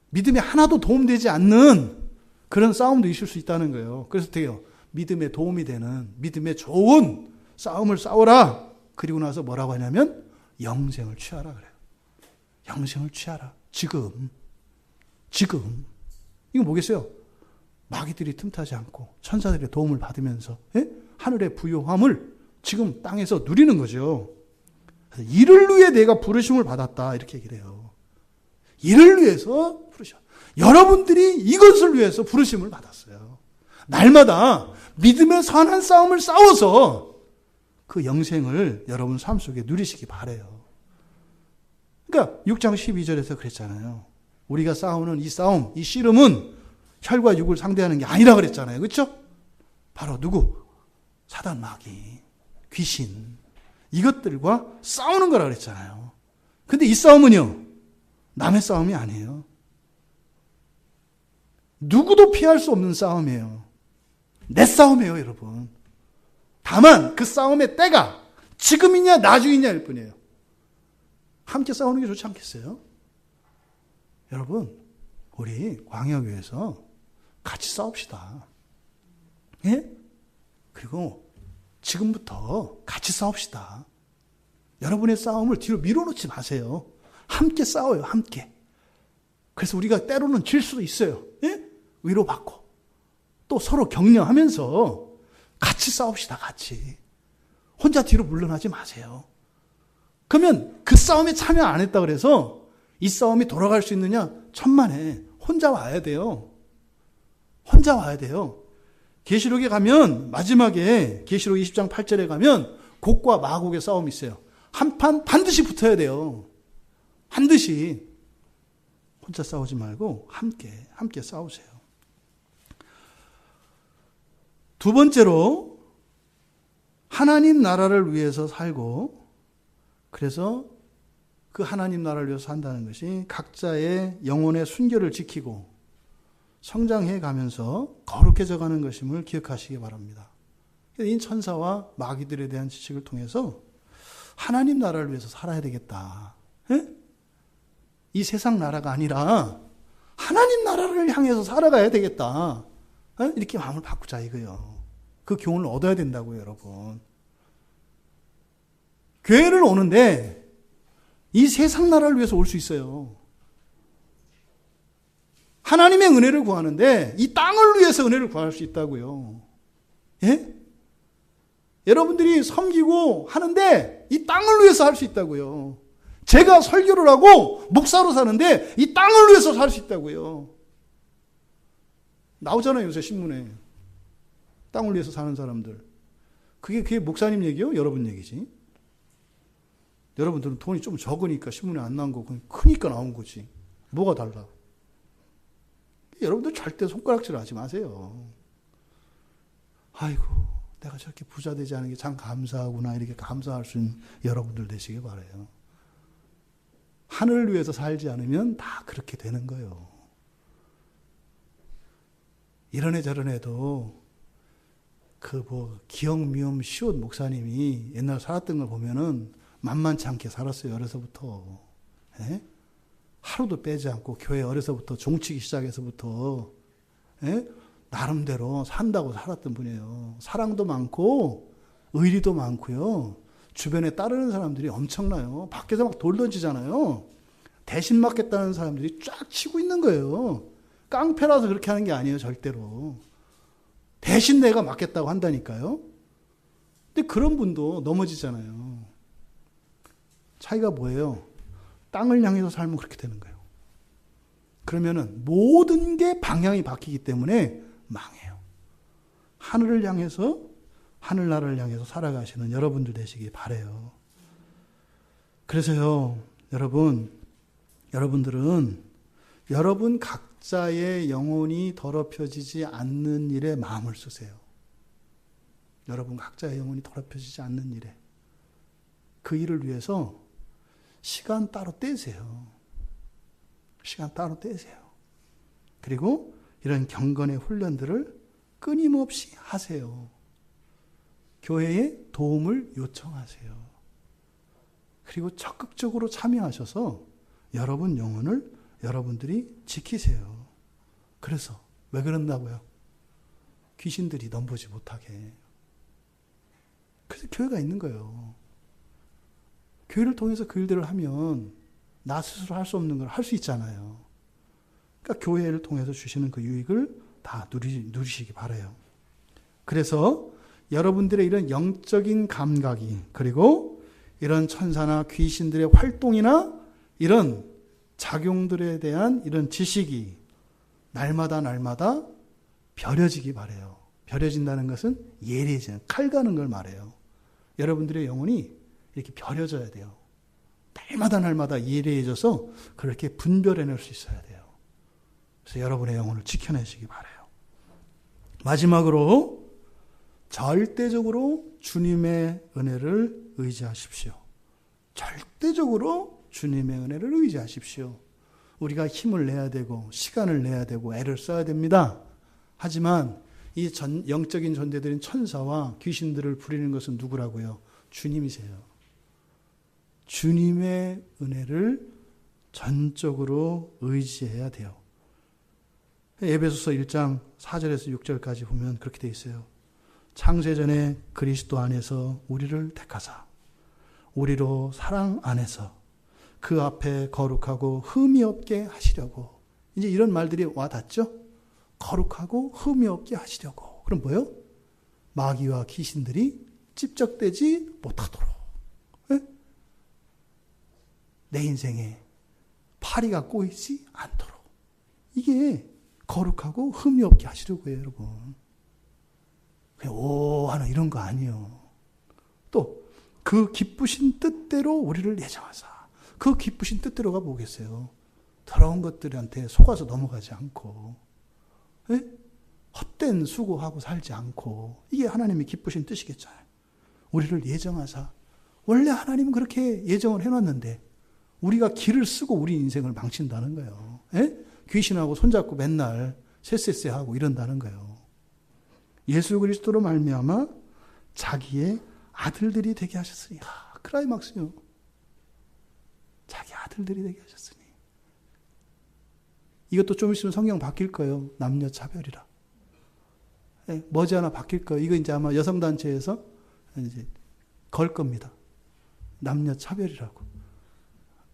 Speaker 1: 믿음에 하나도 도움되지 않는 그런 싸움도 있을 수 있다는 거예요. 그래서 돼요. 믿음에 도움이 되는, 믿음에 좋은 싸움을 싸우라. 그리고 나서 뭐라고 하냐면 영생을 취하라 그래요. 영생을 취하라. 지금. 이거 뭐겠어요? 마귀들이 틈타지 않고 천사들의 도움을 받으면서 하늘의 부요함을 지금 땅에서 누리는 거죠. 이를 위해 내가 부르심을 받았다 이렇게 얘기를 해요. 이를 위해서 부르심. 여러분들이 이것을 위해서 부르심을 받았어요. 날마다 믿음의 선한 싸움을 싸워서 그 영생을 여러분 삶 속에 누리시기 바라요. 그러니까 6장 12절에서 그랬잖아요. 우리가 싸우는 이 싸움, 이 씨름은 혈과 육을 상대하는 게 아니라 그랬잖아요. 그렇죠? 바로 누구? 사단, 마귀, 귀신 이것들과 싸우는 거라 그랬잖아요. 근데 이 싸움은요. 남의 싸움이 아니에요. 누구도 피할 수 없는 싸움이에요. 내 싸움이에요, 여러분. 다만 그 싸움의 때가 지금이냐 나중이냐일 뿐이에요. 함께 싸우는 게 좋지 않겠어요? 여러분, 우리 광야교회에서 같이 싸웁시다. 예? 그리고 지금부터 같이 싸웁시다. 여러분의 싸움을 뒤로 밀어놓지 마세요. 함께 싸워요, 함께. 그래서 우리가 때로는 질 수도 있어요. 예? 위로받고. 또 서로 격려하면서 같이 싸웁시다, 같이. 혼자 뒤로 물러나지 마세요. 그러면 그 싸움에 참여 안 했다 그래서 이 싸움이 돌아갈 수 있느냐? 천만에. 혼자 와야 돼요. 혼자 와야 돼요. 계시록에 가면 마지막에 계시록 20장 8절에 가면 곡과 마곡의 싸움이 있어요. 한 판 반드시 붙어야 돼요. 반드시. 혼자 싸우지 말고 함께 싸우세요. 두 번째로 하나님 나라를 위해서 살고 그래서 그 하나님 나라를 위해서 산다는 것이 각자의 영혼의 순결을 지키고 성장해 가면서 거룩해져 가는 것임을 기억하시기 바랍니다. 이 천사와 마귀들에 대한 지식을 통해서 하나님 나라를 위해서 살아야 되겠다. 에? 이 세상 나라가 아니라 하나님 나라를 향해서 살아가야 되겠다. 에? 이렇게 마음을 바꾸자 이거요. 그 교훈을 얻어야 된다고요, 여러분. 교회를 오는데 이 세상 나라를 위해서 올 수 있어요. 하나님의 은혜를 구하는데 이 땅을 위해서 은혜를 구할 수 있다고요. 예? 여러분들이 섬기고 하는데 이 땅을 위해서 할 수 있다고요. 제가 설교를 하고 목사로 사는데 이 땅을 위해서 살 수 있다고요. 나오잖아요, 요새 신문에. 땅을 위해서 사는 사람들. 그게 목사님 얘기요? 여러분 얘기지. 여러분들은 돈이 좀 적으니까 신문에 안 나온 거고 크니까 나온 거지. 뭐가 달라? 여러분들 절대 손가락질 하지 마세요. 아이고, 내가 저렇게 부자 되지 않은 게 참 감사하구나. 이렇게 감사할 수 있는 여러분들 되시길 바라요. 하늘을 위해서 살지 않으면 다 그렇게 되는 거예요. 이런 애 저런 애도 기억 미움 시옷 목사님이 옛날 살았던 걸 보면은 만만치 않게 살았어요. 어려서부터. 예? 하루도 빼지 않고 교회 어려서부터 종치기 시작해서부터 예? 나름대로 산다고 살았던 분이에요. 사랑도 많고 의리도 많고요. 주변에 따르는 사람들이 엄청나요. 밖에서 막 돌 던지잖아요. 대신 맞겠다는 사람들이 쫙 치고 있는 거예요. 깡패라서 그렇게 하는 게 아니에요. 절대로. 대신 내가 맞겠다고 한다니까요. 근데 그런 분도 넘어지잖아요. 차이가 뭐예요? 땅을 향해서 살면 그렇게 되는 거예요. 그러면은 모든 게 방향이 바뀌기 때문에 망해요. 하늘을 향해서, 하늘나라를 향해서 살아가시는 여러분들 되시기 바라요. 그래서요, 여러분들은 여러분 각자의 영혼이 더럽혀지지 않는 일에 마음을 쓰세요. 여러분 각자의 영혼이 더럽혀지지 않는 일에. 그 일을 위해서 시간 따로 떼세요. 시간 따로 떼세요. 그리고 이런 경건의 훈련들을 끊임없이 하세요. 교회에 도움을 요청하세요. 그리고 적극적으로 참여하셔서 여러분 영혼을 여러분들이 지키세요. 그래서 왜 그런다고요? 귀신들이 넘보지 못하게. 그래서 교회가 있는 거예요. 교회를 통해서 그 일들을 하면 나 스스로 할 수 없는 걸 할 수 있잖아요. 그러니까 교회를 통해서 주시는 그 유익을 다 누리시기 바라요. 그래서 여러분들의 이런 영적인 감각이, 그리고 이런 천사나 귀신들의 활동이나 이런 작용들에 대한 이런 지식이 날마다 벼려지기 바라요. 벼려진다는 것은 예리해지는, 칼 가는 걸 말해요. 여러분들의 영혼이 이렇게 벼려져야 돼요. 날마다 예리해져서 그렇게 분별해낼 수 있어야 돼요. 그래서 여러분의 영혼을 지켜내시기 바라요. 마지막으로 절대적으로 주님의 은혜를 의지하십시오. 절대적으로 주님의 은혜를 의지하십시오. 우리가 힘을 내야 되고 시간을 내야 되고 애를 써야 됩니다. 하지만 이 영적인 존재들인 천사와 귀신들을 부리는 것은 누구라고요? 주님이세요. 주님의 은혜를 전적으로 의지해야 돼요. 에베소서 1장 4절에서 6절까지 보면 그렇게 되어 있어요. 창세전에 그리스도 안에서 우리를 택하사 우리로 사랑 안에서 그 앞에 거룩하고 흠이 없게 하시려고. 이제 이런 말들이 와 닿죠? 거룩하고 흠이 없게 하시려고. 그럼 뭐예요? 마귀와 귀신들이 찝적대지 못하도록. 네? 내 인생에 파리가 꼬이지 않도록. 이게 거룩하고 흠이 없게 하시려고 해요, 여러분. 그냥 오 하는 이런 거 아니에요. 또 그 기쁘신 뜻대로 우리를 예정하사. 그 기쁘신 뜻대로가 뭐겠어요? 더러운 것들한테 속아서 넘어가지 않고, 네? 헛된 수고하고 살지 않고, 이게 하나님이 기쁘신 뜻이겠잖아요. 우리를 예정하사. 원래 하나님은 그렇게 예정을 해놨는데 우리가 길을 쓰고 우리 인생을 망친다는 거예요. 예? 귀신하고 손잡고 맨날 쎄쎄쎄하고 이런다는 거예요. 예수 그리스도로 말미암아 자기의 아들들이 되게 하셨으니. 클라이막스요. 자기 아들들이 되게 하셨으니. 이것도 좀 있으면 성경 바뀔 거예요. 남녀 차별이라. 예, 머지않아 바뀔 거예요. 이거 이제 아마 여성단체에서 이제 걸 겁니다. 남녀 차별이라고.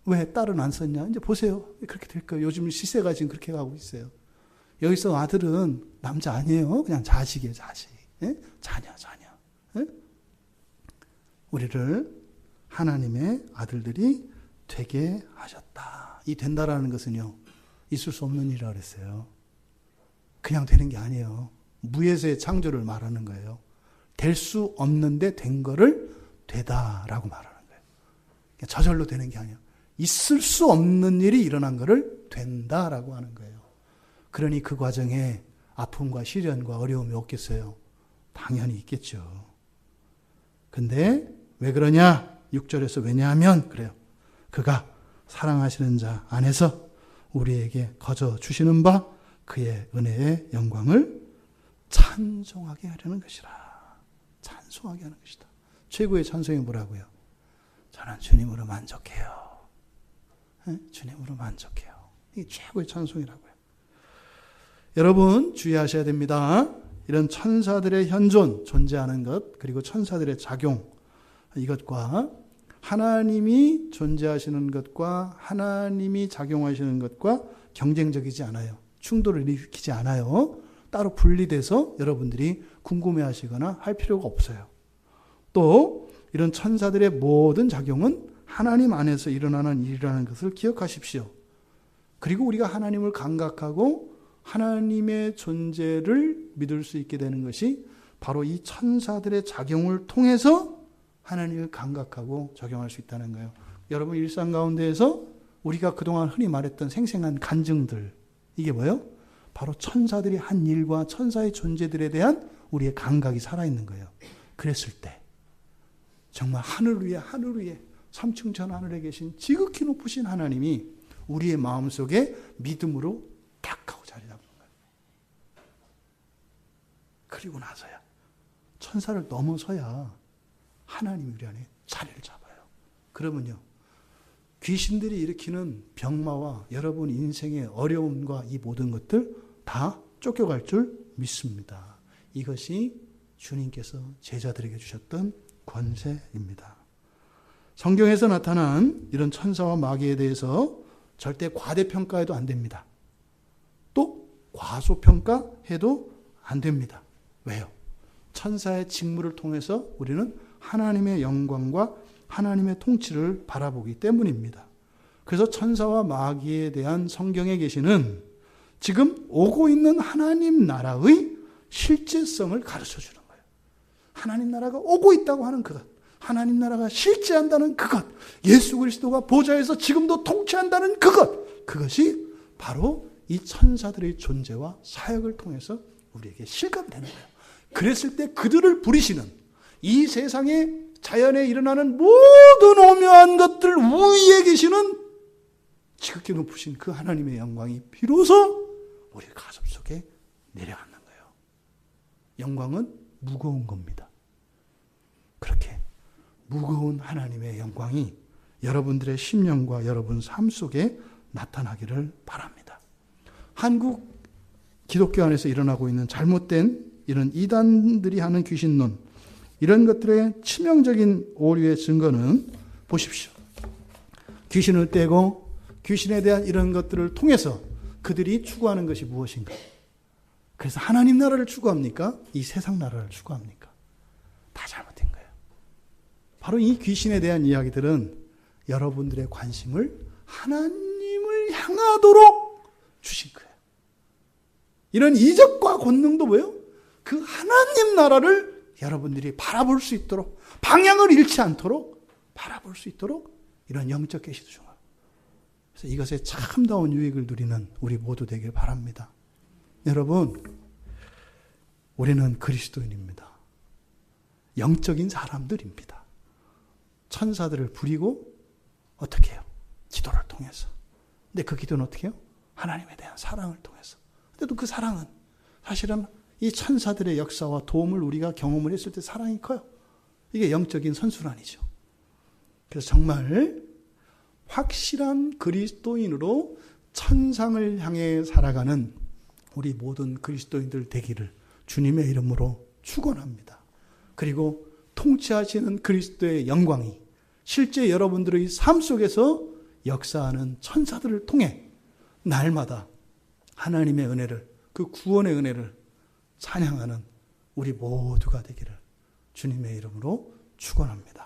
Speaker 1: 왜 딸은 안 썼냐? 이제 보세요. 그렇게 될 거예요. 요즘 시세가 지금 그렇게 가고 있어요. 여기서 아들은 남자 아니에요. 그냥 자식이에요, 자식. 예? 자녀. 예? 우리를 하나님의 아들들이 되게 하셨다. 이 된다라는 것은요, 있을 수 없는 일이라고 그랬어요. 그냥 되는 게 아니에요. 무에서의 창조를 말하는 거예요. 될 수 없는데 된 거를 되다라고 말하는 거예요. 저절로 되는 게 아니에요. 있을 수 없는 일이 일어난 거를 된다라고 하는 거예요. 그러니 그 과정에 아픔과 시련과 어려움이 없겠어요? 당연히 있겠죠. 근데 왜 그러냐? 6절에서 왜냐하면 그래요. 그가 사랑하시는 자 안에서 우리에게 거저 주시는 바 그의 은혜의 영광을 찬송하게 하려는 것이라. 찬송하게 하는 것이다. 최고의 찬송이 뭐라고요? 저는 주님으로 만족해요. 주님으로 만족해요. 이게 최고의 찬송이라고요. 여러분 주의하셔야 됩니다. 이런 천사들의 현존, 존재하는 것, 그리고 천사들의 작용, 이것과 하나님이 존재하시는 것과 하나님이 작용하시는 것과 경쟁적이지 않아요. 충돌을 일으키지 않아요. 따로 분리돼서 여러분들이 궁금해하시거나 할 필요가 없어요. 또 이런 천사들의 모든 작용은 하나님 안에서 일어나는 일이라는 것을 기억하십시오. 그리고 우리가 하나님을 감각하고 하나님의 존재를 믿을 수 있게 되는 것이 바로 이 천사들의 작용을 통해서 하나님을 감각하고 적용할 수 있다는 거예요. 여러분 일상 가운데에서 우리가 그동안 흔히 말했던 생생한 간증들, 이게 뭐예요? 바로 천사들이 한 일과 천사의 존재들에 대한 우리의 감각이 살아있는 거예요. 그랬을 때 정말 하늘 위에 3층 전 하늘에 계신 지극히 높으신 하나님이 우리의 마음속에 믿음으로 딱 하고 자리 잡는 거예요. 그리고 나서야 천사를 넘어서야 하나님이 우리 안에 자리를 잡아요. 그러면요, 귀신들이 일으키는 병마와 여러분 인생의 어려움과 이 모든 것들 다 쫓겨갈 줄 믿습니다. 이것이 주님께서 제자들에게 주셨던 권세입니다. 성경에서 나타난 이런 천사와 마귀에 대해서 절대 과대평가해도 안 됩니다. 또 과소평가해도 안 됩니다. 왜요? 천사의 직무를 통해서 우리는 하나님의 영광과 하나님의 통치를 바라보기 때문입니다. 그래서 천사와 마귀에 대한 성경에 계시는 지금 오고 있는 하나님 나라의 실제성을 가르쳐주는 거예요. 하나님 나라가 오고 있다고 하는 그것, 하나님 나라가 실제한다는 그것, 예수 그리스도가 보좌에서 지금도 통치한다는 그것, 그것이 바로 이 천사들의 존재와 사역을 통해서 우리에게 실감되는 거예요. 그랬을 때 그들을 부리시는 이 세상에 자연에 일어나는 모든 오묘한 것들 우위에 계시는 지극히 높으신 그 하나님의 영광이 비로소 우리 가슴 속에 내려앉는 거예요. 영광은 무거운 겁니다. 그렇게 무거운 하나님의 영광이 여러분들의 심령과 여러분 삶 속에 나타나기를 바랍니다. 한국 기독교 안에서 일어나고 있는 잘못된 이런 이단들이 하는 귀신론, 이런 것들의 치명적인 오류의 증거는 보십시오. 귀신을 떼고 귀신에 대한 이런 것들을 통해서 그들이 추구하는 것이 무엇인가? 그래서 하나님 나라를 추구합니까? 이 세상 나라를 추구합니까? 다 잘못된 거예요. 바로 이 귀신에 대한 이야기들은 여러분들의 관심을 하나님을 향하도록 주신 거예요. 이런 이적과 권능도 뭐예요? 그 하나님 나라를 여러분들이 바라볼 수 있도록, 방향을 잃지 않도록 바라볼 수 있도록 이런 영적 계시도 중요해요. 그래서 이것에 참다운 유익을 누리는 우리 모두 되길 바랍니다. 여러분, 우리는 그리스도인입니다. 영적인 사람들입니다. 천사들을 부리고 어떻게 해요? 기도를 통해서. 근데 그 기도는 어떻게 해요? 하나님에 대한 사랑을 통해서. 근데 또 그 사랑은 사실은 이 천사들의 역사와 도움을 우리가 경험을 했을 때 사랑이 커요. 이게 영적인 선순환이죠. 그래서 정말 확실한 그리스도인으로 천상을 향해 살아가는 우리 모든 그리스도인들 되기를 주님의 이름으로 축원합니다. 그리고 통치하시는 그리스도의 영광이 실제 여러분들의 삶 속에서 역사하는 천사들을 통해 날마다 하나님의 은혜를, 그 구원의 은혜를 찬양하는 우리 모두가 되기를 주님의 이름으로 축원합니다.